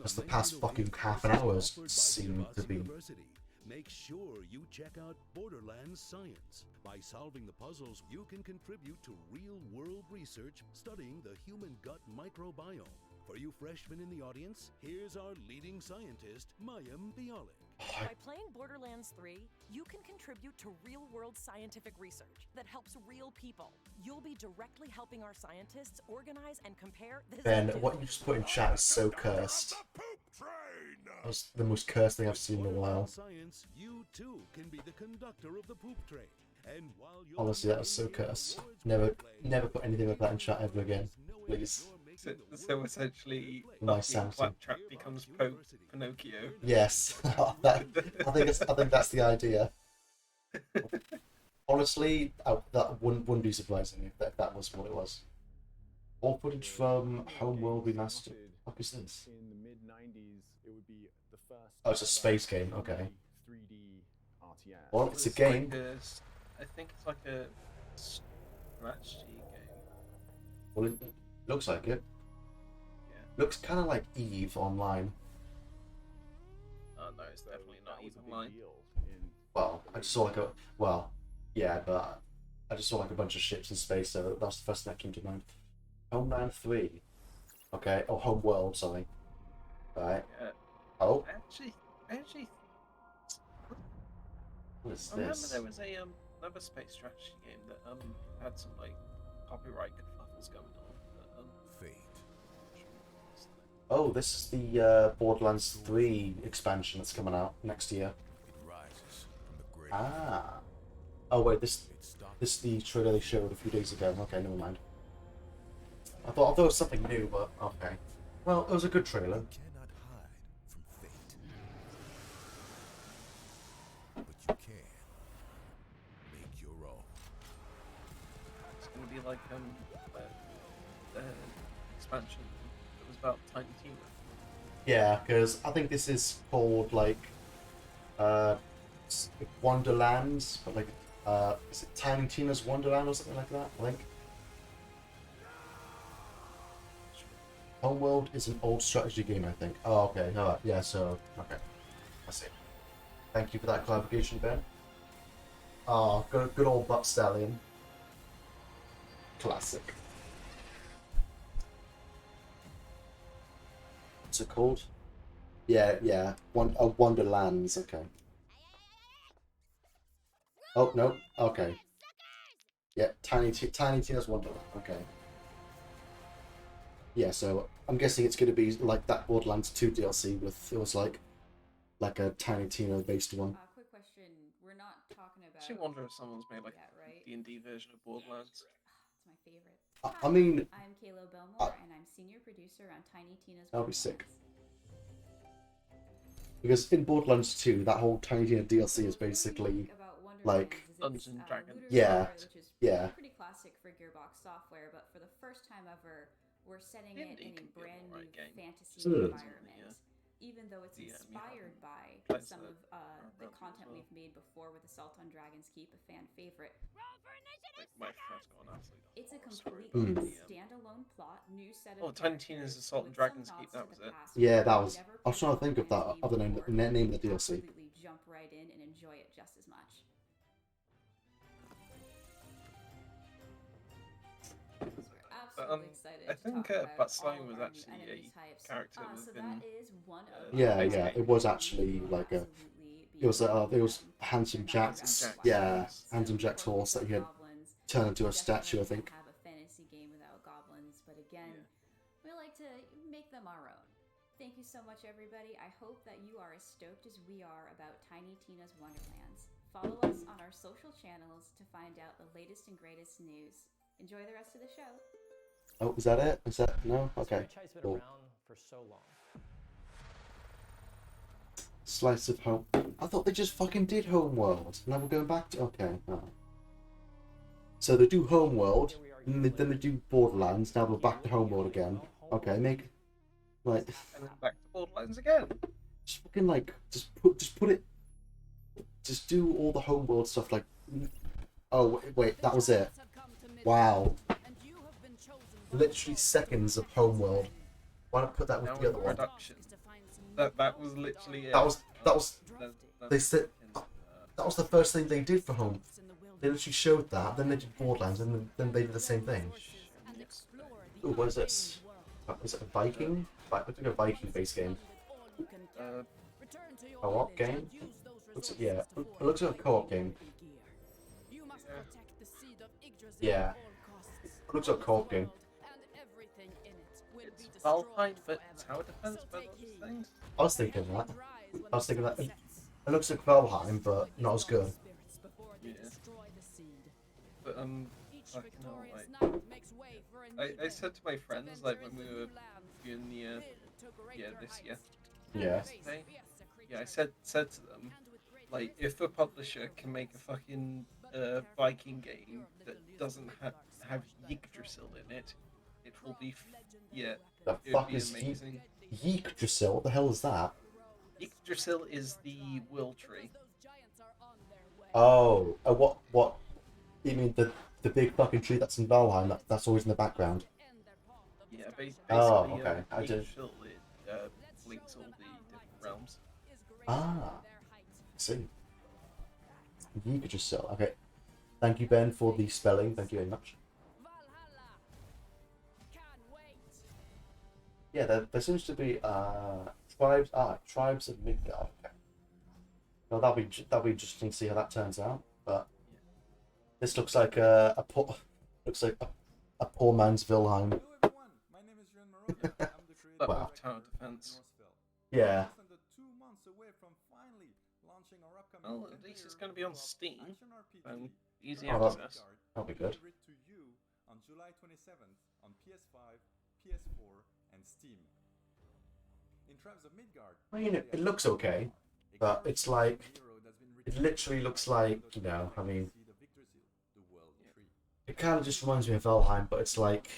As the past fucking half an hour seem to be. University. Make sure you check out Borderlands Science. By solving the puzzles, you can contribute to real-world research studying the human gut microbiome. For you freshmen in the audience, here's our leading scientist, Mayim Bialik. By playing Borderlands 3, you can contribute to real-world scientific research that helps real people. You'll be directly helping our scientists organize and compare this. Ben, what you just put in chat is so cursed. That's the most cursed thing I've seen in a while. Science, you too can be the conductor of the poop train. And while you're Honestly, that was so cursed. Never put anything like that in chat ever again, please. So essentially, Nice Buffy Samson. Claptrap becomes Pinocchio. Yes, I think that's the idea. Honestly, that wouldn't be surprising if that was what it was. All footage from Homeworld Remastered. What is this? In the mid 90s, it would be the first. Oh, it's a space game. Okay. 3D RTS. Well, it's a game. I think it's like a strategy game. Well, it looks like it. Looks kind of like Eve Online. Oh no, it's definitely not Eve Online. Well, I just saw like yeah, but I just saw like a bunch of ships in space, so that's the first thing that came to mind. Homeland 3. Okay. Oh, Homeworld, sorry. Right. Oh. Actually, What is I remember this? there was a another space strategy game that had some like copyright kerfuffles going on. But, Fate. Oh, this is the Borderlands 3 expansion that's coming out next year. Ah. Oh wait, this is the trailer they showed a few days ago. Okay, never mind. I thought it was something new, but okay. Well, it was a good trailer. But you can make your own. it's gonna be like expansion that was about Tiny Tina. Yeah, because I think this is called like Wonderlands, but like is it Tiny Tina's Wonderland or something like that? I think. Homeworld is an old strategy game, I think. Oh, okay. Alright, yeah, so okay. I see. Thank you for that clarification, Ben. Oh, good old Buck Stallion. Classic. What's it called? Yeah. Wonderlands, okay. Oh, no, okay. Yeah, Tiny Tina's Wonderland, okay. Yeah, so I'm guessing it's going to be like that Borderlands 2 DLC with, it was like a Tiny Tina based one. Quick question. We're not talking about... I actually wonder if someone's made like right? a D&D version of Borderlands. It's my favorite. I mean... I'm Kayla Belmore, and I'm senior producer on Tiny Tina's That'll be Borderlands. sick. Because in Borderlands 2, that whole Tiny Tina DLC is basically like... Dungeons and Dragons. Yeah, Which is yeah. pretty classic for Gearbox software, but for the first time ever, we're setting it in a brand new fantasy environment. Even though it's inspired by some of the content we've made before with Assault on Dragon's Keep, a fan favorite. It's a completely standalone plot, new set of Tiny Tina's Assault on Dragon's Keep, that was it. Yeah, that was... I was trying to think of that other name of the DLC. Absolutely jump right in and enjoy it just as much. I think Batsline was actually a character within. Yeah, it was actually like a. It was Handsome Jack's. Yeah, Handsome Jack's horse that he had turned into a statue, I think. Have a fantasy game without goblins, but again, we like to make them our own. Thank you so much, everybody. I hope that you are as stoked as we are about Tiny Tina's Wonderlands. Follow us on our social channels to find out the latest and greatest news. Enjoy the rest of the show. Oh, is that it? Is that no? Okay. Has been Cool. around for so long. Slice of home. I thought they just fucking did Homeworld. Now we're going back to okay. Oh. So they do Homeworld, and then they do Borderlands. Now we're back to Homeworld again. Okay, make like. And then back to Borderlands again. Just fucking like just put it. Just do all the Homeworld stuff like. Oh wait, that was it. Wow. Literally seconds of Homeworld. Why not put that with the other one? That was literally it. That was they said that was the first thing they did for Home. They literally showed that, then they did Borderlands, and then they did the same thing. Ooh, what is this? Is it a Viking? Looks like a Viking-based game. Co-op game? Yeah, it looks like a co-op game. Yeah, it looks like a co-op game. It's Valheim, but tower defense, but those things. I was thinking that. It looks like Valheim, but not as good. Yeah. But fucking hell, like, I said to my friends like when we were in the this year. Yeah. Yeah, I said to them like if a publisher can make a fucking Viking game that doesn't have Yggdrasil in it, it will be The it would fuck be is amazing. Yggdrasil? What the hell is that? Yggdrasil is the will tree. Oh, what? You mean the big fucking tree that's in Valheim? That's always in the background. Yeah, basically. Oh, okay. I didn't. Yggdrasil links all the different realms. Ah, I see. Yggdrasil. Okay. Thank you, Ben, for the spelling. Thank you very much. Yeah, there seems to be tribes of Midgard. Okay. Well, that'll be interesting to see how that turns out. But this looks like a poor man's Valheim. Wow. Tower defense. Yeah. Well, at least it's going to be on Steam. Easy Oh, access. that'll be good. On July 27th on PS5, PS4, and Steam. In Tribes of Midgard. I mean, it looks okay, but it's like it literally looks like, you know, I mean, it kind of just reminds me of Valheim, but it's like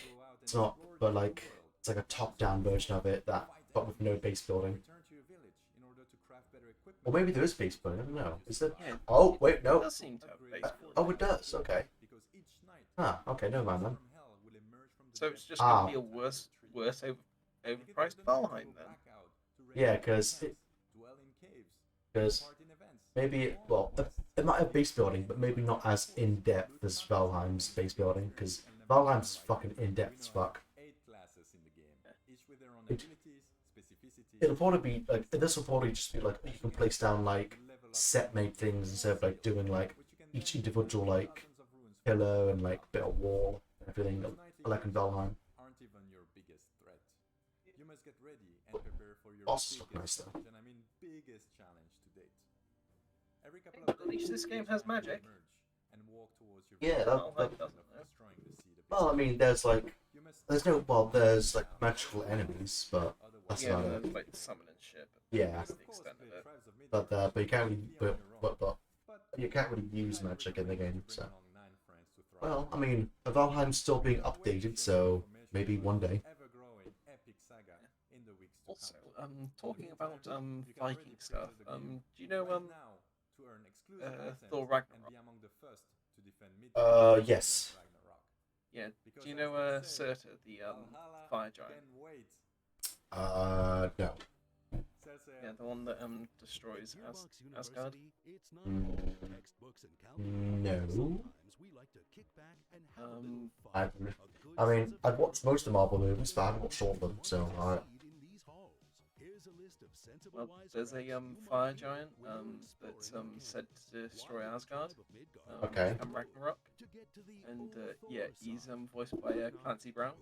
it's not, but like it's like a top-down version of it but with no base building. Or maybe there is base building. I don't know. Is there? Yeah. Oh wait, no. It does seem to have base building. Oh, it does. Okay. Ah, okay. No mind then. So it's just going to be a worse overpriced Valheim then. Yeah, because maybe it might have base building, but maybe not as in depth as Valheim's base building. Because Valheim's fucking in depth as fuck. It'll probably be like this will probably just be like you can place down like set made things instead of like doing like each individual like pillar and like bit of wall and everything like in Valheim. Bosses look nice though. At least this game has magic. Yeah, well, I mean, there's like magical enemies, but that's about it. Like summon and shit. Yeah. That's the extent of it. But you can't really, but you can't really use magic in the game. So, well, I mean, Valheim's still being updated, so maybe one day. Also, talking about Viking stuff, do you know Thor Ragnarok? Yes. Yeah. Do you know Surtur, the fire giant? No. Yeah, the one that destroys Asgard. No. I mean, I've watched most of the Marvel movies, but I haven't watched all of them, so well, there's a fire giant that's said to destroy Asgard. Okay. And Ragnarok. And yeah, he's voiced by Clancy Brown.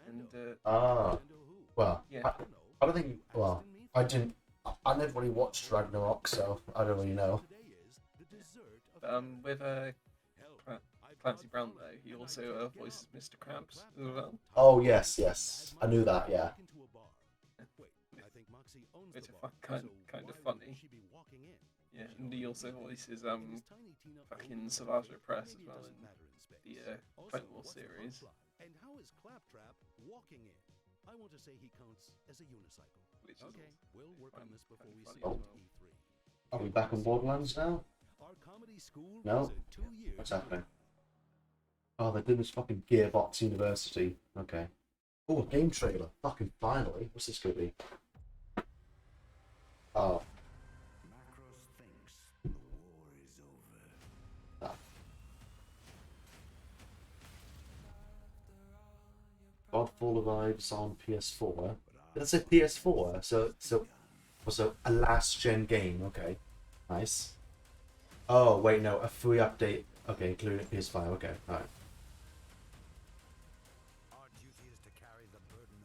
And well, yeah. I don't think. Well, I never really watched Ragnarok, so I don't really know. With Clancy Brown though, he also voices Mr. Krabs as well. Oh yes, I knew that. Yeah. Galaxy owns Which the are bar, kind so of why funny. would she be walking in? Yeah, and he also voices fucking Savage Press as well in the Final War series. And how is Claptrap walking in? I want to say he counts as a unicycle. Which is Okay, we'll work on this before we see Oh. him at E3. Are we back on Borderlands now? Our comedy school No. was a 2 year. What's happening? Oh, they're doing this fucking Gearbox University. Okay. Oh, a game trailer. Fucking finally. What's this gonna be? Oh. Ah. Godfall arrives on PS4. Did I say PS4? So a last gen game. Okay. Nice. Oh wait, no, a free update. Okay, including PS5. Okay, alright.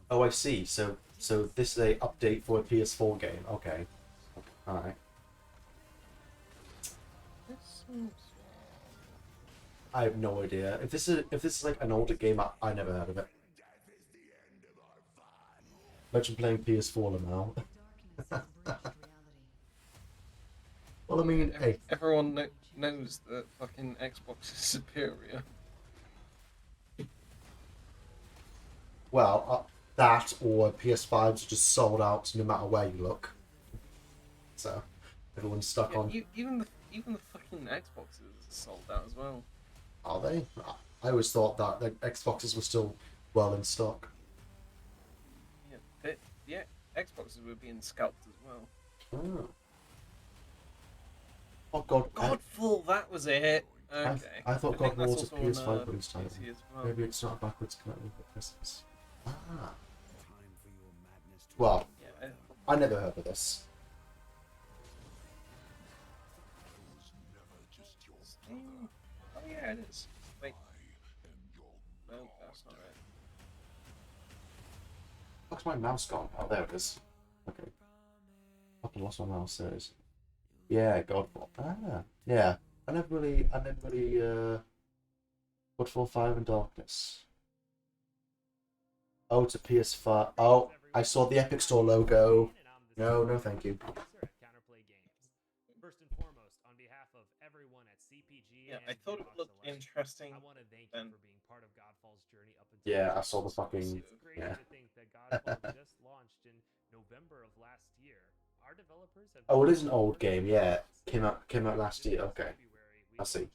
Oh, I see. So this is a update for a PS4 game. Okay. Alright. I have no idea. If this is like an older game, I never heard of it. Imagine playing PS4 now. Well, I mean, hey. Everyone knows that fucking Xbox is superior. Well, that or PS5s are just sold out no matter where you look. So everyone's stuck on. Even the fucking Xboxes are sold out as well. Are they? I always thought that the Xboxes were still well in stock. Yeah, Xboxes were being scalped as well. Oh. Oh God! Godfall, that was it. Okay. I thought think Godfall was that's a also PS5 on, release title. PC as well. Maybe it's not a backwards compatible with Christmas. Ah. Well, Yeah, I never heard of this. Oh yeah, it is. Wait. No, that's not it. What's my mouse gone? Oh, there it is. Okay. Fucking lost my mouse. There it is. Yeah, Godfall. Ah, yeah. I never really. Godfall 5 and Darkness. Oh, it's a PS5. Oh, I saw the Epic Store logo. No, thank you. First and foremost, on behalf of everyone at CPG Yeah, and I thought it Gearbox looked Select, interesting. I want to thank then. you for being part of Godfall's journey up until Yeah, now. I saw the fucking. It's crazy Yeah. to think that Godfall just launched in November of last year. Our developers have Oh, it is an old game. Yeah, came out last year. Okay, I see.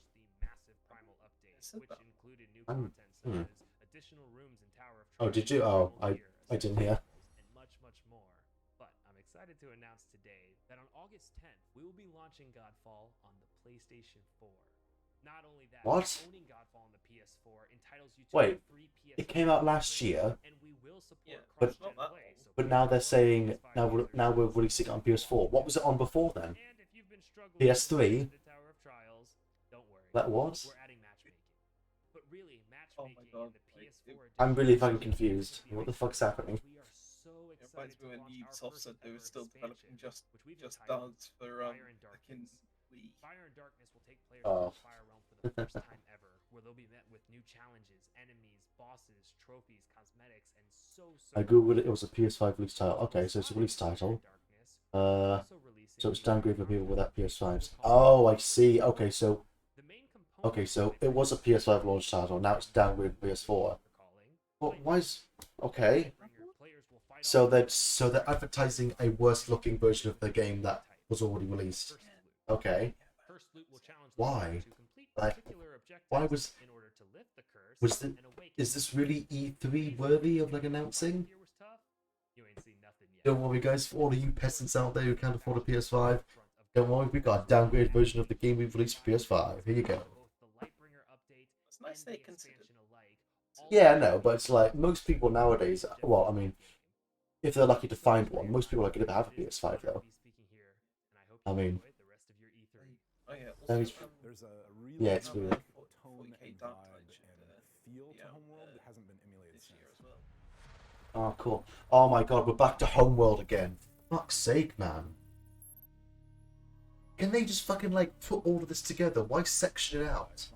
massive primal update, which included new content such as additional rooms in Tower of Oh, Triumph, did you? Oh, Golden I didn't hear. and much more. But I'm excited to announce today that on August 10th, we will be launching Godfall on the PlayStation 4. Not only that, What? owning Godfall on the PS4 entitles you to Wait, free PS4 it came out last year, and we will support but cross-gen play. So but now they're saying now we're releasing it on PS4. What was it on before then? PS3. That was. we're adding matchmaking. But really, Oh my matchmaking god. in the PS4 I'm really fucking confused. What the fuck's happening? we are so It excited reminds to me when launch our Ubisoft first said they were ever still developing expansion, which we've just entitled Dance for Fire and fucking Darkness. Wii. Fire and Darkness will take players Oh. through Fire Realm for the first time ever, where they'll be met with new challenges, enemies, bosses, trophies, cosmetics, and so I googled it. It was a PS5 release title. Okay, so it's a release title. So it's downgraded for people without PS5s. Oh, I see. Okay, so it was a PS5 launch title. Now it's downgraded for PS4. Well, why is okay? So they're advertising a worse looking version of the game that was already released. Okay. Why? Like, why was the is this really E3 worthy of like announcing? Don't worry, guys. For all of you peasants out there who can't afford a PS5, don't worry. We got a downgraded version of the game we've released for PS5. Here you go. It's nice they considered. Yeah, I know, but it's like most people nowadays. Well, I mean, if they're lucky to find one, most people are going to have a PS5 though. I mean, Oh yeah. there's really yeah, it's weird. tone and vibe and feel to Homeworld that hasn't been emulated since. Oh, cool. Oh my god, we're back to Homeworld again. Fuck's sake, man. Can they just fucking like put all of this together? Why section it out?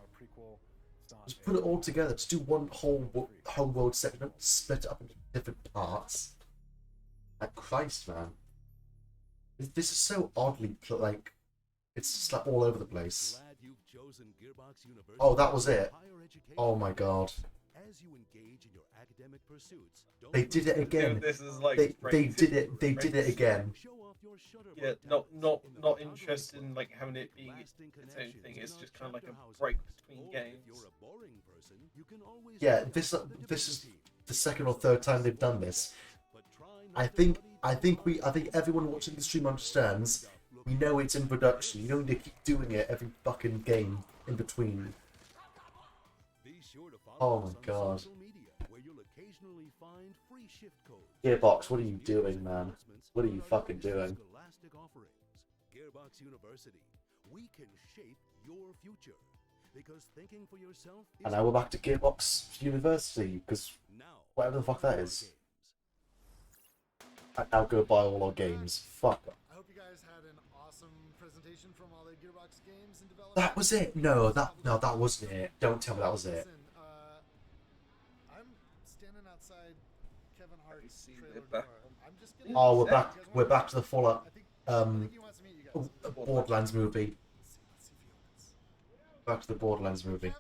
Just put it all together. Just do one whole Homeworld section, don't split it up into different parts. Like Christ, man. This is so oddly like it's just like all over the place. Oh, that was it. Oh my god. They did it again. This is like they did it. They did it again. Yeah, not interested in like having it being its own thing. It's just kind of like a break between games. Yeah, this is the second or third time they've done this. I think everyone watching the stream understands. We know it's in production. You don't need to keep doing it every fucking game in between. Oh my god. Gearbox, what are you doing, man? What are you fucking doing? Gearbox University. We can shape your future. Because thinking for yourself is... And now we're back to Gearbox University, because whatever the fuck that is. I now go buy all our games. Fuck off. I hope you guys had an awesome presentation from all the Gearbox games in development. That was it. No, that wasn't it. Don't tell me that was it. Listen, I'm standing outside Kevin Hart's trailer door. I'm just gonna Oh, we're back to the Fallout Borderlands movie. Back to the Borderlands movie.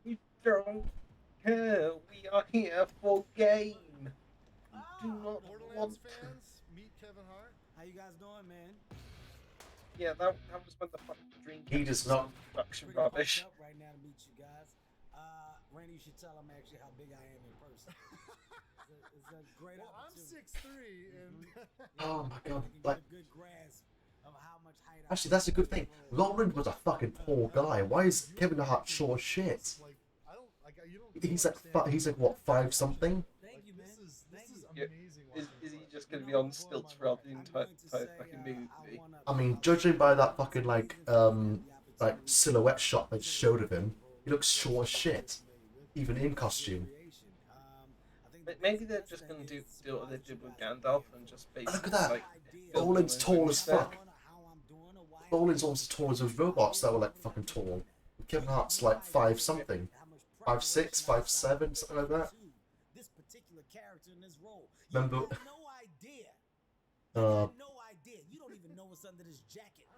We don't care. We are here for game. We do not want to. Meet Kevin Hart. How you guys doing, man? Yeah, that was when the fucking dream. He does not. Production rubbish. Right now to meet you guys. Randy, you should tell him actually how big I am in person. It's a great opportunity. I'm 6'3" and Oh my god! Like, a good grasp of how much height actually, that's a good thing. Lauren was a fucking tall guy. Why is Kevin Hart short as shit? He's like what, 5 something? Yeah. Is he just going to be on stilts throughout the entire fucking movie? I mean, judging by that fucking like silhouette shot they showed of him, he looks short as shit, even in costume. Maybe they're just going to do what they did with Gandalf and just basically. Look at that. Like, Roland's tall as fuck. Roland's almost as tall as those robots that were like fucking tall. Kevin Hart's like 5 something, 5'6", 5'7", something like that. Remember? You don't even know what's under this jacket.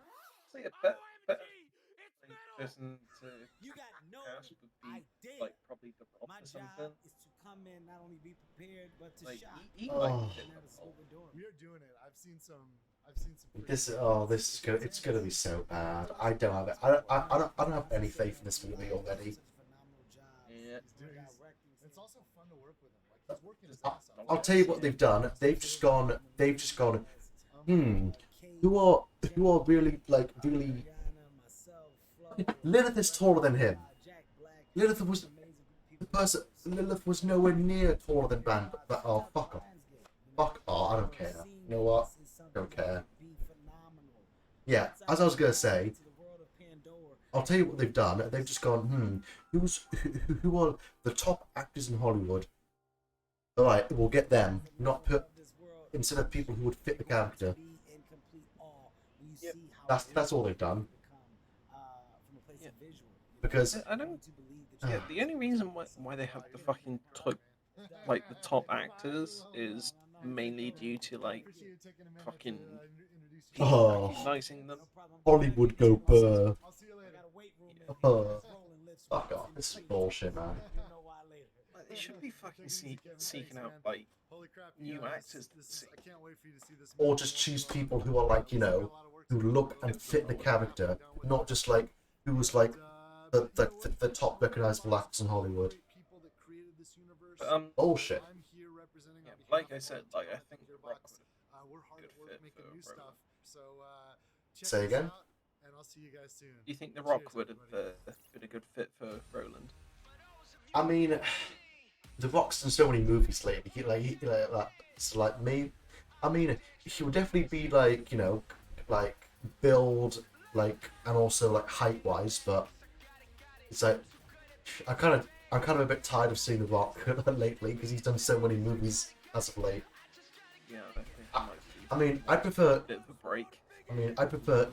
See, a better person to cast would be like probably the Rock or something. Is to come in, not only be prepared, but to like, shop. He might fit We are doing it. I've seen some. This it's gonna be so bad. I don't have it. I don't have any faith in this movie already. Yeah. It's also fun to work with him. Like he's working his ass off. I'll tell you what they've done. They've just gone. Who are really like really. Lilith is taller than him. Lilith was nowhere near taller than Bran. But oh, fuck off. Fuck off. I don't care. You know what? Don't care. Yeah, as I was gonna say, I'll tell you what they've done. They've just gone, who are the top actors in Hollywood? Alright, we'll get them. Not put instead of people who would fit the character. Yep. That's all they've done. Yeah. Because I don't. Yeah, the only reason why they have the fucking top actors is mainly due to like fucking people recognizing them. Hollywood go burr. Fuck off, this is bullshit, man. They should be fucking seeking out like new actors to see. Or just choose people who are like, you know, who look and fit the character, not just like who was like the top recognizable actors in Hollywood. Bullshit. Yeah, like I said, like I think The Rock would be a good fit for Roland. Say again? Do you think The Rock would have been a good fit for Roland? I mean, The Rock's done so many movies lately. I mean, he would definitely be like, you know, like build, like, and also like height wise. But it's like I'm kind of a bit tired of seeing The Rock lately because he's done so many movies as of late. Yeah, I think I mean, I prefer a bit of a break. I mean, I'd prefer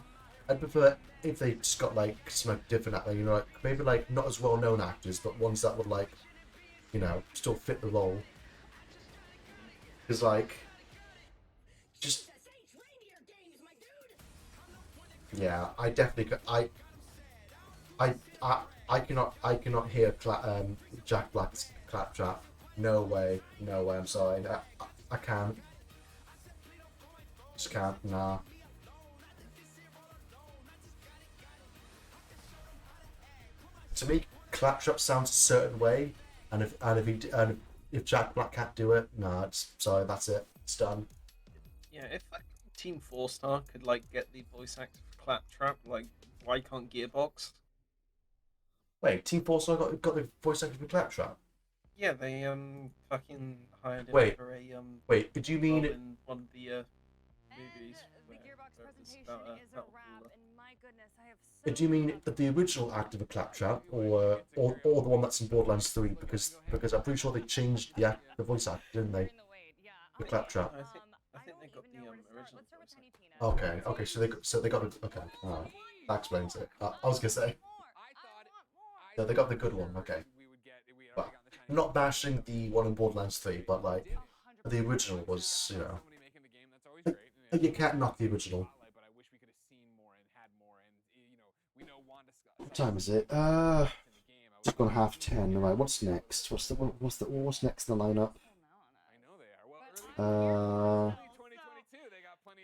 if they just got like some different actors, you know, like maybe like not as well known actors, but ones that would like, you know, still fit the role. Because like, just Yeah, I definitely. I cannot hear Jack Black's Claptrap. No way. No way. I'm sorry. I can't. Just can't. Nah. To me, Claptrap sounds a certain way, and if Jack Black can't do it, nah. It's sorry. That's it. It's done. Yeah, if like, Team 4-Star could like get the voice actor for Claptrap, like why can't Gearbox? Wait, Team 4-Star got the voice actor for Claptrap? Yeah, they fucking hired him Wait, for a wait. Did you mean role in one of the movies? The Gearbox presentation is a wrap, and my goodness, I have so Do you mean the original actor for Claptrap, or the one that's in Borderlands 3? Because I'm pretty sure they changed the voice actor, didn't they? The Claptrap. I think they got the original voice actor. Okay. So they got it. Okay, alright. That explains it. I was gonna say. Yeah, they got the good one. Okay. But I'm not bashing the one in Borderlands 3, but like the original was, you know. You can't knock the original. What time is it? Just gone 10:30. Right, what's next? What's next in the lineup?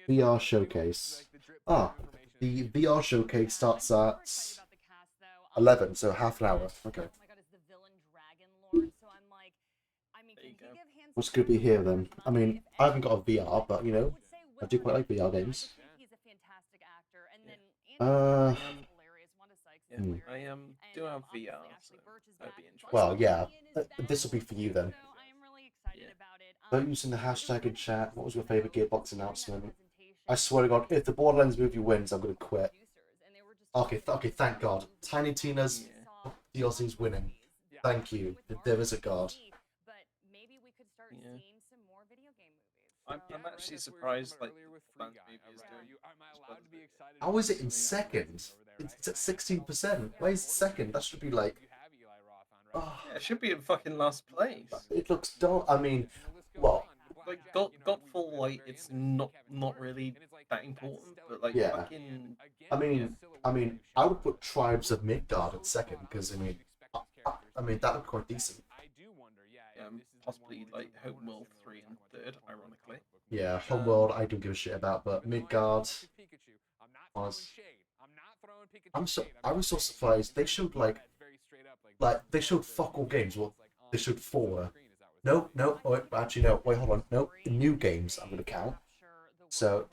VR showcase. The VR showcase starts at 11, so half an hour. Okay. What's going to be here then? I mean, I haven't got a VR, but you know, I do quite like VR games. I do have VR, so that'd be interesting. Well, yeah, this will be for you then. Don't using the hashtag in chat. What was your favorite Gearbox announcement? I swear to God, if the Borderlands movie wins, I'm gonna quit. Okay, thank God. Tiny Tina's DLC's winning. Thank you. There is a God. Yeah. I'm actually surprised like the Borderlands movie is doing. How is it in second? It's at 16%. Why is it second? That should be like. Oh. Yeah, it should be in fucking last place. It looks dull. I mean, well. Like Godfall, like it's not really that important, but like yeah. Fucking. I mean, I would put Tribes of Midgard at second because I mean that would be quite decent. Possibly like Homeworld 3 and 3rd, ironically. Yeah, Homeworld I don't give a shit about, but Midgard. I was so surprised. They showed like they showed fuck all games. Well, they showed 4. No. Wait, actually, no. Wait, hold on. No, new games I'm gonna count. So,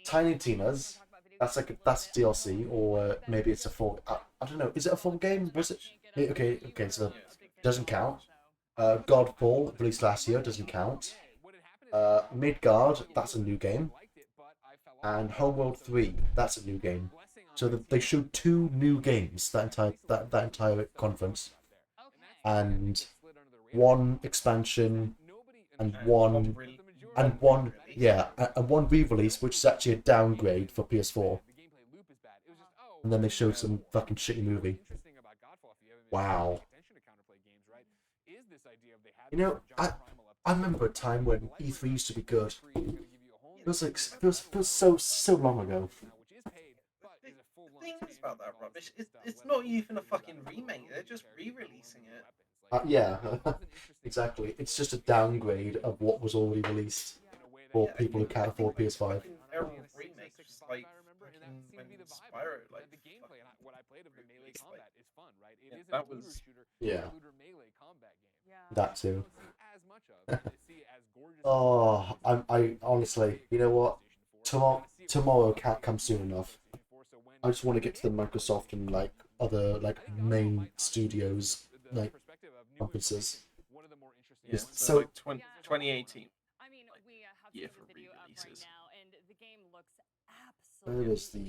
Tiny Tina's. That's DLC, or maybe it's a full. I don't know. Is it a full game? Was it? Okay. So it doesn't count. Godfall released last year doesn't count. Midgard, that's a new game. And Homeworld 3, that's a new game. So they showed 2 new games that entire conference, and 1 expansion, and one re-release, which is actually a downgrade for PS4. And then they showed some fucking shitty movie. Wow. You know, I remember a time when E3 used to be good. It feels so long ago. The thing is about that rubbish, it's not even a fucking remake. They're just re-releasing it. Yeah, exactly. It's just a downgrade of what was already released for people who can't afford PS5. Terrible remake, just like when Spyro, like the gameplay and what I played of the melee combat is fun, right? It is that a looter was shooter, yeah. Looter melee combat game. That too. As much of see as gorgeous. Oh, I honestly, you know what? Tomorrow can't come soon enough. I just want to get to the Microsoft and like other like main studios like conferences. Yeah, so like 2018. I mean, we have year seen for the video up right re-releases. now, and the game looks Where is the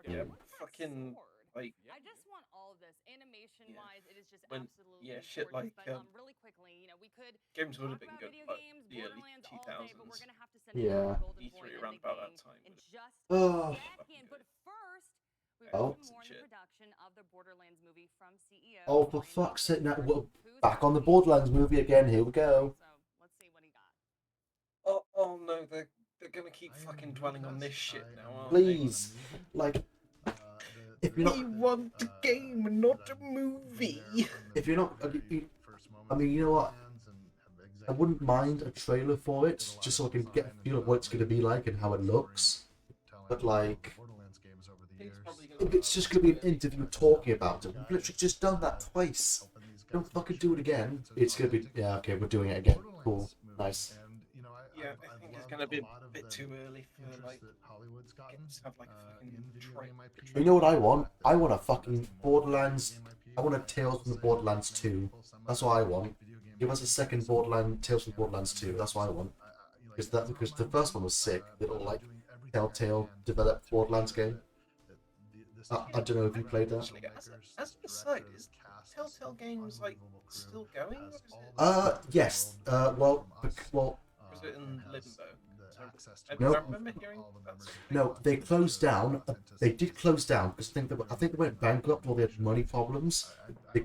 yeah, fucking like I just want all of this animation-wise. It is just when absolutely shit gorgeous. like But really quickly, you know, we could games would have talk been about good, video but games, the early Borderlands all day, but we're 2000s. gonna have to send Yeah. it to Golden E3 Point around in the about that game time. in just Oh. a second. But first, we Oh. have some more in the production of the Borderlands movie from CEO. Oh, for fuck's sake! Now we're back on the Borderlands movie again. Here we go. So let's see what he got. Oh no, they're they're gonna keep fucking dwelling on this shit now, aren't Please, like, if you're not, we want a game and not a movie. if you're not, I mean, you know what? I wouldn't mind a trailer for it, just so I can get a feel of what it's going to be like and how it looks. But like, if it's just going to be an interview talking about it, we've literally just done that twice. Don't fucking do it again. It's going to be, yeah, okay, we're doing it again. Cool, nice. Yeah, I think it's gonna be a bit too early for like games to have like a fucking trailer. You know what I want? I want a fucking Borderlands. I want a Tales from the Borderlands 2. That's what I want. Give us a second Tales from Borderlands 2. That's what I want. Because the first one was sick. The little like Telltale developed Borderlands game. I don't know if you played that. As an aside, is Telltale Games like still going? Yes. Well. Was it in limbo? No. I remember hearing that. No, they closed down. They did close down because I think they went bankrupt or they had money problems.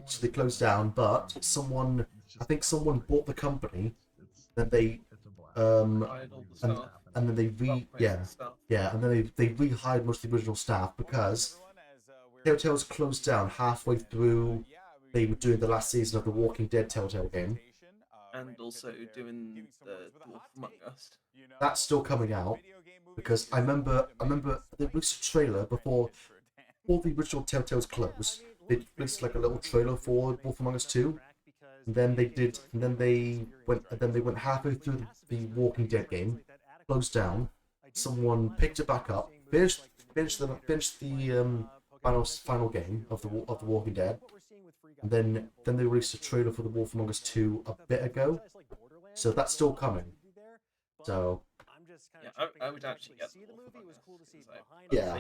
So they closed down, but I think someone bought the company. Then they and then they and then they rehired most of the original staff because Telltale's closed down halfway through. They were doing the last season of the Walking Dead Telltale game. And also doing the Dwarf Among Us. That's still coming out because I remember they released a trailer before all the original Telltale's closed. They released like a little trailer for Dwarf Among Us 2. And then they went halfway through the Walking Dead game, closed down. Someone picked it back up, finished the final game of the Walking Dead. And then they released a trailer for The Wolf Among Us 2 a bit ago. So that's still coming. So... yeah, I would actually get The Wolf Among Us. Yeah,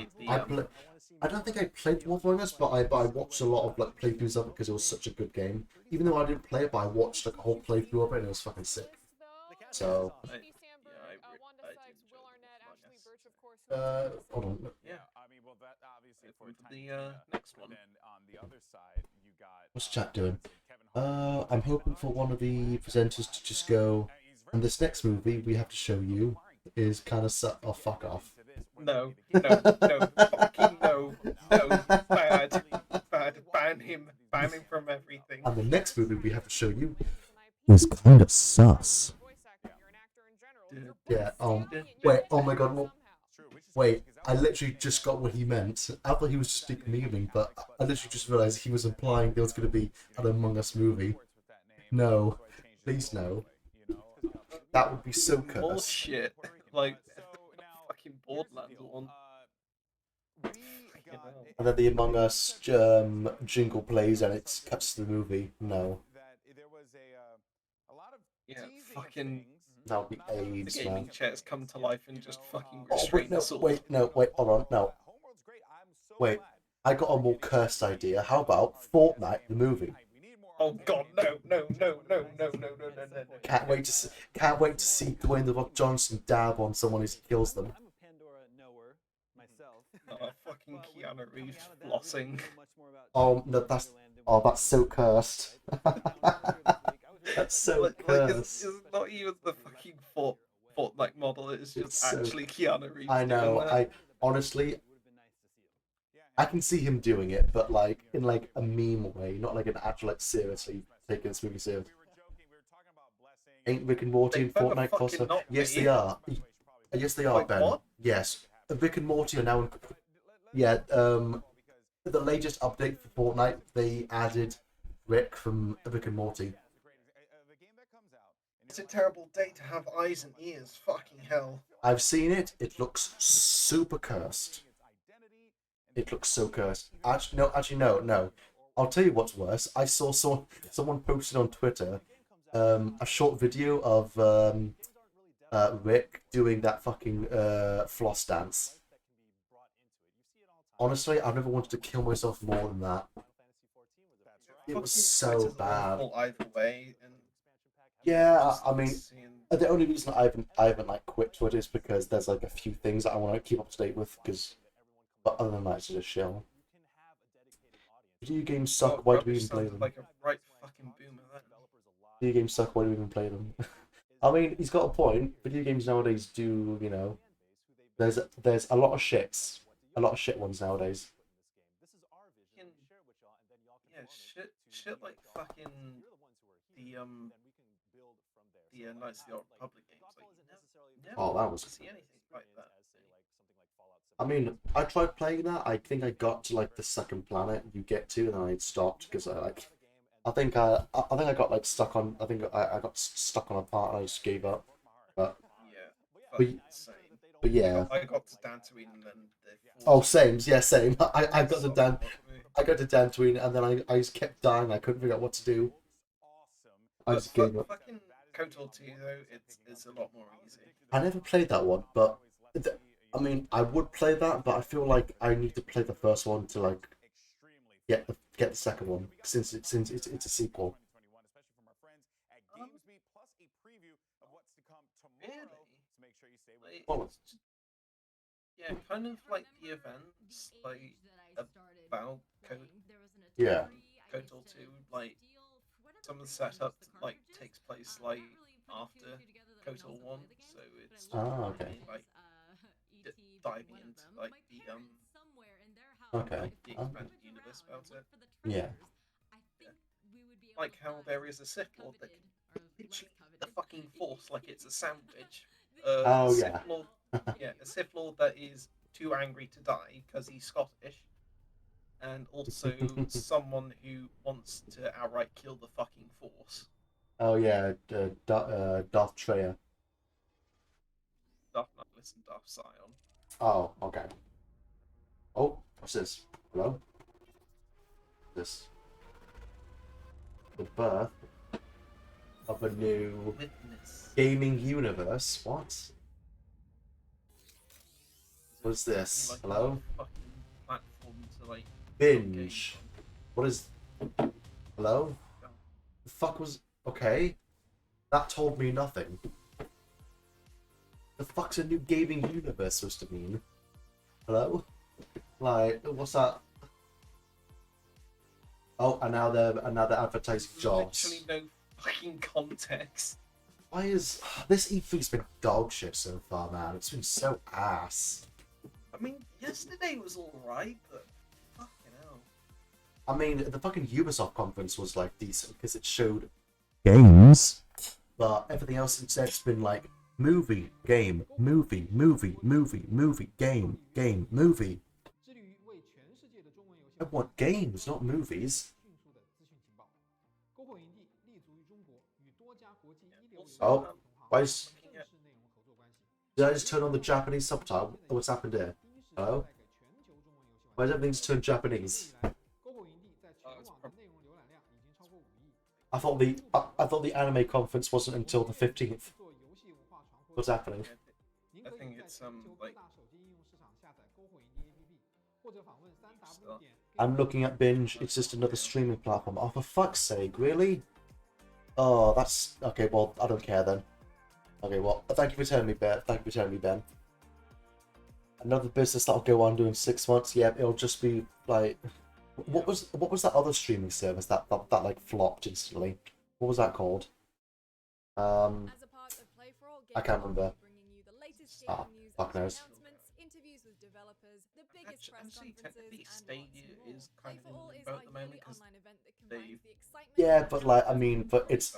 I don't think I played The Wolf Among Us, but I watched a lot of like playthroughs of it because it was such a good game. Even though I didn't play it, but I watched like a whole playthrough of it and it was fucking sick. So... hold on. Yeah, I mean, well, that obviously for the next one. Then on the other side, you got. What's chat doing? I'm hoping for one of the presenters to just go. And this next movie we have to show you is kind of oh, fuck off. No, fucking no, bad, ban him from everything. And the next movie we have to show you is kind of sus. Yeah. Wait. Oh my god. Wait. I literally just got what he meant. I thought he was just memeing, but I literally just realized he was implying there was going to be an Among Us movie. No, please no. That would be so cursed. Bullshit. Like fucking Borderlands one. And then the Among Us jingle plays and it cuts to the movie. No. Yeah, fucking. That would be AIDS, the gaming man. chairs come to life and just fucking Oh, restrain us all. wait, hold on, no. Wait, I got a more cursed idea. How about Fortnite, the movie? Oh god, no. Can't wait to see Dwayne The Rock Johnson dab on someone as he kills them. Fucking Keanu Reeves flossing. Oh, no, that's so cursed. That's so cursed. It's not even the fucking Fortnite model, it's just actually Keanu Reeves. I know, honestly, I can see him doing it, but like in like a meme way, not like an actual like seriously taking this movie serious. Ain't Rick and Morty and Fortnite crossover? Yes, they are. Yes, they are, Wait, Ben. what? Yes, Rick and Morty are now in. Yeah, the latest update for Fortnite, they added Rick from Rick and Morty. It's a terrible day to have eyes and ears. Fucking hell. I've seen it. It looks super cursed. It looks so cursed. Actually, no. I'll tell you what's worse. I saw someone posted on Twitter a short video of Rick doing that fucking floss dance. Honestly, I've never wanted to kill myself more than that. It was so bad. Either way, and yeah, I mean, the only reason I haven't like quit Twitter is because there's like a few things that I want to keep up to date with. But other than that, it's just a shell. Video games suck. Why do we even play them? Like a right fucking boomer. Video games suck. Why do we even play them? I mean, he's got a point. Video games nowadays do, you know, there's a lot of shits, a lot of shit ones nowadays. Yeah, shit like fucking the Knights of the Old Republic games. Like, never Oh, that was. see anything like that. I mean, I tried playing that. I think I got to like the second planet you get to, and then I stopped because I think I got like stuck on. I think I got stuck on a part and I just gave up. But but yeah. I got to Dantooine and then. Oh, same. Yeah, same. I got to Dantooine and then I just kept dying. I couldn't figure out what to do. I just gave up. Fucking KOTOR 2 though, it's a lot more easy. I never played that one, but I mean, I would play that, but I feel like I need to play the first one to like get the second one since it's a sequel. Well, yeah, kind of like the events like about KOTOR 2, like some of the setup like takes place like after KOTOR 1, so it's okay. like diving into like the Okay. the expanded universe about it. Yeah. Like how there is a Sith Lord that can literally eat the fucking Force like it's a sandwich. Oh, Sith yeah. Lord, yeah, a Sith Lord that is too angry to die because he's Scottish, and also someone who wants to outright kill the fucking Force. Oh yeah, Darth Treya. Darth Nihilus and Darth Sion. Oh, okay. Oh, what's this? Hello? This. The birth of a new gaming universe. What? What's this? Like Hello? a fucking platform to like Binge. What is... Hello? The fuck was... Okay. That told me nothing. The fuck's a new gaming universe supposed to mean? Hello? Like, what's that? Oh, and now they're advertising jobs. Literally no fucking context. Why is... This E3's been dog shit so far, man. It's been so ass. I mean, yesterday was alright, but fucking hell. I mean, the fucking Ubisoft conference was like decent because it showed games, but everything else instead's been like movie, game, movie, movie, movie, movie, game, game, movie. I want games, not movies. Oh, why is... Did I just turn on the Japanese subtitle? What's happened here? Hello? Why is everything turned Japanese? I thought the anime conference wasn't until the 15th. What's happening? I think it's like I'm looking at Binge. It's just another streaming platform. Oh, for fuck's sake, really? Oh, that's okay. Well, I don't care then. Okay, well, thank you for telling me, Ben. Thank you for telling me, Ben. Another business that'll go on doing 6 months. Yeah, it'll just be like, what was that other streaming service that like flopped instantly? What was that called? I can't remember. Ah, fuck knows. Actually, technically, Stadia is kind of in limbo at the moment because they. Yeah, but like, I mean, but it's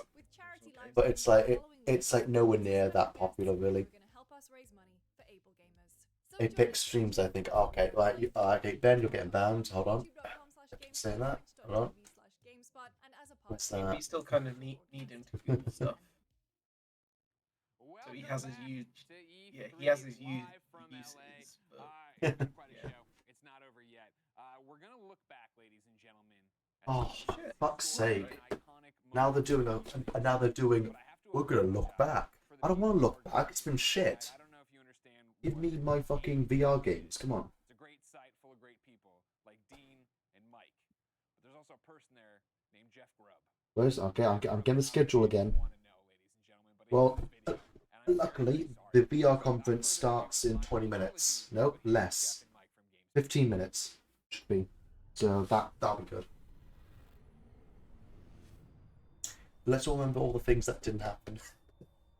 like it's like nowhere near that popular, really. Apex streams, I think. Okay, right. Okay, Ben, you're getting banned. Hold on. I keep saying that. Hold on. What's that? We still kind of need him to Google stuff. So he has his huge, he has his huge uses. But, It's not over yet. We're gonna look back, ladies and gentlemen. Oh, fuck's sake! Now they're doing. We're gonna look back. I don't want to look back. It's been shit. Give me my fucking VR games. Come on. It's a great site full of great people like Dean and Mike. But there's also a person there named Jeff Grubb. Where's okay? I'm getting the schedule again. Well, luckily the VR conference starts in 20 minutes. Nope, less. 15 minutes should be. So that'll be good. Let's all remember all the things that didn't happen.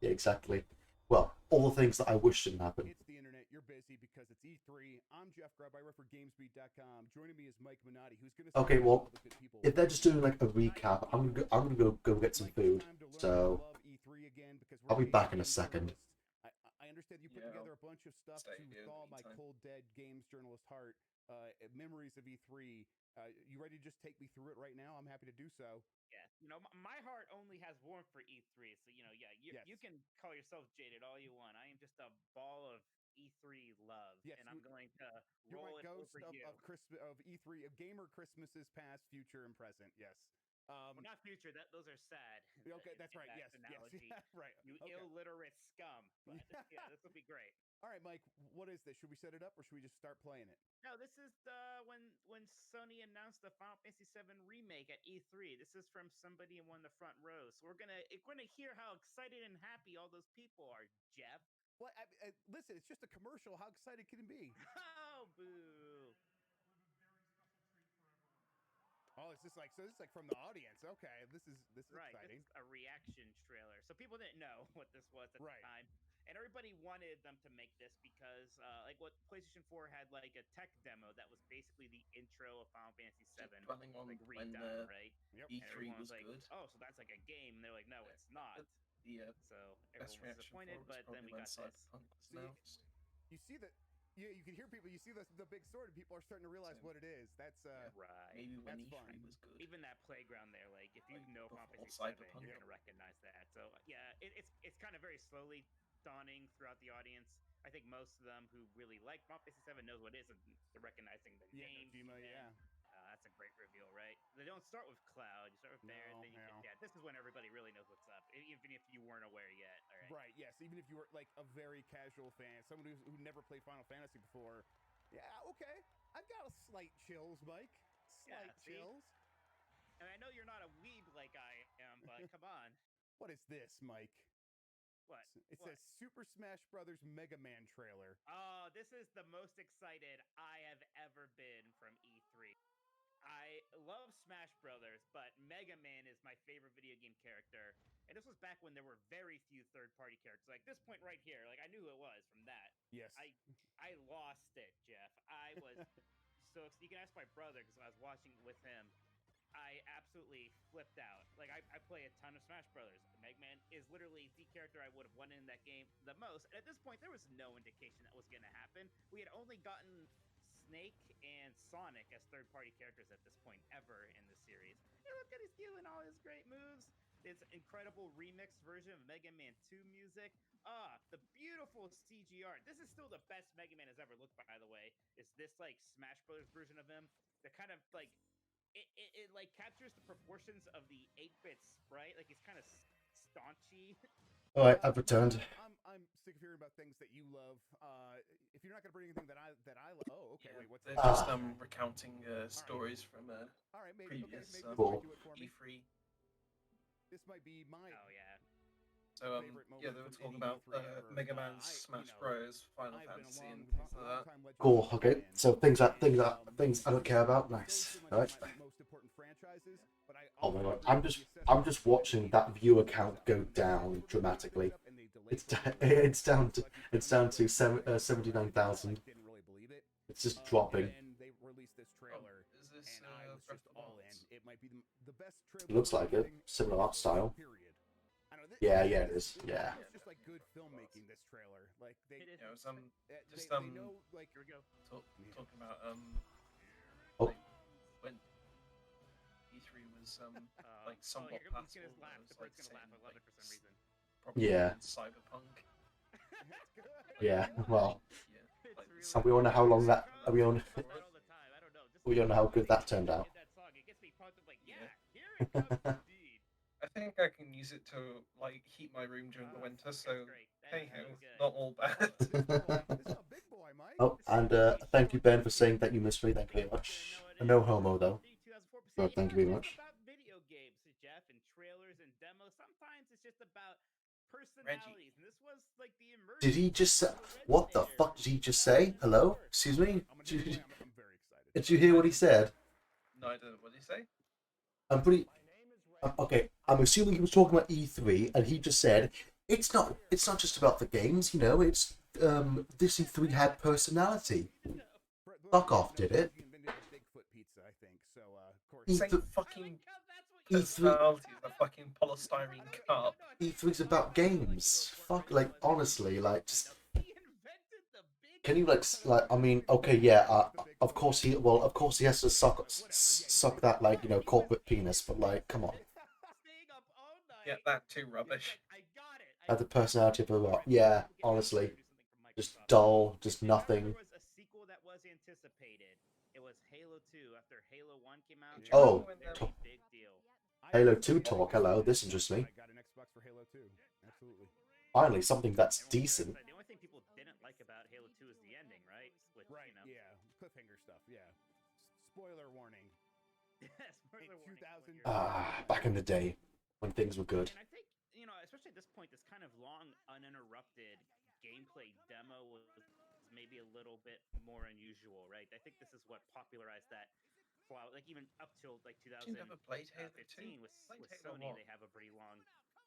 Yeah, exactly. Well, all the things that I wish didn't happen. It's the internet. You're busy because it's E3. I'm Jeff Grubb. I work for GamesBeat.com. Joining me is Mike Minotti, who's going to. Okay, well, if they're just doing like a recap, I'm gonna go get some food. So I'll be back in a second. I understand you put together a bunch of stuff to thaw my cold, dead games journalist heart. Memories of E3. You ready to just take me through it right now? I'm happy to do so. Yeah, my heart only has warmth for E3. So you can call yourself jaded all you want. I am just a ball of E3 love, and I'm going to roll it over you. Of E3, of gamer Christmases past, future, and present. Yes. Well, not future. Those are sad. Okay, that's right. Yes, analogy. yes, right. You illiterate scum. But yeah, this will be great. All right, Mike. What is this? Should we set it up, or should we just start playing it? No, this is when Sony announced the Final Fantasy VII remake at E3. This is from somebody in one of the front rows. So we're gonna hear how excited and happy all those people are, Jeff. Well, listen, it's just a commercial. How excited can it be? Oh, boo. Oh, this is like from the audience. Okay, this is right, exciting. This is a reaction trailer. So people didn't know what this was at the time, and everybody wanted them to make this because, like, what PlayStation 4 had like a tech demo that was basically the intro of Final Fantasy VII, like redone, right? Yep. E3 was like, good. Oh, so that's like a game? And they're like, no, it's not. So Best everyone was disappointed, but then we got this. You see that. Yeah, you can hear people. You see the big sword, and people are starting to realize what it is. That's right. Maybe when that's E3 fun. was good. Even that playground there, like if you know Final Fantasy VII, you're gonna recognize that. So yeah, it's kind of very slowly dawning throughout the audience. I think most of them who really like Final Fantasy VII knows what it is, and they're recognizing the name. That's a great reveal, right? They don't start with Cloud. You start with Barret, then you get this is when everybody really knows what's up, even if you weren't aware yet. All right. Right. Yes. Even if you were like a very casual fan, someone who never played Final Fantasy before. Yeah. Okay. I've got a slight chills, Mike. Slight chills. And I know you're not a weeb like I am, but come on. What is this, Mike? What? It says Super Smash Brothers Mega Man trailer. Oh, this is the most excited I have ever been from E3. I love Smash Brothers, but Mega Man is my favorite video game character. And this was back when there were very few third-party characters. Like this point right here, like I knew who it was from that. Yes. I lost it, Jeff. I was so you can ask my brother because I was watching with him. I absolutely flipped out. Like I play a ton of Smash Brothers. Mega Man is literally the character I would have wanted in that game the most. And at this point, there was no indication that was going to happen. We had only gotten Snake and Sonic as third-party characters at this point ever in the series. Hey, look at he's doing all his great moves. This incredible remixed version of Mega Man 2 music. The beautiful CG art. This is still the best Mega Man has ever looked, by the way. Is this like Smash Brothers version of him? The kind of like it like captures the proportions of the 8-bit sprite. Like he's kind of staunchy. All right, I've returned. I'm sick of hearing about things that you love. If you're not going to bring anything that I love, oh, okay. Wait, what's they're that? just recounting stories from previous E3. This might be my. Oh yeah. So yeah, they were talking about Mega Man's Smash Bros, Final Fantasy, and things like that. Cool. Okay. So things I don't care about. Nice. All right. Oh my god! I'm just watching that viewer count go down dramatically. It's down to 79,000. It's just dropping. It looks like it. Similar art style. Yeah, it is. Yeah. It's just like good filmmaking. This trailer, like they, talking about when E3 was like somewhat passable. Yeah. Cyberpunk. Yeah. Well. And we all know how long that. We all know how good that turned out. I think I can use it to like heat my room during the winter, so hey ho, not all bad. Oh, and thank you, Ben, for saying that you missed me. Thank you very much. No homo though. But thank you very much. Video games, Jeff, and trailers and demos. Sometimes it's just about personalities, and this was like the immersion. Did he just say? What the fuck did he just say? Hello? Excuse me? Did you hear what he said? No, I don't know. What did he say? I'm pretty... Okay, I'm assuming he was talking about E3, and he just said, It's not just about the games, you know. It's this E3 had personality. Fuck off, did it? Same fucking personality as a fucking polystyrene cup. E3's about games. Fuck, like honestly, like just. Can you like I mean, okay, yeah, of course he has to suck that like, you know, corporate penis, but like, come on. Yeah, that too rubbish. Had the personality of a what? Yeah, honestly, just dull, just nothing. There was a sequel that was anticipated. It was Halo 2 after Halo 1 came out. Oh, Big deal. Halo 2 talk. Hello, this interests me. I got an Xbox for Halo 2. Absolutely. Finally, something that's decent. The only thing people didn't like about Halo 2 is the ending, right? With, Right. You know, Yeah. Cliffhanger stuff. Yeah. Spoiler warning. Spoiler warning. 2000. Back in the day when things were good. And I think, you know, especially at this point, this kind of long, uninterrupted gameplay demo was maybe a little bit more unusual, right? I think this is what popularized that. Like even up till like 2015 with Sony, they have a pretty long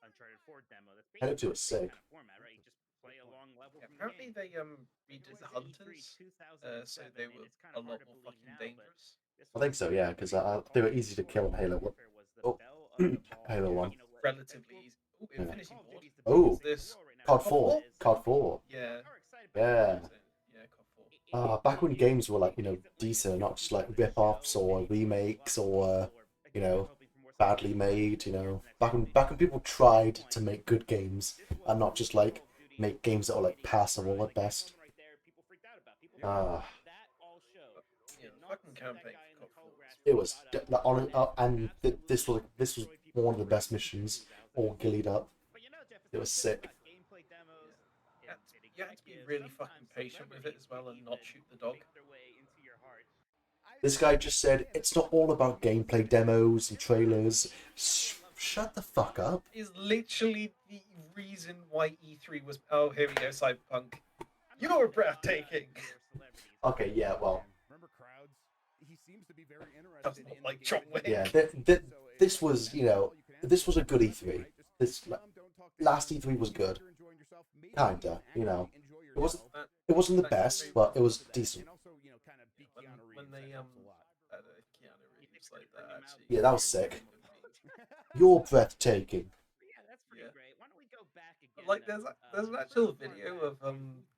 Uncharted 4 demo. That's Halo 2 basically is sick. kind of format, right? You just play a long level. Yeah, from apparently the game. they redid the hunters, so they were a lot more fucking dangerous. I think so, yeah, because they were easy to kill in Halo 1. Oh, Halo 1. Relatively easy. Ooh, Infinity Ward. Oh, This COD 4. COD 4. Yeah. Yeah. Yeah, COD 4. Back when games were like, you know, decent, not just like rip-offs or remakes or, you know, badly made, you know. Back when people tried to make good games and not just like make games that are like passable at best. Yeah, fucking campaign for COD 4. It was and this was one of the best missions, all gillied up. It was sick. You have to be really fucking patient with it as well and not shoot the dog. This guy just said it's not all about gameplay demos and trailers. Shut the fuck up. Is literally the reason why E3 was. Oh, here we go, Cyberpunk. You're breathtaking. Okay, yeah, well. Remember Crowds? He seems to be very interested in like John Wick. Yeah, this was, you know, this was a good E3. This last E3 was good. Kinda, you know. It wasn't the best, but it was decent. When they Keanu Reeves like that, actually. Yeah, that was sick. You're breathtaking. Like there's an actual video of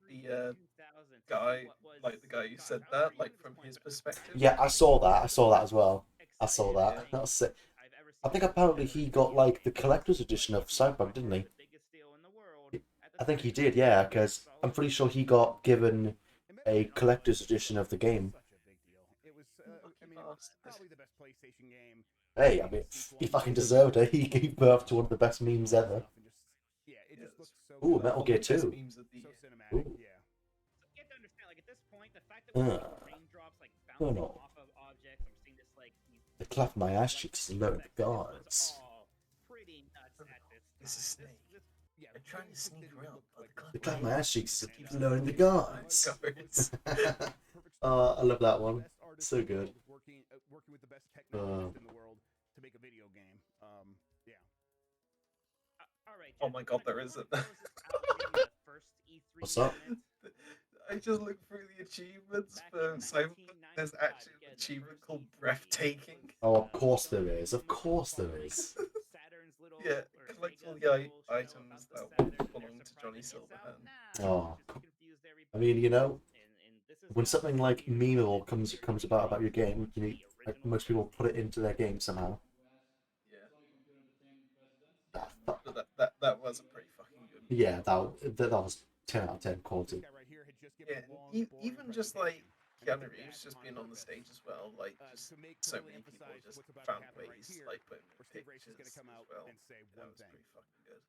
the guy, like the guy who said that, like from his perspective. Yeah, I saw that as well. I saw that. That was sick. I think apparently he got like the collector's edition of Cyberpunk, didn't he? I think he did, yeah, because I'm pretty sure he got given a collector's edition of the game. It was, I mean, probably the best PlayStation game. Hey, I mean, he fucking deserved it. He gave birth to one of the best memes ever. Yeah, it just looks so. Ooh, Metal Gear 2. So cinematic. Ooh. Yeah. You have to understand, like at this point, the fact that we're seeing raindrops like bouncing no. off of objects, I'm seeing this like. The clap of my ass cheeks and load the guards. Pretty nuts at this. This is Snake. I'm trying to sneak around. The clap of my ass cheeks keeps lowering the guards. I love that one. So good. Working with the best technologists in the world to make a video game. Yeah. Oh my god, there isn't. What's up? I just looked through the achievements for Cyberpunk. There's actually an achievement called Breathtaking. Oh, of course there is. Of course there is. Yeah, collect all the items that belong to Johnny Silverhand. Oh, I mean, you know, when something like meme comes about your game, you need, like most people put it into their game somehow. Yeah. But that was a pretty fucking good. Yeah, that was 10 out of 10 quality. Yeah, even just like Keanu Reeves just being on the stage as well, like just so many people just found ways to like put pictures as well. That was pretty fucking good.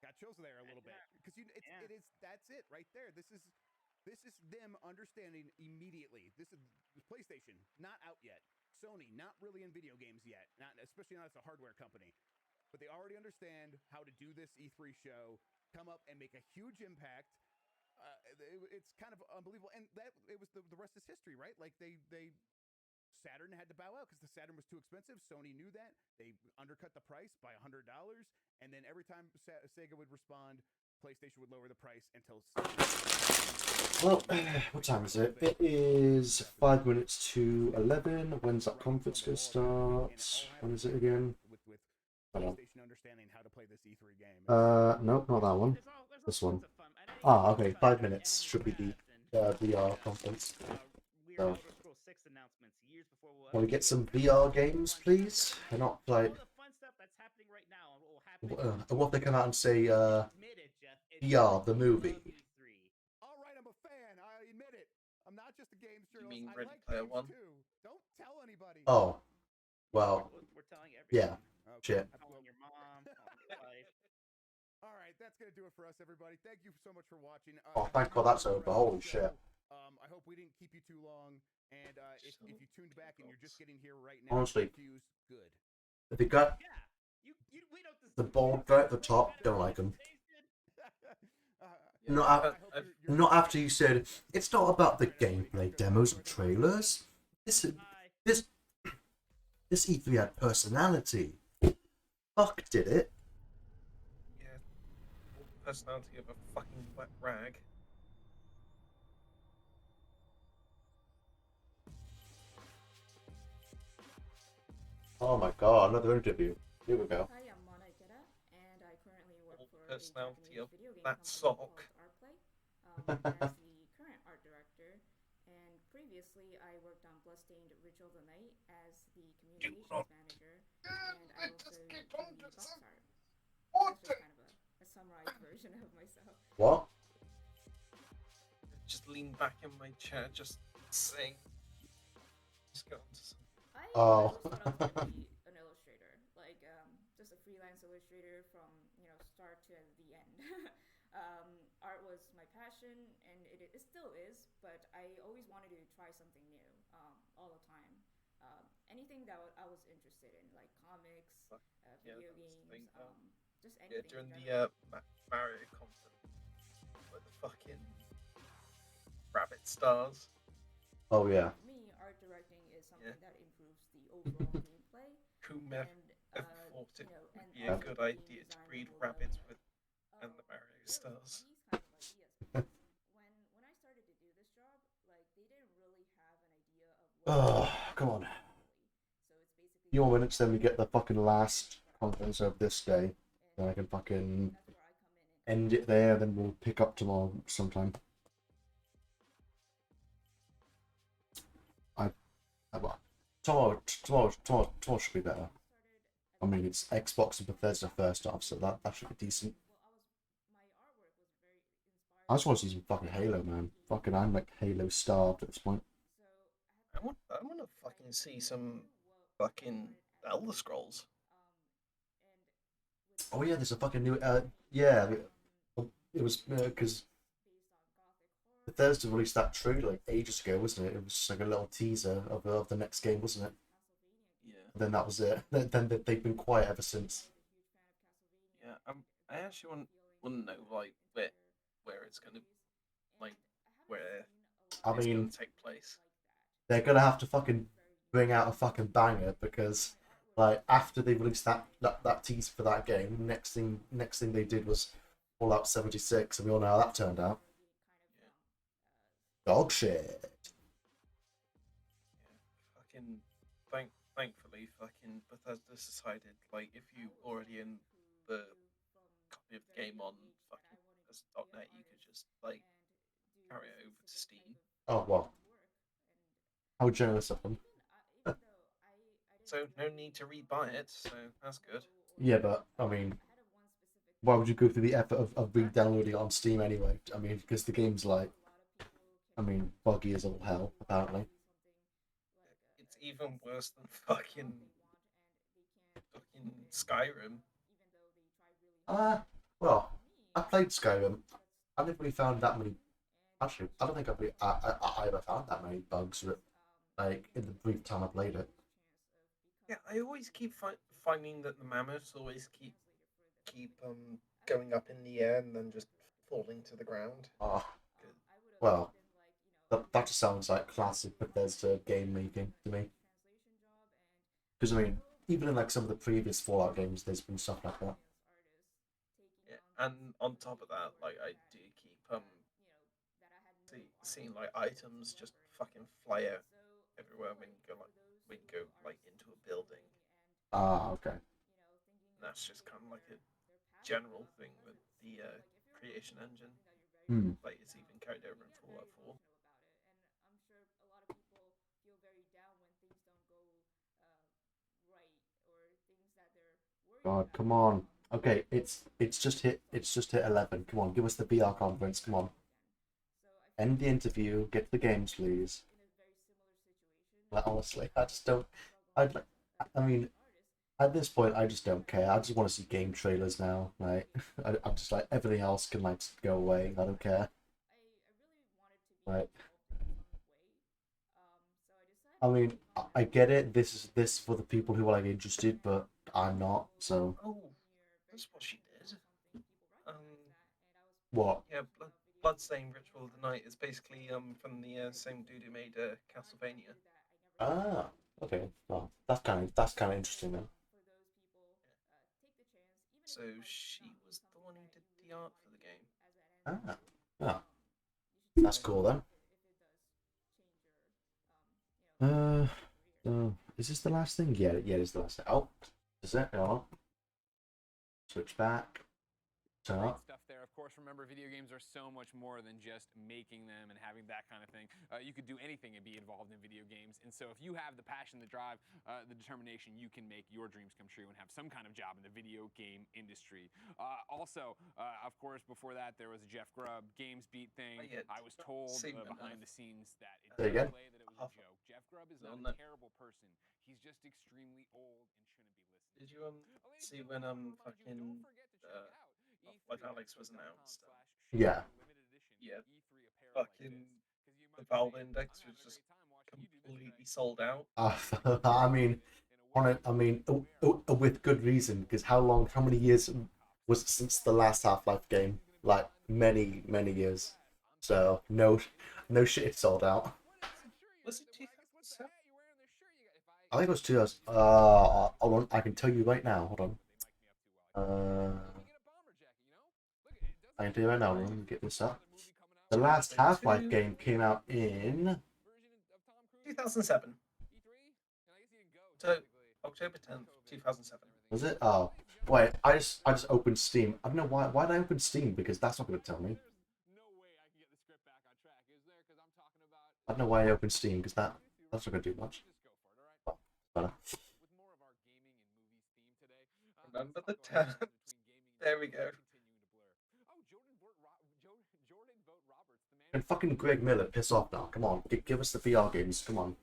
Got chills there a little bit because that's it right there. This is them understanding immediately. This is PlayStation not out yet. Sony not really in video games yet, especially not as a hardware company, but they already understand how to do this E3 show, come up and make a huge impact. It's kind of unbelievable, and that it was the rest is history, right? Like they Saturn had to bow out because the Saturn was too expensive. Sony knew that. They undercut the price by $100, and then every time Sega would respond, PlayStation would lower the price until. Well, what time is it? It is 5 minutes to 11. When's that conference going to start? When is it again? PlayStation understanding how to play this E3 game. No, not that one. This one. Ah, okay. 5 minutes should be the VR conference. So, want to get some VR games, please? And not like. What if they come out and say VR the movie? All right, I'm a fan. I admit it. I'm not just a games journalist. You mean I Ready like Player games One? too. Don't tell anybody. Oh, well, We're telling everyone. yeah, shit. Calling your mom, calling your wife. All right, that's gonna do it for us, everybody. Thank you so much for watching. Oh, thank God that's over. Holy shit. I hope we didn't keep you too long. And if you tuned back and you're just getting here right now, Honestly, confused, good. if you got the bald guy at the top, don't like him. Not after you said it's not about the gameplay demos and trailers. This E3 had personality. Fuck did it. Yeah, personality of a fucking wet rag. Oh my God, another interview. Here we go. Hi, I'm Mona Ikeda, and I currently work for Personality a of Japanese video game that company sock. called Artplay, as the current art director. And previously, I worked on Bloodstained Ritual of the Night as the communications manager, and I also do the box art. That's just kind of a summarized version of myself. What? Just lean back in my chair, just saying. Just go on to some. I always thought I was gonna be an illustrator, like just a freelance illustrator from start to the end. Art was my passion, and it still is. But I always wanted to try something new, all the time. Anything that I was interested in, like comics, video games, just anything. Yeah, during the Mario conference, with the fucking rabbit stars. Oh yeah. For me, art directing is something that improves the overall gameplay. Who never thought it would be a good idea to breed rabbits with and the Mario stars? When I started to do this job, like they didn't really have an idea of Oh, come on. Few more minutes, then we get the fucking last conference of this day. Then I can fucking end it there, then we'll pick up tomorrow sometime. Tomorrow should be better. I mean, it's Xbox and Bethesda first off, so that should be decent. I just want to see some fucking Halo, man. Fucking, I'm like Halo starved at this point. I want to fucking see some fucking Elder Scrolls. Oh yeah, there's a fucking new. Yeah, it was because Bethesda released that trailer like ages ago, wasn't it? It was just like a little teaser of the next game, wasn't it? Yeah. And then that was it. Then they've been quiet ever since. Yeah, I actually want to know like where it's gonna where I it's mean, gonna take place. They're gonna have to fucking bring out a fucking banger because like after they released that teaser for that game, next thing they did was Fallout 76, and we all know how that turned out. Dog shit. Yeah, fucking thankfully, fucking Bethesda decided like if you already in the copy of the game on fucking .net, you could just like carry it over to Steam. Oh well. How generous of them. So no need to rebuy it, so that's good. Yeah, but I mean, why would you go through the effort of re-downloading it on Steam anyway? I mean, because the game's like, I mean, buggy as all hell, apparently. It's even worse than fucking Skyrim. Well, I played Skyrim. I never really found that many. Actually, I don't think I ever found that many bugs like in the brief time I played it. Yeah, I always keep finding that the mammoths always keep going up in the air and then just falling to the ground. Well, that just sounds like classic Bethesda game making to me. Because I mean, even in like some of the previous Fallout games, there's been stuff like that. Yeah, and on top of that, like I do keep seeing like items just fucking fly out everywhere when you go like into a building. Ah, okay. And that's just kind of like a general thing with the creation engine. Like it's even carried over in Fallout 4. God, come on. Okay, it's just hit 11. Come on, give us the VR conference. Come on. End the interview. Get to the games, please. Like, honestly, I just don't. I mean, at this point, I just don't care. I just want to see game trailers now. Like, I'm just like everything else can like go away. I don't care. Like, I mean, I get it. This is for the people who are like interested, but I'm not. So. Oh, that's what she did. What? Yeah, Bloodstained Ritual of the Night is basically from the same dude who made Castlevania. Ah, okay. Well, that's kind of interesting then. So she was the one who did the art for the game. Ah, that's cool then. Is this the last thing? Yeah, it's the last thing. Oh, is it? Oh. Switch back. Turn Great up. stuff there. Of course, remember, video games are so much more than just making them and having that kind of thing. You could do anything and be involved in video games. And so if you have the passion, the drive, the determination, you can make your dreams come true and have some kind of job in the video game industry. Also, of course, before that, there was a Jeff Grubb Games Beat thing. I was told behind the scenes that it didn't play, that it was a joke. Jeff Grubb is not a terrible person. He's just extremely old and shouldn't be listening. Did you see when fucking like Alex was announced? Yeah. Yeah. Fucking the Valve Index was just completely sold out. I mean, with good reason, because how many years was it since the last Half-Life game? Like many years. So no shit, it's sold out. Was it 2007? I think it was 2000. Hold on, I can tell you right now. Hold on. I can tell you right now. Let me get this up. The last Half-Life game came out in 2007. So October 10th, 2007. Was it? Oh, wait. I just opened Steam. I don't know why. Why did I open Steam? Because that's not going to tell me. I don't know why I opened Steam, because that's not going to do much. Oh, better. Remember the tabs. There we go. And fucking Greg Miller, piss off now. Come on, give us the VR games. Come on.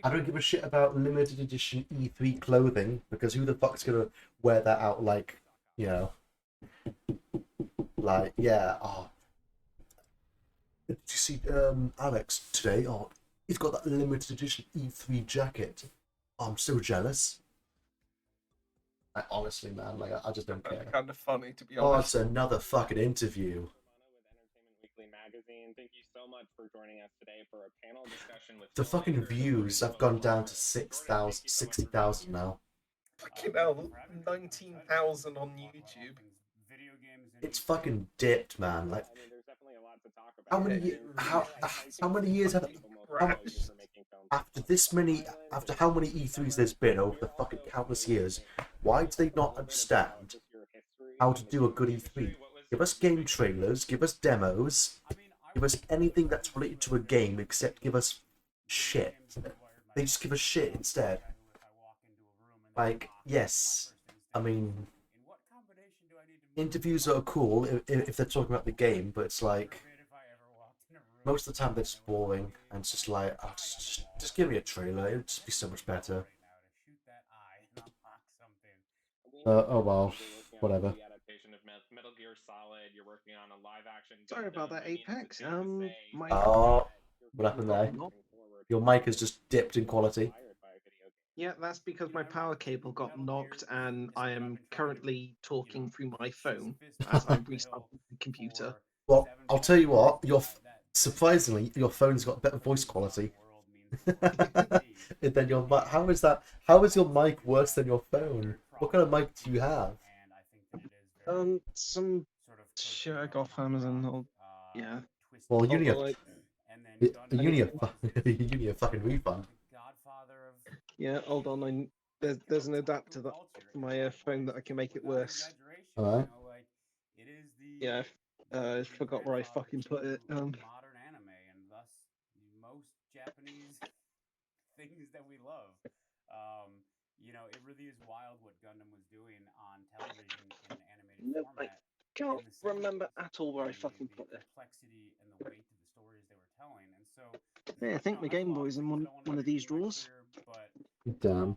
I don't give a shit about limited edition E3 clothing, because who the fuck's gonna wear that out? Like, you know, like, yeah. Oh, did you see Alex today? Oh, he's got that limited edition E3 jacket. Oh, I'm so jealous. Like, honestly, man, like I just don't care. That's kind of funny, to be Oh, honest. it's another fucking interview. Magazine. Thank you so much for joining us today for a panel discussion with The fucking views have gone down to 6,000, 60,000 now. Fucking hell, 19,000 on YouTube. It's fucking dipped, man. Like, how many years have after how many E3s there's been over the fucking countless years? Why do they not understand how to do a good E3? Give us game trailers, give us demos, give us anything that's related to a game except give us shit. They just give us shit instead. Like, yes, I mean, interviews are cool if they're talking about the game, but it's like, most of the time they're just boring, and it's just like, oh, just give me a trailer, it'd just be so much better. Oh well, whatever. Metal Gear Solid, you're working on a live action. Sorry about that, Apex. My Oh, what happened there? Your mic has just dipped in quality. Yeah, that's because my power cable got knocked, and I am currently talking through my phone as I restart the computer. Well, I'll tell you what. Surprisingly, your phone's got better voice quality. And then your mic. How is that? How is your mic worse than your phone? What kind of mic do you have? Some shit I got off Amazon. Yeah. Well, you need a Although you need a fucking refund. Yeah, hold on. There's an adapter that for my phone that I can make it worse. Alright. Yeah, I forgot where I fucking put it. Modern anime and thus most Japanese things that we love. You know, it really is wild what Gundam was doing on television in an animated I format. can't remember at all where I fucking put it. Complexity and the weight of the stories they were telling, and so. Yeah, I think my Game Boy's in one of these drawers. Damn.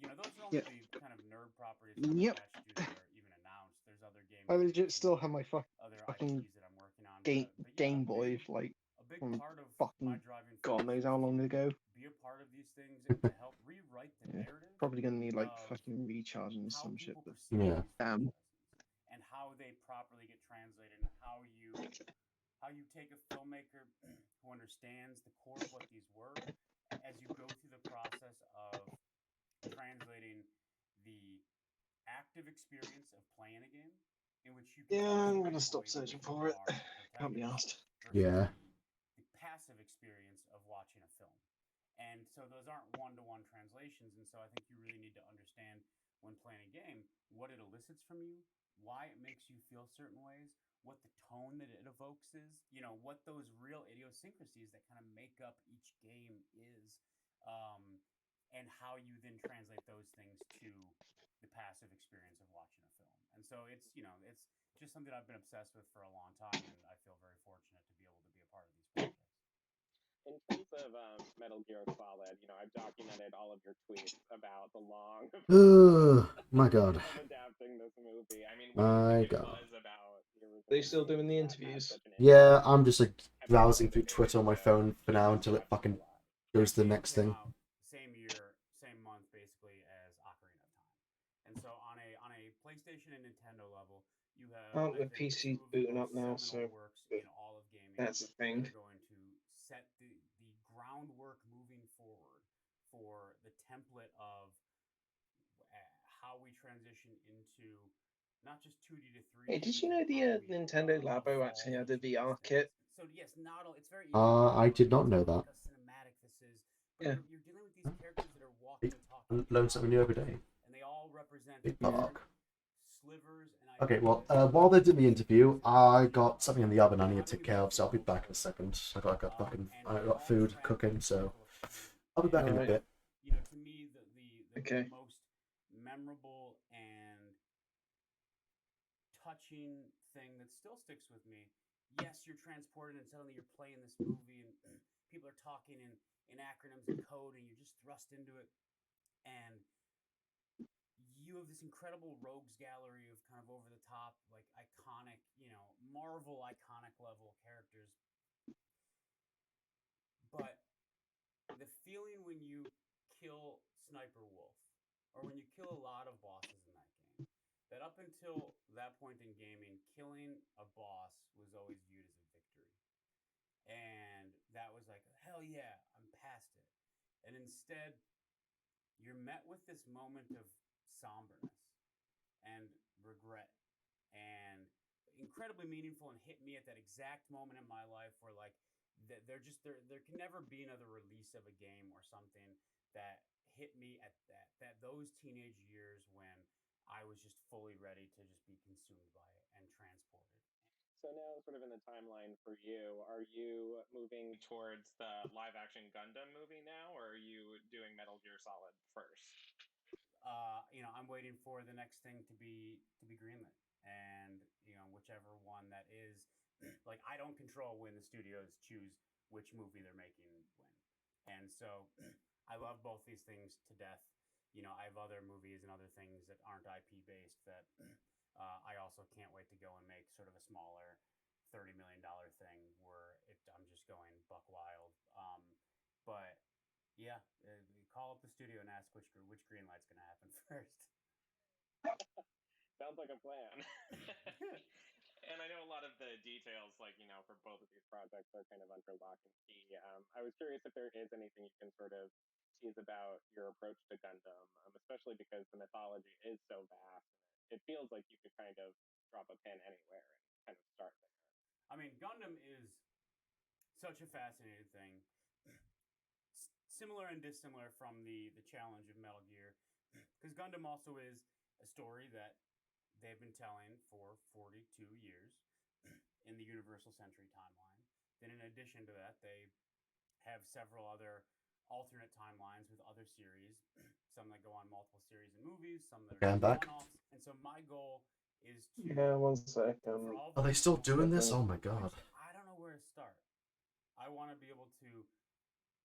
You know, those are only the kind of nerd properties that Yep. are even announced. There's other games. I legit still have my fucking that I'm working on. Game Boy, like, from fucking God knows how long ago. Be a part of these things and to help rewrite the narrative. Probably gonna need like fucking recharging or some shit, but Yeah. damn. And how they properly get translated, and how you take a filmmaker who understands the core of what these were, as you go through the process of translating the active experience of playing a game, in which you Yeah, I'm gonna stop searching for it. Can't be asked. Yeah. the passive experience of watching a film. And so those aren't one-to-one translations, and so I think you really need to understand when playing a game what it elicits from you, why it makes you feel certain ways, what the tone that it evokes is, you know, what those real idiosyncrasies that kind of make up each game is, and how you then translate those things to the passive experience of watching a film. And so it's, you know, it's just something I've been obsessed with for a long time, and I feel very fortunate to be able to be a part of these projects. In terms of Metal Gear Solid, you know, I've documented all of your tweets about the long My God. of adapting this movie. I mean, My God. Are they still doing the interviews? Yeah, I'm just like browsing through Twitter on my phone for now until it fucking goes to the next thing. Same year, same month, basically as Ocarina of Time. And so on a PlayStation and Nintendo level, you have The PC's booting up now, so that's the thing. Going to set the groundwork moving forward for the template of how we transition into not just 2D to 3D. Hey, did you know the Nintendo Labo actually had a VR kit? So yes, not all, it's very I did not know that. cinematic this is. Yeah. You're dealing with these characters that are walking and talking, Learn something new every day. and they all represent Big Park. slivers and Okay, well, while they're doing the interview, I got something in the oven I need to take care of, so I'll be back in a second. I got food cooking, so I'll be back in a bit. You know, to me, the most memorable and touching thing that still sticks with me. Yes, you're transported and suddenly you're playing this movie and people are talking in acronyms and code and you're just thrust into it. And you have this incredible rogues gallery of kind of over the top, like iconic, you know, Marvel iconic level characters. But the feeling when you kill Sniper Wolf, or when you kill a lot of bosses in that game, that up until that point in gaming, killing a boss was always viewed as a victory. And that was like, hell yeah, I'm past it. And instead, you're met with this moment of somberness and regret and incredibly meaningful, and hit me at that exact moment in my life where like there can never be another release of a game or something that hit me at that those teenage years when I was just fully ready to just be consumed by it and transported. So now, sort of in the timeline for you, are you moving towards the live-action Gundam movie now, or are you doing Metal Gear Solid first? You know, I'm waiting for the next thing to be greenlit, and you know, whichever one that is, like I don't control when the studios choose which movie they're making when, and so I love both these things to death. You know, I have other movies and other things that aren't IP based that I also can't wait to go and make sort of a smaller $30 million thing where I'm just going buck wild. But yeah, call up the studio and ask which green light's going to happen first. Sounds like a plan. And I know a lot of the details, like, you know, for both of these projects are kind of under lock and key. I was curious if there is anything you can sort of tease about your approach to Gundam, especially because the mythology is so vast. It feels like you could kind of drop a pin anywhere and kind of start there. I mean, Gundam is such a fascinating thing. Similar and dissimilar from the challenge of Metal Gear, because Gundam also is a story that they've been telling for 42 years in the Universal Century timeline. Then in addition to that, they have several other alternate timelines with other series, some that go on multiple series and movies, some that are one-offs. And so my goal is to... Yeah, 1 second. Are they still doing this? Oh my god. I don't know where to start. I want to be able to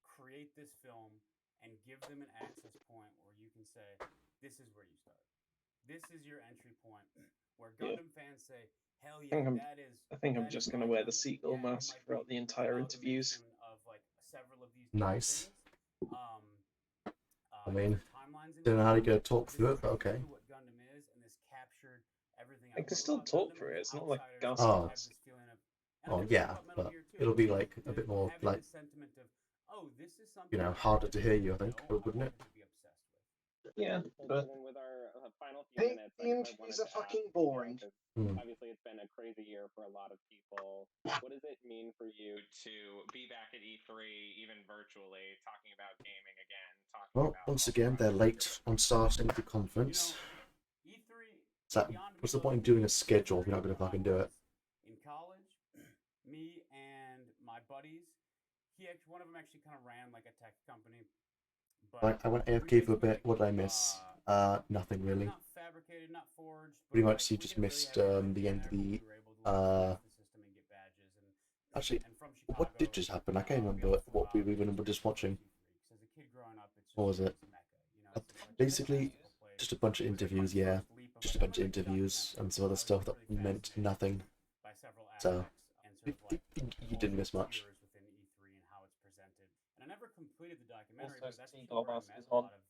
create this film and give them an access point where you can say, this is where you start. This is your entry point, where Gundam fans say, hell yeah, that is... I think I'm just going to wear the seagull mask throughout the entire interviews. Of, like, several of these nice. I mean, don't know how to go talk through it, but okay. What Gundam is, and this captured everything I can still talk through it. It's not like Gus. Oh yeah, but it'll be like a bit more like, you know, harder to hear you, I think, wouldn't it? Yeah, but with our final few minutes, the interviews are fucking boring. Obviously, it's been a crazy year for a lot of people. What does it mean for you to be back at E3, even virtually, talking about gaming again? Well, once again, they're late on starting the conference. What's the point in doing a schedule if you're not going to fucking do it? In college, me and my buddies, one of them actually kind of ran like a tech company. But I went AFK for a bit. What did I miss? Nothing really. Not fabricated, not forged. Pretty much, you just missed the end of the. Actually, what did just happen? I can't remember what we were just watching. What was it? Basically, just a bunch of interviews. Yeah, just a bunch of interviews and some other stuff that meant nothing. So you didn't miss much. I never completed the documentary, Also, but that's Seagull where I Mask met is a on. lot of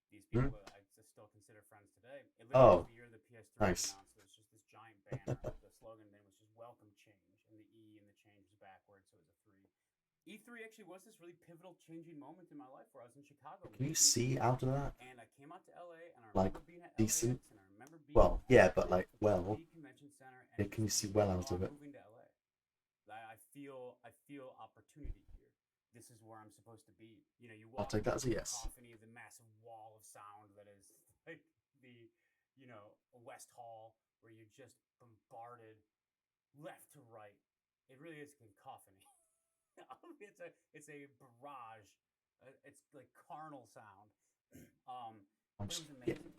these people that I still consider friends today. It Oh, the year the PS3 nice. was announced. It was just this giant banner. The slogan then was just "Welcome Change," and the E and the change was backwards, so it was a 3. E3 actually was this really pivotal, changing moment in my life where I was in Chicago. Can you see out of that? And I came out to LA, and I Like, remember being at decent? LAX, and I remember being Well, yeah, but like, well, Convention Center, yeah, can you see well out of it? moving to LA. I feel opportunity here. This is where I'm supposed to be. You know, you I'll walk take that as a into yes. Cacophony, the massive wall of sound that is like the, you know, West Hall, where you're just bombarded left to right. It really is cacophony. it's a barrage. It's like carnal sound. I'm just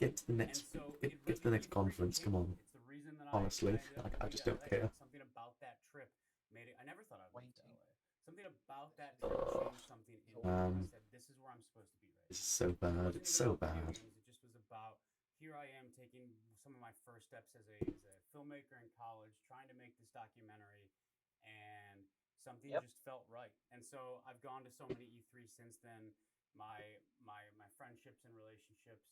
get to the next get to the next conference. Come on. It's the reason that Honestly, I just don't care. Something about that trip made it. I never thought I'd move to LA. Something about that trip changed something in me. I said, "This is where I'm supposed to be." Right. This is so bad. It's so bad. It just was about here I am taking some of my first steps as a filmmaker in college, trying to make this documentary, and something just felt right. And so I've gone to so many E3 since then. My friendships and relationships,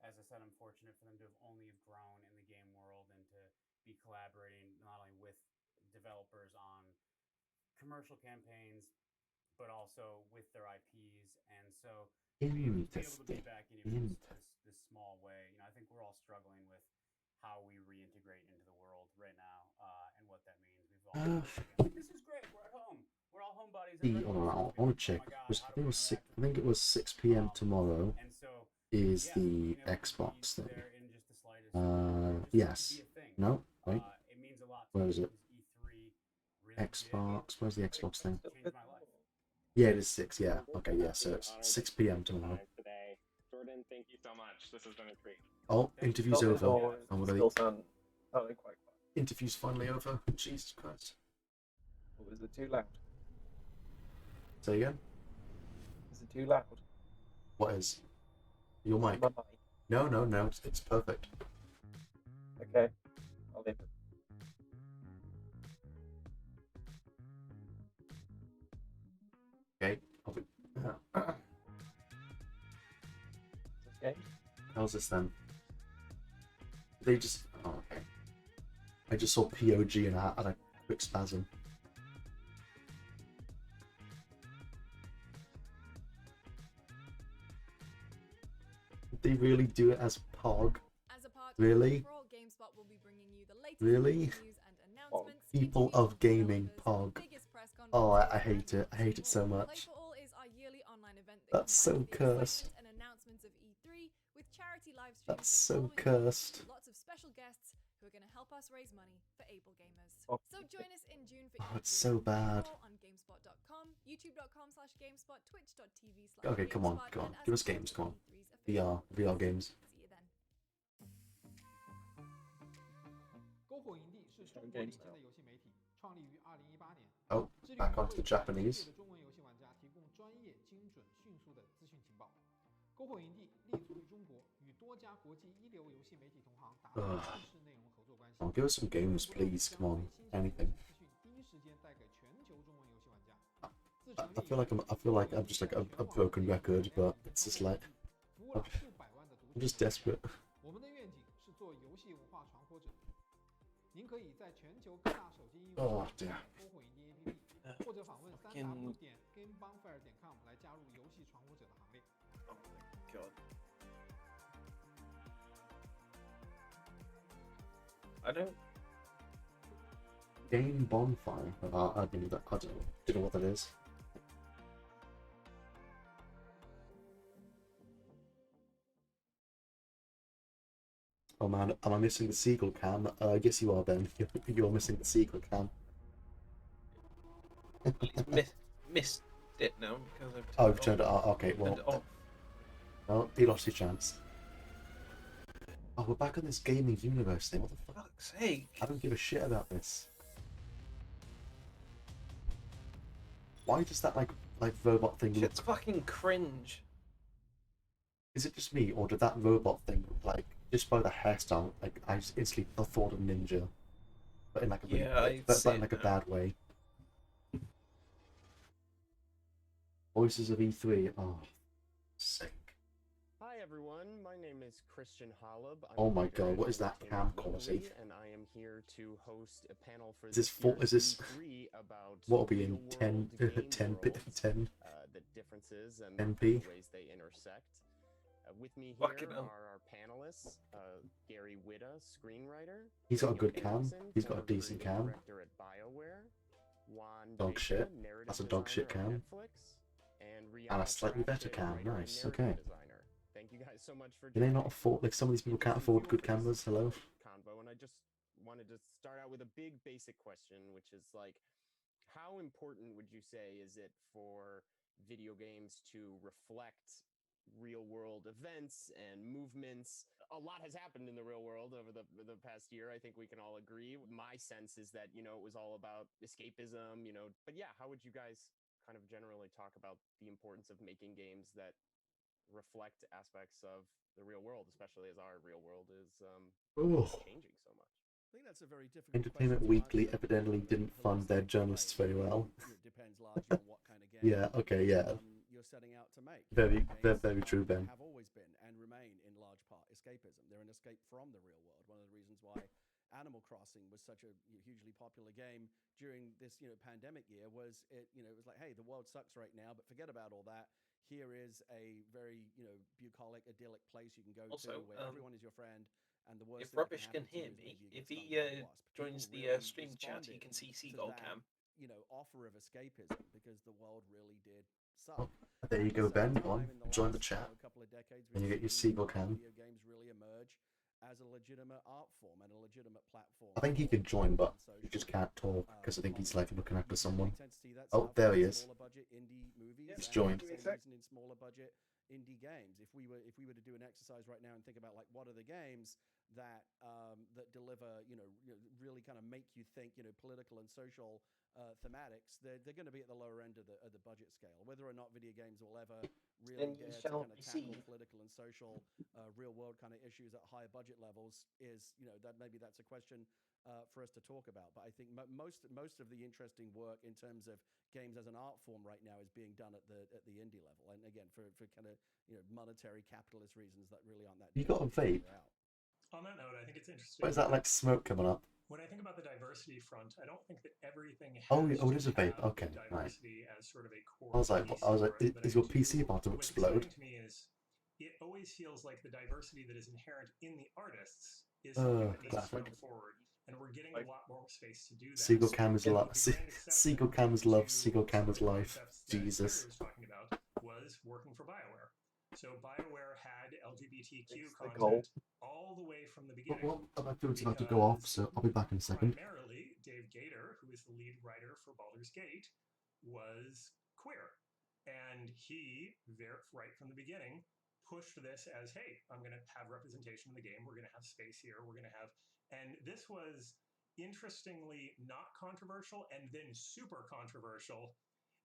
as I said, I'm fortunate for them to have only grown in the game world and to be collaborating not only with developers on commercial campaigns, but also with their IPs. And so to be able to be back in even this small way, you know, I think we're all struggling with how we reintegrate into the world right now, and what that means. We've all this is great. We're at home. We're all homebodies. I want to check. I think it was 6 p.m. tomorrow. Is the Xbox thing? Yes. No. Wait. Where is it? Xbox. Where's the Xbox thing? Yeah, it is 6. Yeah. Okay. Yeah. So it's 6 p.m. tomorrow. Jordan, thank you so much. This has been a treat. Oh, interview's over. Oh, quite. Interview's finally over. Jesus Christ. Or is it too loud? Say again? Is it too loud? What is? Your mic? No, it's perfect. Okay, I'll leave it. Okay, I'll be... Okay. How's this then? They just... Oh, okay. I just saw POG and I had a quick spasm. Did they really do it as Pog? Really? Really? People of gaming, Pog. Oh, I hate it. I hate it so much. That's so cursed. That's so cursed. Lots of special guests who are going to help us raise money for Able Gamers. So join us in June for Oh, it's so bad. on GameSpot.com, YouTube.com/GameSpot, Twitch.tv/GameSpot. Okay, come on, come on. Give us games, come on. VR games. Oh, back onto the Japanese. Oh, give us some games, please. Come on, anything. I feel like I'm just like a broken record, but it's just like I'm just desperate. Oh dear. I don't. Game bonfire. I don't know what that is. Oh man, am I missing the seagull cam? I guess you are, Ben. You're missing the seagull cam. Missed it now because I've Oh, you've turned it off. Okay, well. Well, he lost his chance. Oh, we're back on this gaming universe thing. What the fuck's sake? I don't give a shit about this. Why does that like robot thing look? It's fucking cringe. Is it just me, or did that robot thing like just by the hairstyle? Like I just instantly thought of Ninja, but in like a but in like a bad way. Voices of E3. Oh, sick. Hi everyone, my name is Christian Holub. Oh my god, what is that cam quality? And I am here to host a panel for Is this full? Is this about what will be in 10 the differences and 10p? the ways they intersect. With me here are our panelists, Gary Whitta, screenwriter. He's got a good cam. He's got a decent cam. Director at BioWare. Juan Dog shit. That's a dog shit cam. And a slightly better cam. Nice. Okay. Thank you guys so much for. Do they not afford? Like some of these people can't afford good cameras. Hello. Convo, and I just wanted to start out with a big basic question, which is like, how important would you say is it for video games to reflect real world events and movements? A lot has happened in the real world over the past year. I think we can all agree. My sense is that, it was all about escapism, but yeah, how would you guys kind of generally talk about the importance of making games that reflect aspects of the real world, especially as our real world is changing so much? I think that's a very difficult Entertainment Weekly evidently didn't fund their journalists very well. It depends largely on what kind of game yeah, okay, yeah. You're setting out to make. Very true, Ben. Have always been and remain in large part escapism. They're an escape from the real world. One of the reasons why Animal Crossing was such a hugely popular game during this pandemic year was it was like, hey, the world sucks right now, but forget about all that. Here is a very bucolic, idyllic place you can go to where everyone is your friend. And the worst if Rubbish can hear me, if he joins the stream chat, he can see Seagull Cam. Offer of escapism because the world really did suck. Oh, there you go, Ben. Go on, join the chat. And you get your Seagull Cam. Video games really emerge as a legitimate art form and a legitimate platform. I think he can join, but he just can't talk because I think he's like looking after someone. Oh, there he is. He's joined. In smaller budget indie games. If we were to do an exercise right now and think about like what are the games that that deliver really kind of make you think political and social thematics, they're going to be at the lower end of the budget scale. Whether or not video games will ever really dare to kind of tackle political and social real world kind of issues at higher budget levels is that maybe that's a question for us to talk about. But I think most of the interesting work in terms of games as an art form right now is being done at the indie level, and again for kind of monetary capitalist reasons that really aren't that. You got a vape. On that note, I think it's interesting. What is that like? Smoke coming up? when I think about the diversity front, I don't think that everything has Oh, it is a to vape. have Okay, right. diversity as sort of a core I was like, piece I was for like, it, but is I your do- PC about to what's explode? exciting to me is it always feels like the diversity that is inherent in the artists is Oh, something that needs to classic. come forward, and we're getting a lot more space to do that. Seagull Cameras And love. the grand exception Seagull Cameras love. to Seagull some of Cameras the life. concepts that Jesus. Terry was talking about was working for BioWare. So BioWare had LGBTQ the goal. content all the way from the But beginning. what my phone's about to go off, so I'll be back in a second. Primarily, Dave Gator, who is the lead writer for Baldur's Gate, was queer. And he, right from the beginning, pushed this as, hey, I'm going to have representation in the game. We're going to have space here. We're going to have... And this was interestingly not controversial and then super controversial.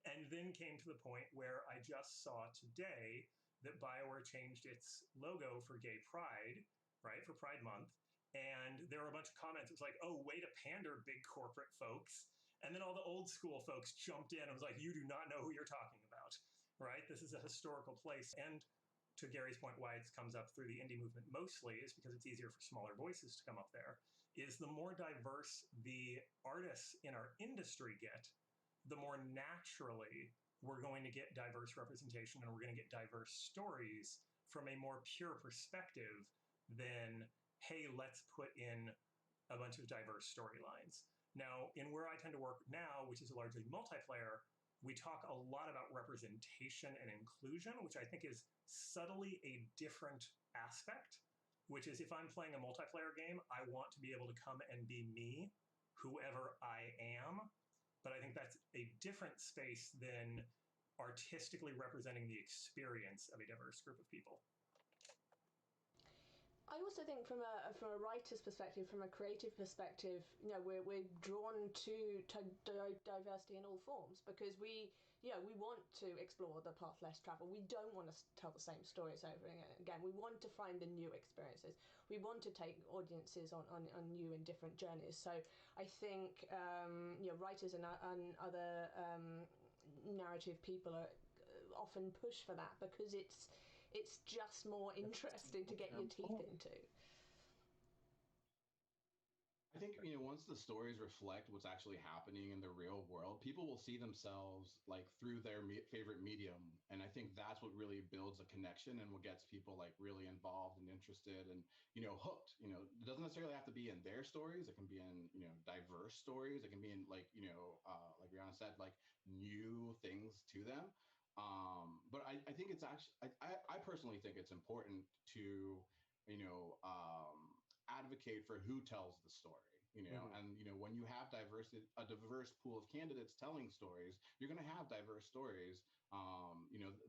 And then came to the point where I just saw today that BioWare changed its logo for Gay Pride, right, for Pride Month. And there were a bunch of comments. It was like, oh, way to pander, big corporate folks. And then all the old school folks jumped in and was like, you do not know who you're talking about, right? This is a historical place. And to Gary's point, why it comes up through the indie movement mostly is because it's easier for smaller voices to come up there, is the more diverse the artists in our industry get, the more naturally we're going to get diverse representation and we're going to get diverse stories from a more pure perspective than, hey, let's put in a bunch of diverse storylines. Now, in where I tend to work now, which is largely multiplayer, we talk a lot about representation and inclusion, which I think is subtly a different aspect, which is if I'm playing a multiplayer game, I want to be able to come and be me, whoever I am. But I think that's a different space than artistically representing the experience of a diverse group of people. I also think from a writer's perspective, from a creative perspective, you know, we're drawn to diversity in all forms because we want to explore the path less traveled. We don't want to tell the same stories over and again. We want to find the new experiences. We want to take audiences on new and different journeys. So I think writers and other narrative people are often push for that because it's just more interesting to get your teeth into. I think, once the stories reflect what's actually happening in the real world, people will see themselves like through their favorite medium. And I think that's what really builds a connection and what gets people like really involved and interested and, hooked. It doesn't necessarily have to be in their stories. It can be in, diverse stories. It can be in like Rihanna said, like new things to them. But I think it's actually, I personally think it's important to, advocate for who tells the story, and, when you have a diverse pool of candidates telling stories, you're going to have diverse stories,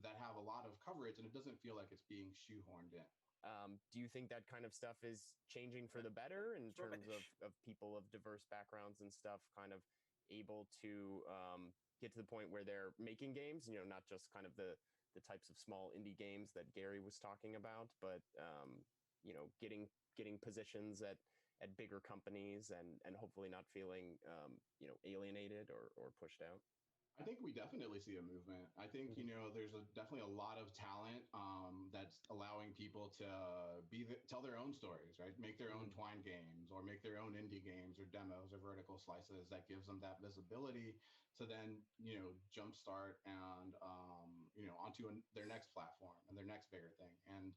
that have a lot of coverage and it doesn't feel like it's being shoehorned in. Do you think that kind of stuff is changing for the better in terms of people of diverse backgrounds and stuff kind of able to get to the point where they're making games, not just kind of the types of small indie games that Gary was talking about, but, getting positions at bigger companies and hopefully not feeling, alienated or pushed out? I think we definitely see a movement. I think, there's definitely a lot of talent that's allowing people to tell their own stories, right? Make their own Twine games or make their own indie games or demos or vertical slices that gives them that visibility to then, jumpstart and, onto their next platform and their next bigger thing. And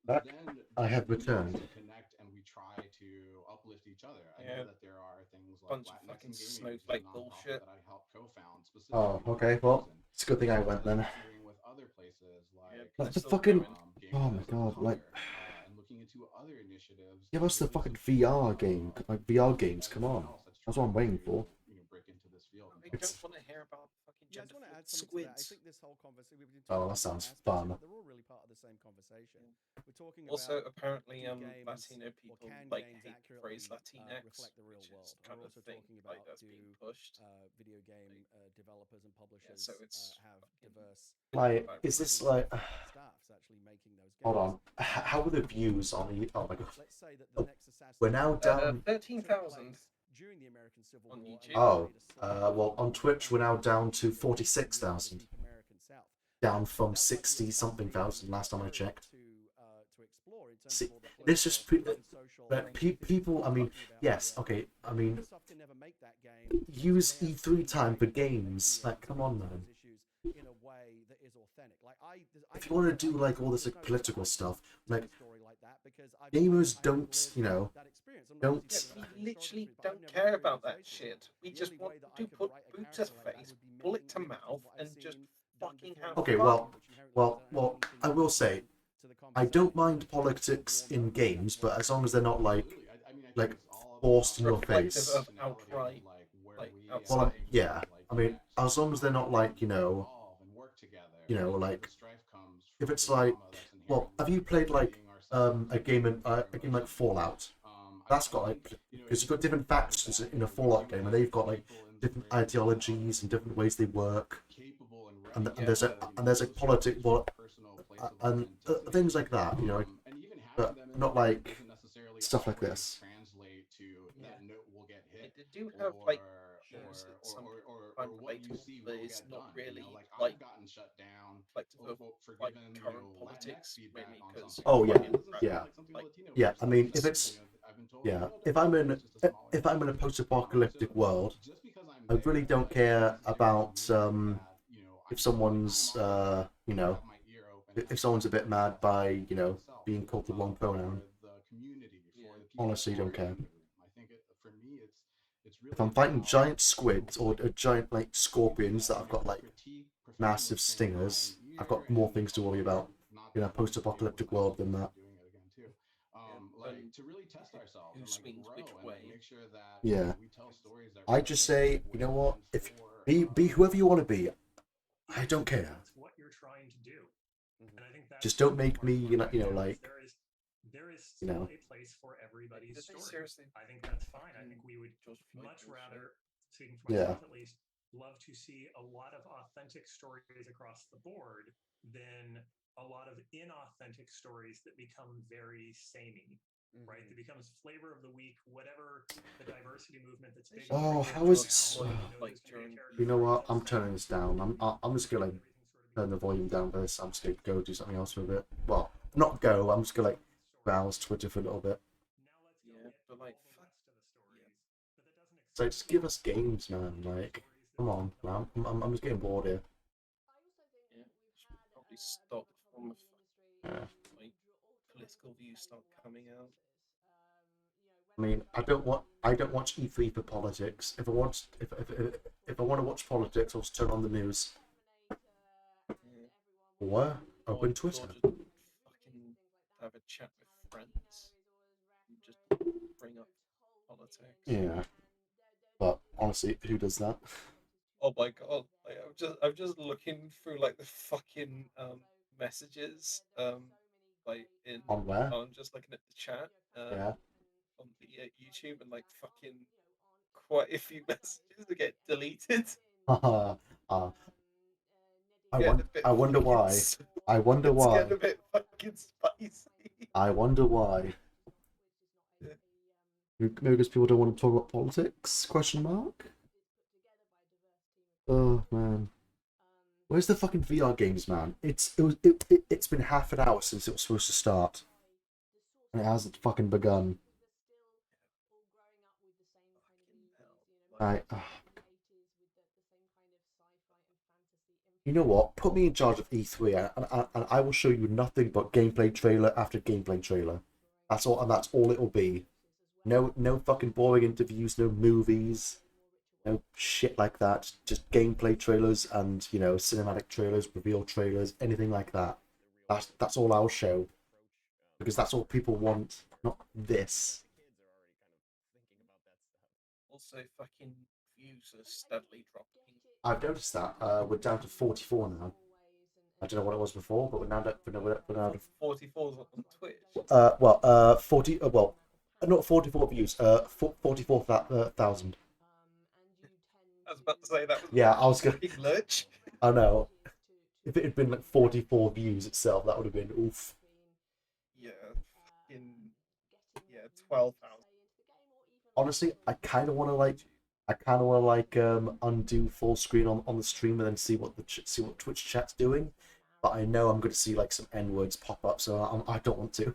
Back. then I have we returned. also connect and we try to uplift each other. I know that there are things like Bunch of Latinx fucking in Gaming, snowflake which is a nonprofit bullshit. that I helped co-found specifically. Oh, okay. Well, it's a good thing I went then. Partnering with other places like Like the fucking. Oh my god! Like, and looking into other initiatives. give us the fucking VR game. Like VR games. Come on. That's what I'm waiting for. Break into this field. I don't want to hear about fucking Yeah, I just want to add gender something to that. I squids. think this whole conversation. We've been Oh, talking that about sounds aspects, fun. but they're all really part of the same conversation. We're talking Also, about apparently, do games Latino or people can like games hate the accurately, phrase Latinx, reflect the real which world. is kind We're of also thing talking like about that's being pushed. video game developers and publishers so it's have diverse Like, is this like? staffs actually making those games. Hold on. How are the views on the? Oh my god. Let's say that the next Assassin's We're now down. 13,000 during the American Civil on War. YouTube. Oh, well, on Twitch we're now down to 46,000. American South. Down from 60 something thousand last time I checked. To explore in terms See, of all the this just political and social people. I mean, yes, okay. I mean, Ubisoft can never make that game. use E3 time for games. Like, come on, man. In a way that is authentic. Like If you want to do like all this like political stuff, like gamers don't, you know, don't. Yeah, we literally don't care about that shit. We just want to put boot to face, bullet to mouth, and just fucking have Okay, fun. well, I will say, I don't mind politics in games, but as long as they're not like forced in your Reflective face. of outright, like, Well, outside. yeah, I mean, as long as they're not like, you know, like, if it's like, well, have you played like a game like Fallout? That's got like, because you've got different factions in a Fallout game, and they've got like different ideologies and different ways they work, and there's a politic, well, and things like that, you know, but not like stuff like this. They do have like some unrelatable, but it's not really like reflective of like current politics, really. Because Oh yeah. I mean, if it's if I'm in a post-apocalyptic world, I really don't care about if someone's you know, if someone's a bit mad by, you know, being called the wrong pronoun. Honestly, don't care. If I'm fighting giant squids or giant like scorpions that have got like massive stingers, I've got more things to worry about in a post-apocalyptic world than that. Who swings which way? Yeah. I just say, you know what? If be whoever you want to be, I don't care. That's what you're trying to do. And I think that's Just don't make me, you know, like, there is you still know. a place for everybody's Did they story. seriously I think that's fine. I think we would much rather, speaking for Yeah. myself at least, love to see a lot of authentic stories across the board than a lot of inauthentic stories that become very samey. Right, that becomes flavor of the week, whatever the diversity movement that's big. Oh, how is? You know what? I'm turning this down. I'm just gonna like turn the volume down for this. I'm just gonna go do something else for a bit. Well, not go. I'm just gonna like browse Twitter for a little bit. Yeah, but like, So just give us games, man. Like, come on, man. I'm just getting bored here. yeah, should probably stop from Yeah. like political views start coming out. I mean, I don't watch E3 for politics. If I want to watch politics, I'll just turn on the news. Or open Twitter. Fucking have a chat with friends and just bring up politics. Yeah. But honestly, who does that? Oh my god! Like, I'm just looking through like the fucking messages like in On where? I'm just looking at the chat Yeah. on the YouTube, and like fucking quite a few messages that get deleted. Haha. Getting a bit I wonder fucking why. I wonder It's why. getting a bit fucking spicy. I wonder why. Maybe because people don't want to talk about politics? Question mark. Oh man. Where's the fucking VR games, man? It's been half an hour since it was supposed to start, and it hasn't fucking begun. Right. You know what? Put me in charge of E3, and I will show you nothing but gameplay trailer after gameplay trailer. That's all, and that's all it will be. No fucking boring interviews, no movies, no shit like that. Just gameplay trailers and, you know, cinematic trailers, reveal trailers, anything like that. That's all I'll show, because that's all people want, not this. Also, fucking views are steadily dropping. I've noticed that. We're down to 44 now. I don't know what it was before, but we're now down to 44 on Twitch. 40. Well, not 44 views. 44,000. I was about to say that was Yeah, I was gonna. big lurch. I know. If it had been like 44 views itself, that would have been oof. Yeah, fucking 12,000. Honestly, I kind of want to undo full screen on the stream and then see what Twitch chat's doing. But I know I'm going to see like some N words pop up, so I don't want to.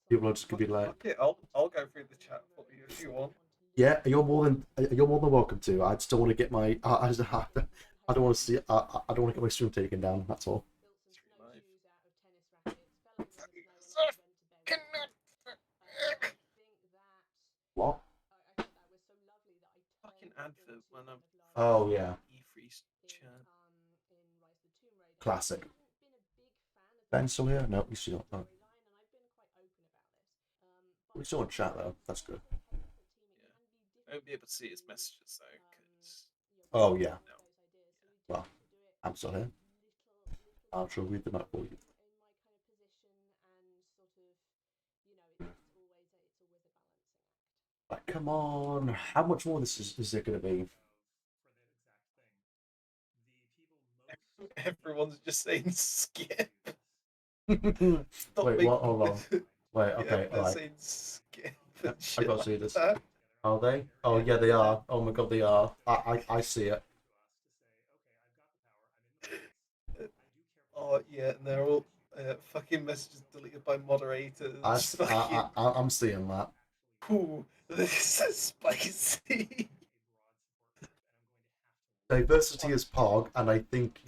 People are just gonna be like, Okay, I'll go through the chat for you if you want. yeah, you're more than welcome to. I just don't want to get my I don't want to see I don't want to get my stream taken down. That's all. What? Fucking advert when I'm. Oh yeah. E3's chat. Classic. Ben still here? No, he's still not. We're still in chat though. That's good. I won't be able to see his messages though, because. Oh yeah. Well, I'm still here. I'll sure read them out for you. Like, come on, how much more this is it going to be? Everyone's just saying skip. Wait, what? Hold on. Wait, okay, they're alright. saying skip. I gotta see this. That. Are they? Oh yeah, they are. Oh my god, they are. I see it. Oh yeah, and they're all fucking messages deleted by moderators. I'm seeing that. Ooh, this is spicy. Diversity is POG, and I think,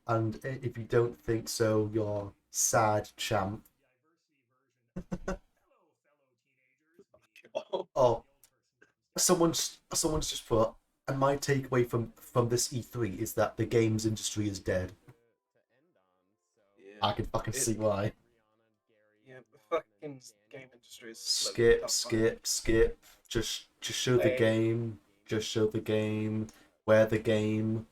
and if you don't think so, you're sad, champ. Oh, someone's just put, and my takeaway from this E3 is that the games industry is dead. I can fucking see why. Yeah, the fucking game industry is Skip. Just show the game. Just show the game. Wear the game.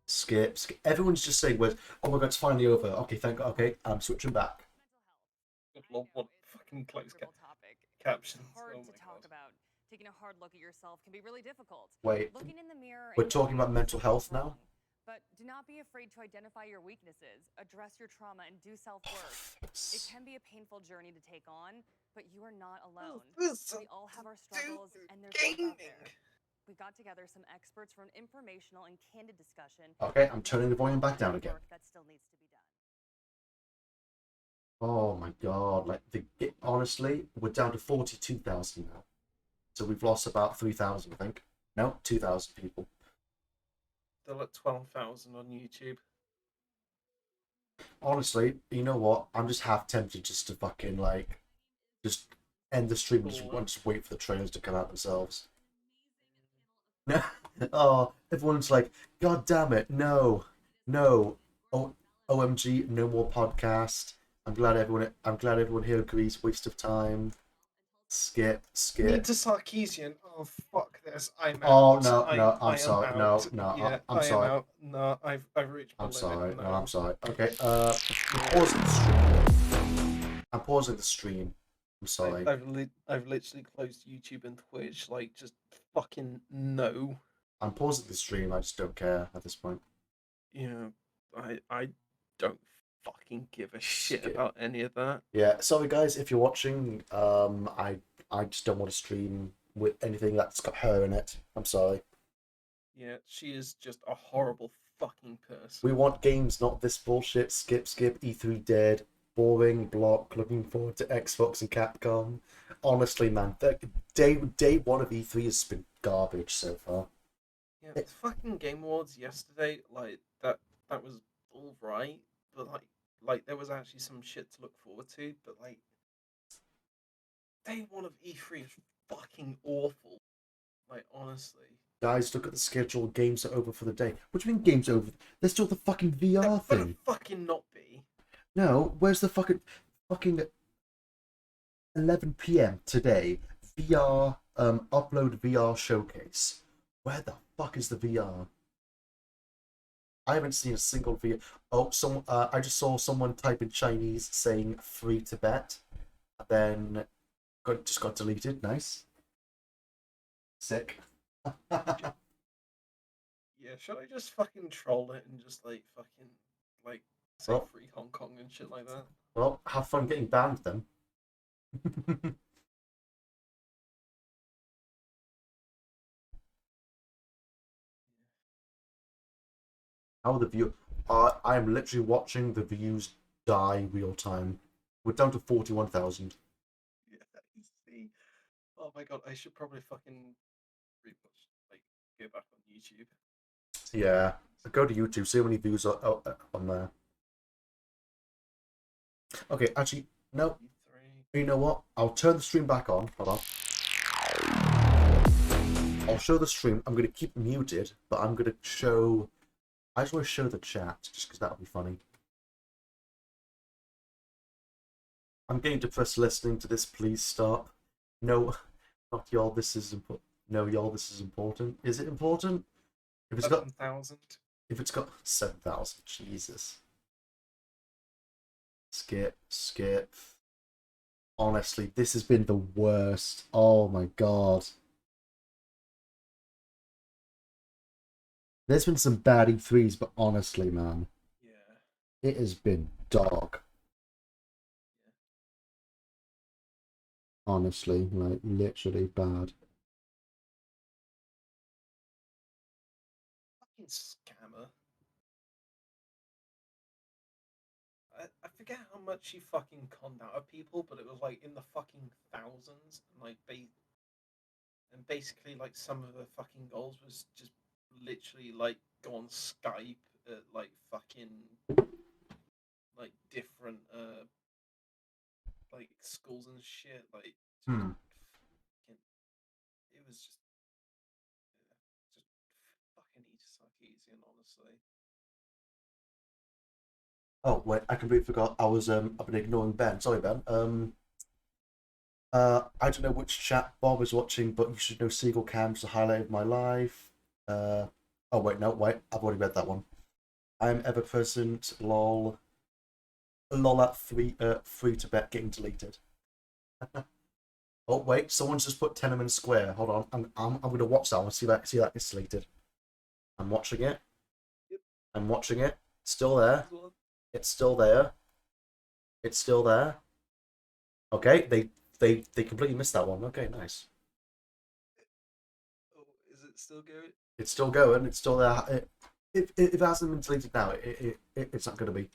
Skip. Everyone's just saying, "Oh my god, it's finally over." Okay, thank God. Okay, I'm switching back. What fucking close captions? Hard to talk about. Taking a hard look at yourself can be really difficult. Wait, Looking in the mirror. we're talking about mental health now? But do not be afraid to identify your weaknesses, address your trauma, and do self-work. It can be a painful journey to take on, but you are not alone. We all have our struggles, and there's hope out there. We got together some experts for an informational and candid discussion. Okay, I'm turning the volume back down again. Work that still needs to be done. Oh my god! Like honestly, we're down to 42,000 now, so we've lost about 3,000, I think. No, 2,000 people. Still at 12,000 on YouTube. Honestly, you know what? I'm just half tempted just to fucking just end the stream and just wait for the trailers to come out themselves. No, oh, everyone's like, God damn it, no. Oh, OMG, no more podcast. I'm glad everyone here agrees. Waste of time. Skip. Need to Sarkeesian. Oh fuck this! I'm Oh out. no, I'm sorry. No, Yeah, I'm sorry. Out. No, I've reached my I'm limit. sorry. No. No, I'm sorry. Okay. Pausing the stream. I'm pausing the stream. I'm sorry. I've literally closed YouTube and Twitch. Like, just fucking no. I'm pausing the stream. I just don't care at this point. Yeah, I don't fucking give a shit about any of that. Yeah, sorry guys if you're watching. I just don't want to stream with anything that's got her in it. I'm sorry. Yeah, she is just a horrible fucking person. We want games, not this bullshit. Skip. E3 dead. Boring. Block. Looking forward to Xbox and Capcom. Honestly, man, day one of E3 has been garbage so far. Yeah, the fucking Game Awards yesterday, like that was all right, but like there was actually some shit to look forward to, but like day one of E3 is fucking awful. Like, honestly. Guys, look at the schedule. Games are over for the day. What do you mean games over? There's still the fucking VR thing. Fucking not be. No, where's the fucking 11 p.m. today? VR upload VR showcase. Where the fuck is the VR? I haven't seen a single VR. Oh, I just saw someone type in Chinese saying free to bet, then just got deleted. Nice. Sick. Yeah, should I just fucking troll it and just like fucking like say Well- free Hong Kong and shit like that? Well, have fun getting banned then. How are the view? I am literally watching the views die real time. We're down to 41,000. Yeah, Oh my god, I should probably fucking like go back on YouTube. Yeah, go to YouTube, see how many views are on there. Okay, actually, no. You know what? I'll turn the stream back on. Hold on. I'll show the stream. I'm going to keep muted, but I'm going to show... I just want to show the chat, just because that'll be funny. I'm getting depressed listening to this. Please stop. No, not y'all. This is important. No, y'all. This is important. Is it important? If it's got 7,000. If it's got 7,000, Jesus. Skip. Honestly, this has been the worst. Oh my god. There's been some bad E3s, but honestly, man. Yeah. It has been dog. Honestly, like, literally bad. Fucking scammer. I forget how much he fucking conned out of people, but it was like in the fucking thousands. And like basically like some of the fucking goals was just literally like go on Skype at like fucking like different like schools and shit. Like fucking, it was just fucking eat Sarkeesian, honestly. Oh wait, I completely forgot. I've been ignoring Ben. Sorry, Ben. I don't know which chat Bob is watching, but you should know Seagull Cam's the highlight of my life. Oh wait, no, wait, I've already read that one. I'm ever present. Lol. Lol at free to bet getting deleted. Oh wait, someone's just put Tenement Square. Hold on, I'm gonna watch that one. See that gets deleted. I'm watching it. Yep. I'm watching it. Still there. It's still there. It's still there. Okay, they completely missed that one. Okay, nice. Oh, is it still going? It's still going. It's still there. If it hasn't been deleted now, it's not going to be.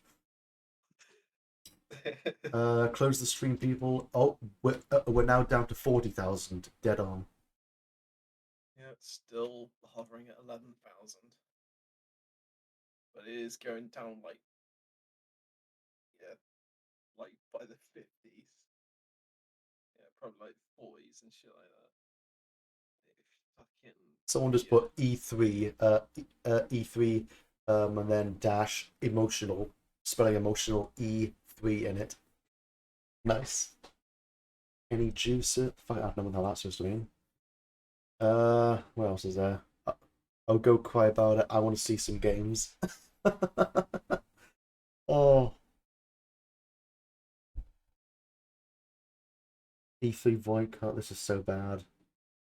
Close the stream, people. Oh, we're now down to 40,000. Dead on. Yeah, it's still hovering at 11,000, but it is going down like by the 50s. Yeah, probably like 40s and shit like that. Someone just put E3, E3, and then dash emotional, spelling emotional E3 in it. Nice. Any juice? Fuck, I don't know what the hell that's supposed to mean. What else is there? I'll go cry about it. I want to see some games. Oh. E3 boycott. This is so bad.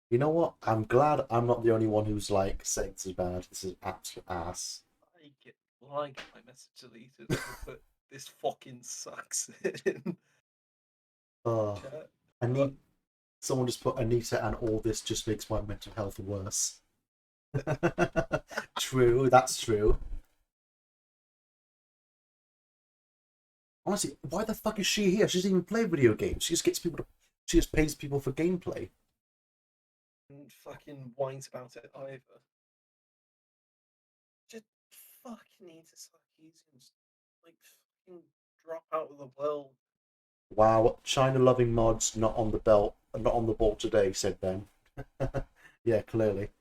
You know what? I'm glad I'm not the only one who's like saying this is bad. This is absolute ass. I get my message deleted. But this fucking sucks. Oh, someone just put Anita and all this just makes my mental health worse. True, that's true. Honestly, why the fuck is she here? She doesn't even play video games. She just gets people to. She just pays people for gameplay. And fucking whines about it either. Just fucking need to Sarkeesians. Like fucking drop out of the world. Wow, China-loving mods not on the belt, not on the ball today, said Ben. Yeah, clearly.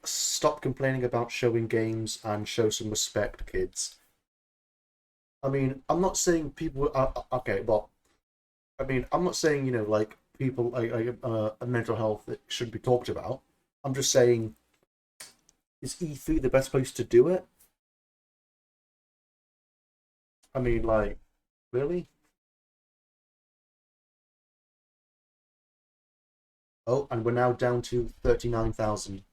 Stop complaining about showing games and show some respect, kids. I mean, I'm not saying people are okay. Well, I mean, I'm not saying, you know, like people mental health that should be talked about. I'm just saying, is E3 the best place to do it? I mean, like, really? Oh, and we're now down to 39,000.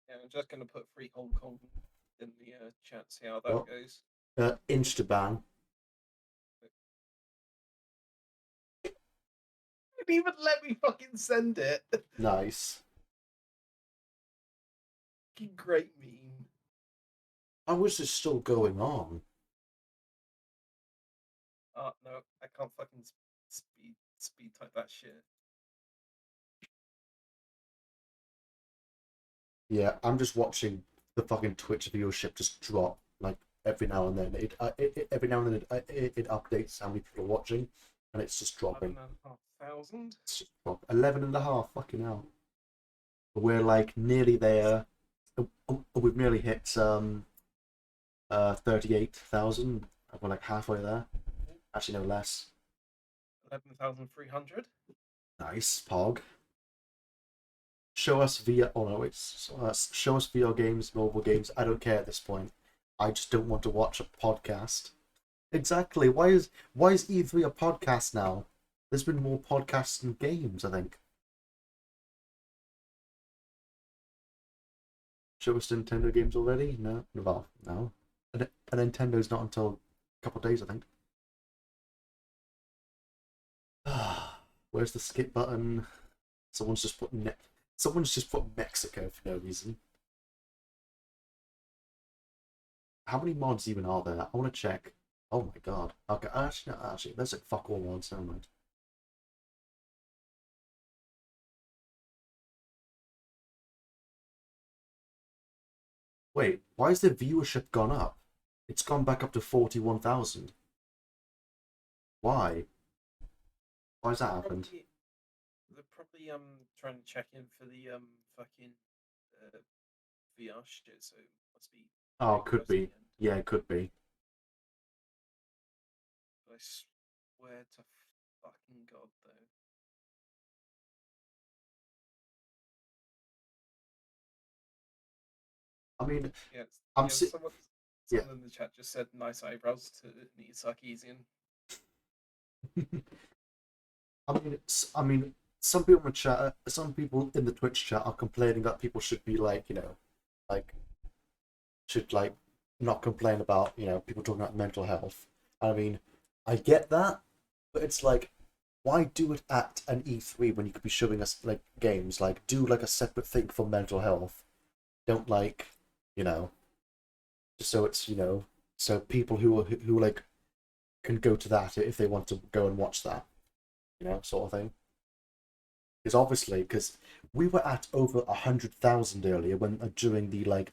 Yeah, I'm just gonna put free Hong Kong in the chat, see how that goes. Instaban. Didn't even let me fucking send it. Nice. Fucking great meme. How is this still going on? No, I can't fucking speed type that shit. Yeah, I'm just watching the fucking Twitch viewership just drop like every now and then. Every now and then it updates how many people are watching, and it's just dropping. 11,500. It's just 11.5. Fucking hell. We're like nearly there. We've nearly hit 38,000. We're like halfway there. Actually, no less. 11,300. Nice, Pog. Show us VR. Oh no, it's show us VR games, mobile games. I don't care at this point. I just don't want to watch a podcast. Exactly. Why is E3 a podcast now? There's been more podcasts than games, I think. Show us Nintendo games already? No, well, no. And Nintendo's not until a couple of days, I think. Where's the skip button? Someone's just put Mexico for no reason. How many mods even are there? I want to check. Oh my god. Okay, actually, there's like fuck all mods. Never mind. Wait, why has the viewership gone up? It's gone back up to 41,000. Why? Why has that happened? They're probably trying to check in for the fucking VR shit, so it must be. Oh, could be. Yeah, it could be. I swear to fucking god, though. I mean, Yeah, someone in the chat just said nice eyebrows to Nita Sarkeesian. I mean, some people in the chat, some people in the Twitch chat are complaining that people should be like, should like not complain about, people talking about mental health. I mean, I get that, but it's like, why do it at an E3 when you could be showing us like games? Like, do like a separate thing for mental health. Don't like, just so it's so people who like can go to that if they want to go and watch that, sort of thing. Because obviously, because we were at over 100,000 earlier during the like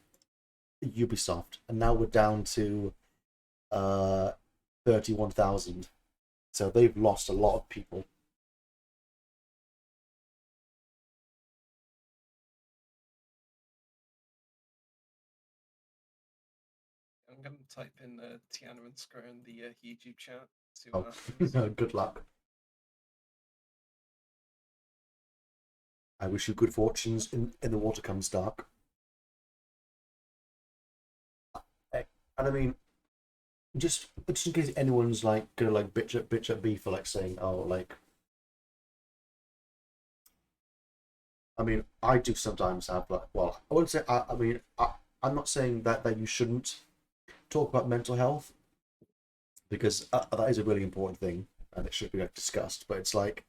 Ubisoft, and now we're down to 31,000. So they've lost a lot of people. I'm gonna type in Tiananmen Square in the YouTube chat. See what happens. Good luck. I wish you good fortunes in the water comes dark. And I mean, just in case anyone's like gonna like bitch at me for like saying, oh, like, I mean, I do sometimes have like, well, I wouldn't say I'm not saying that you shouldn't talk about mental health, because that is a really important thing and it should be like discussed. But it's like,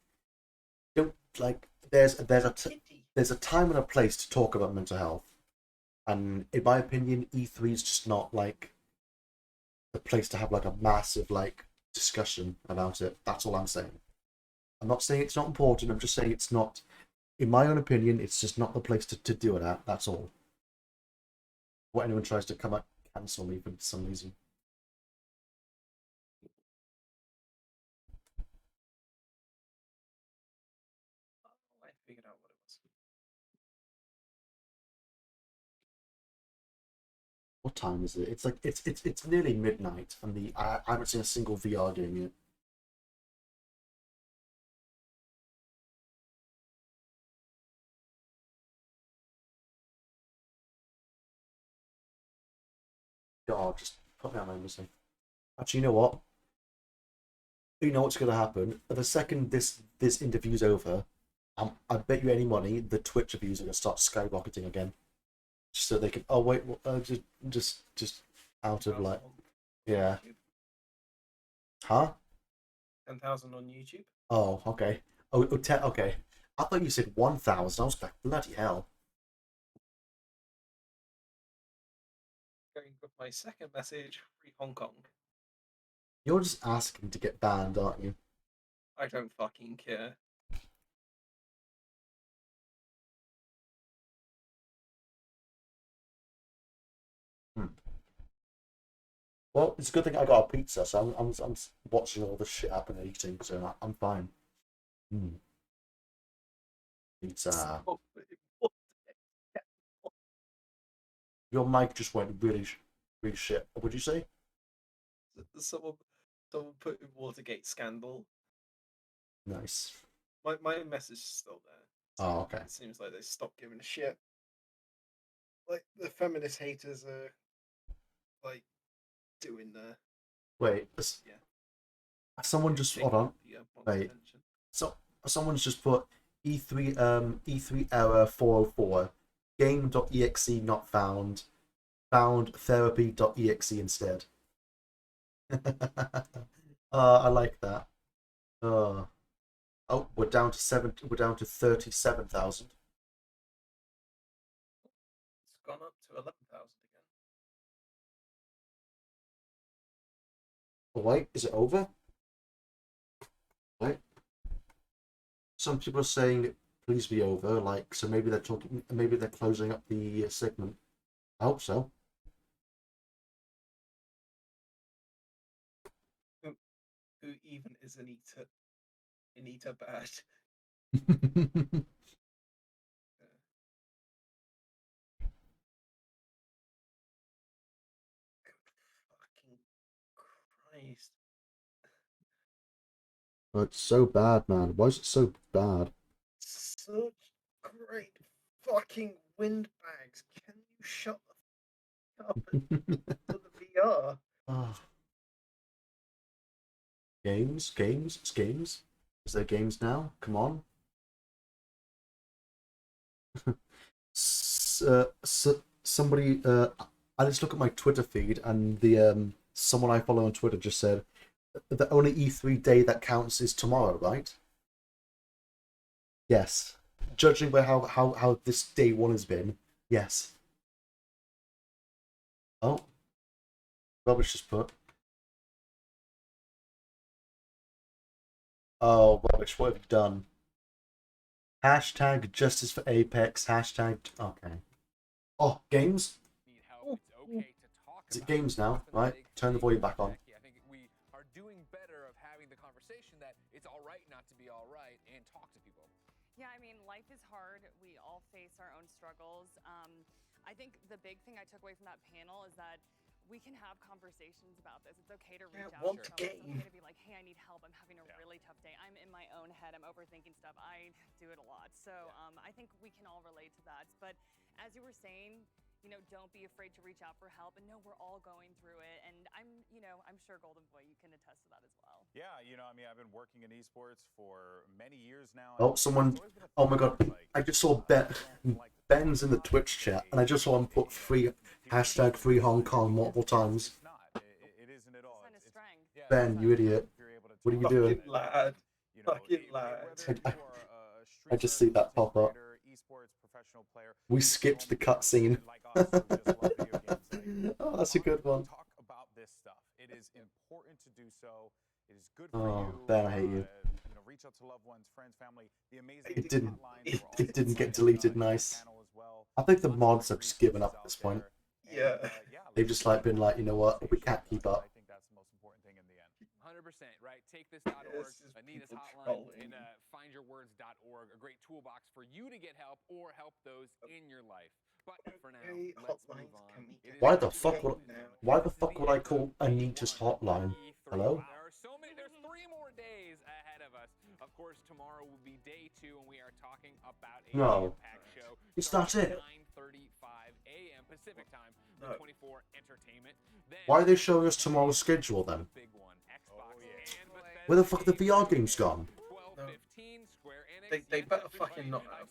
don't like there's a time and a place to talk about mental health, and in my opinion, E3 is just not like the place to have like a massive like discussion about it. That's all I'm saying. I'm not saying it's not important. I'm just saying it's not, in my own opinion, it's just not the place to do it at. That's all. What anyone tries to come up cancel me for some reason. I figured out what it was. What time is it? It's like it's nearly midnight, and I haven't seen a single VR game yet. God, just put me on my missing. Actually, you know what? You know what's going to happen? The second this interview's over, I bet you any money the Twitch views are going to start skyrocketing again, just so they can. Oh wait, just out of like, yeah. Huh? 10,000 on YouTube. Oh, okay. Oh, 10. Okay. I thought you said 1,000. I was like, bloody hell. Going with my second message, free Hong Kong. You're just asking to get banned, aren't you? I don't fucking care. Well, it's a good thing I got a pizza, so I'm watching all this shit happen and eating, so I'm fine. Pizza. Your mic just went really shit. What would you say? Someone put in Watergate scandal. Nice. My message is still there. Oh, okay. It seems like they stopped giving a shit. Like the feminist haters are like doing the. Wait. Yeah. Someone just hold on. Wait. So someone's just put E3 error 404. Game.exe not found. Found therapy.exe instead. I like that. Oh, we're down to 37,000. It's gone up to 11,000 again. Oh, wait, is it over? Wait. Some people are saying please be over, like, so maybe they're closing up the segment. I hope so. Who even is Anita bad? Fucking Christ. Oh, it's so bad, man. Why is it so bad? Such great fucking windbags. Can you shut the fuck up and for the VR? Oh. Games? It's games? Is there games now? Come on. Somebody, I just look at my Twitter feed and the someone I follow on Twitter just said the only E3 day that counts is tomorrow, right? Yes. Judging by how this day one has been, yes. Oh. Rubbish just put. Oh, Rubbish, what have you done? Hashtag justice for Apex, hashtag... Okay. Oh, games? Is it games now? Right, turn the volume back on. I think we are doing better of having the conversation that it's all right not to be all right and talk to people. Yeah, I mean, life is hard. We all face our own struggles. I think the big thing I took away from that panel is that we can have conversations about this. It's okay to reach out to someone. It's okay to be like, hey, I need help. I'm having a really tough day. I'm in my own head. I'm overthinking stuff. I do it a lot. So I think we can all relate to that. But as you were saying, you know, don't be afraid to reach out for help. And no, we're all going through it. And I'm sure Golden Boy, you can attest to that as well. Yeah, I mean, I've been working in esports for many years now. Oh, someone... Oh my god, I just saw Ben's in the Twitch chat, and I just saw him put hashtag free Hong Kong multiple times. It isn't at all. Ben, you idiot. What are you doing? Fucking lad. I just see that pop up. We skipped the cutscene. Oh, that's a good one. Talk about this stuff. It is important to do so. It is good for Oh, you. Ben, I hate you. Reach out to loved ones, friends, family. The amazing It didn't get deleted. Nice. I think the mods have just given up at this point. Yeah. They've just like been like, you know what, we can't keep up. 100%, right? Take this.org, Anita's hotline, and findyourwords.org, a great toolbox for you to get help or help those in your life. But for now, let's move on. Why the fuck would I call Anita's hotline? Hello? There's 3 more days ahead of us. Of course, tomorrow will be day 2, and we are talking about a packed show. It's not it. 9:35 a.m. Pacific time with 24 Entertainment. Why are they showing us tomorrow's schedule then? Where the fuck are the VR games gone? They better fucking not have.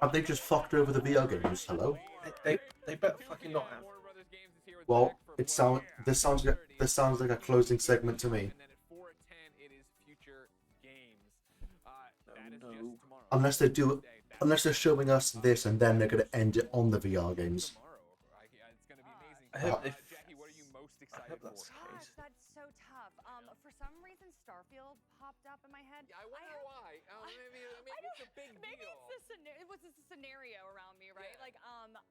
Have they just fucked over the VR games? Hello? They better fucking not have. Well, this sounds like a closing segment to me. Unless they're showing us this and then they're gonna end it on the VR games. excited for. Gosh, that's so tough. For some reason, Starfield popped up in my head. I wonder why. Maybe it's a big Maybe deal. it was just a scenario around me, right? Like,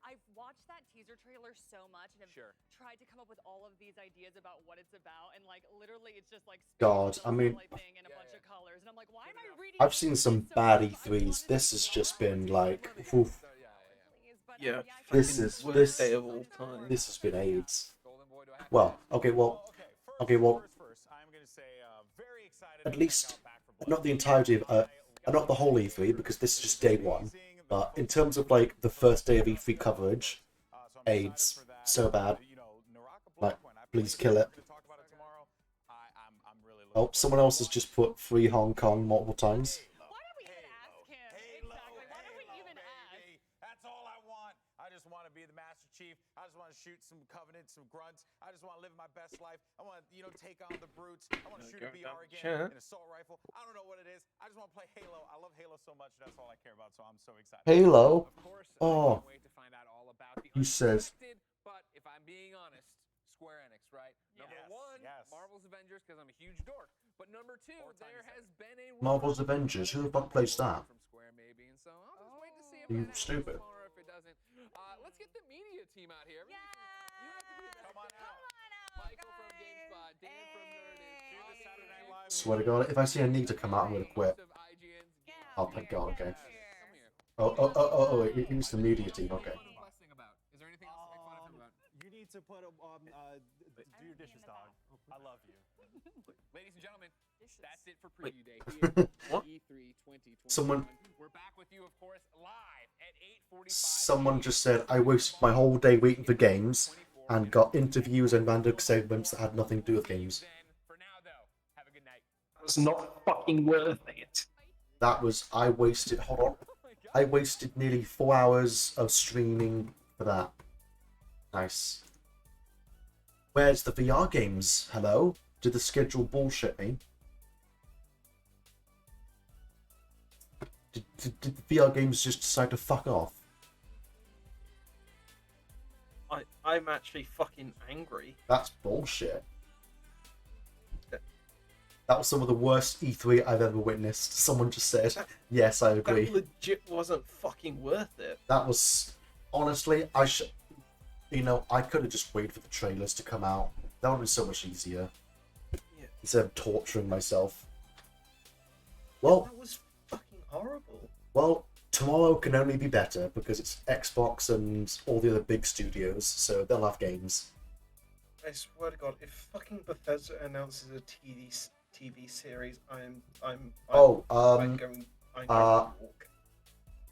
I've watched that teaser trailer so much and have tried to come up with all of these ideas about what it's about, and like literally, it's just like God, I mean, thing and a bunch of colors, and I'm like, why am I reading? I've seen some bad E3s. This has just been like, oof. Yeah, This is worst day of all time. This has been AIDS. Well, okay, well, at least not the entirety of not the whole E3 because this is just day one. But in terms of like the first day of E3 coverage, AIDS so bad. Like, please kill it. Oh, someone else has just put Free Hong Kong multiple times. I just want to shoot some Covenant, some grunts. I just want to live my best life. I want to, take on the brutes. I want to shoot a BR again, an assault rifle. I don't know what it is. I just want to play Halo. I love Halo so much. That's all I care about. So I'm so excited. Halo? Of course, Oh. I can't wait to find out all about the Who says? unexpected, but if I'm being honest, Square Enix, right? Number one, Marvel's Avengers, because I'm a huge dork. But number two, there has been a Marvel's Avengers. Who the fuck plays that? from Square maybe, and so I'll just wait to see if Are you that happens stupid? tomorrow. If it doesn't, let's get the media team out here. You have to be the best. Come on out. Michael from GameSpot, Dan from Nerdist. Swear to God, if I see a need to come out, I'm gonna quit. Oh, thank God. Okay. Oh! It was the media team. Okay. Is there anything else to make fun of him about? You need to put do your dishes, dog. I love you. Ladies and gentlemen, that's it for preview day here What? at E3 2021. Someone- We're back with you, of course, live at 8:45. Someone just said I wasted my whole day waiting for games and got interviews and random segments that had nothing to do with games. It's not fucking worth it. That was I wasted. Hold on. I wasted nearly 4 hours of streaming for that. Nice. Where's the VR games? Hello? Did the schedule bullshit me? Did the VR games just decide to fuck off? I'm actually fucking angry. That's bullshit. That was some of the worst E3 I've ever witnessed. Someone just said, yes, I agree. That legit wasn't fucking worth it. That was, honestly, I could have just waited for the trailers to come out. That would have been so much easier. Yeah. Instead of torturing myself. Well, That was fucking horrible. well, tomorrow can only be better because it's Xbox and all the other big studios, so they'll have games. I swear to God, if fucking Bethesda announces a TV series, I'm Oh, going walk.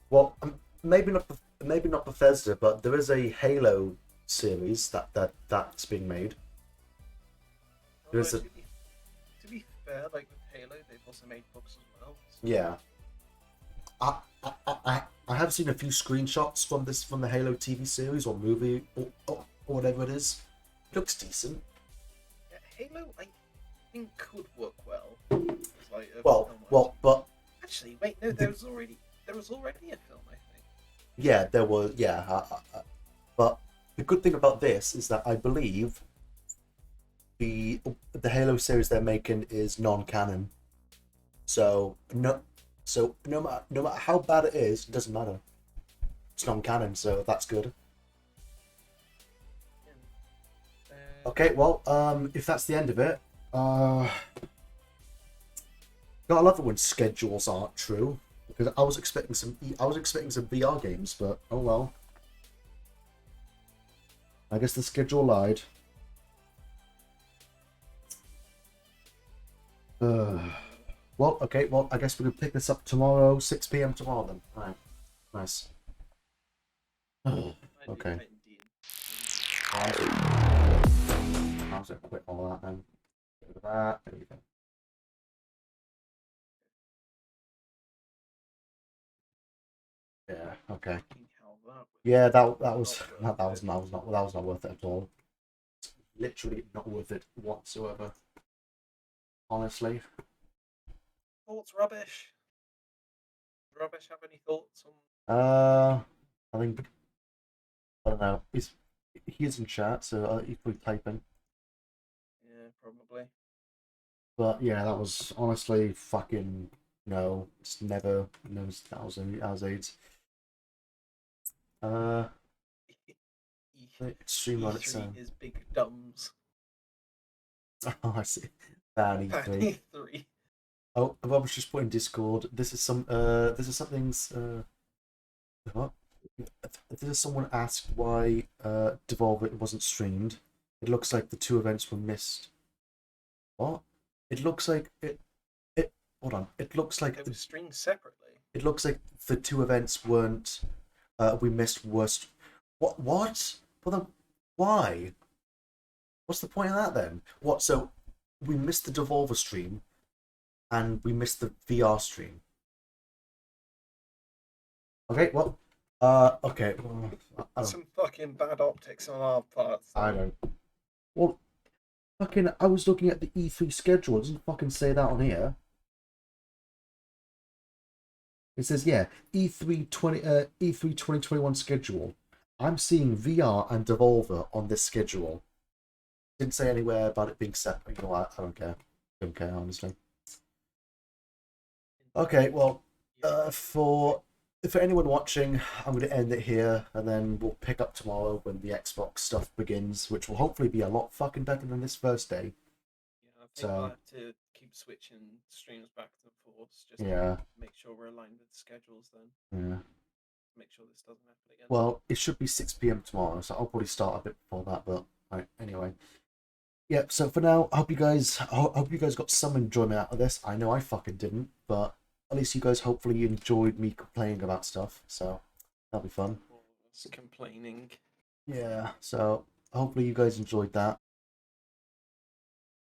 Well, maybe not Bethesda, but there is a Halo series that's being made. There's a To be fair, like with Halo, they've also made books as well. yeah. I have seen a few screenshots from the Halo TV series or movie or whatever it is. It looks decent. Yeah, Halo, I think could work well. It's like a Well, but actually, wait, no, there was already a film, I think. yeah, there was but the good thing about this is that I believe the Halo series they're making is non-canon. So no matter how bad it is, it doesn't matter. It's non-canon, so that's good. Okay, well, if that's the end of it, gotta love it when schedules aren't true. Because I was expecting some VR games, but oh well. I guess the schedule lied. Well, okay, well, I guess we can pick this up tomorrow, 6 PM tomorrow then. Alright, nice. Okay. I'll just quit all that then. Get rid of that, there you go. Yeah, okay. Yeah, that was not worth it at all. Literally not worth it whatsoever. Honestly. Thoughts, Rubbish? Rubbish have any thoughts on? I think I don't know. He's in chat, so he's probably typing. probably. But yeah, that was honestly fucking no. It's never knows that was AIDS. Streamline its E3 is big dumbs. Oh, I see. Ban E3. E3. Oh, Rob was just put in Discord. This is something's. What? This is someone asked why Devolver wasn't streamed. It looks like the two events were missed. What? It looks like it. Hold on. It looks like it was streamed separately. It looks like the two events weren't. We missed worst. What? What? Why? What's the point of that then? What? So we missed the Devolver stream, and we missed the VR stream. Okay. Well. Okay. Some fucking bad optics on our part. I don't. Well, fucking. I was looking at the E3 schedule. It doesn't fucking say that on here. It says, yeah, E3 2021 schedule. I'm seeing VR and Devolver on this schedule. Didn't say anywhere about it being separate. You know what? I don't care. Don't care, honestly. Okay, well, for anyone watching, I'm going to end it here, and then we'll pick up tomorrow when the Xbox stuff begins, which will hopefully be a lot fucking better than this first day. Yeah, I think we'll have to keep switching streams back and forth, just to make sure we're aligned with the schedules then. Yeah. Make sure this doesn't happen again. Well, it should be 6 PM tomorrow, so I'll probably start a bit before that, but right, anyway. Yeah, so for now, I hope you guys got some enjoyment out of this. I know I fucking didn't, but at least you guys hopefully enjoyed me complaining about stuff, so that'll be fun. Complaining. Yeah, so hopefully you guys enjoyed that.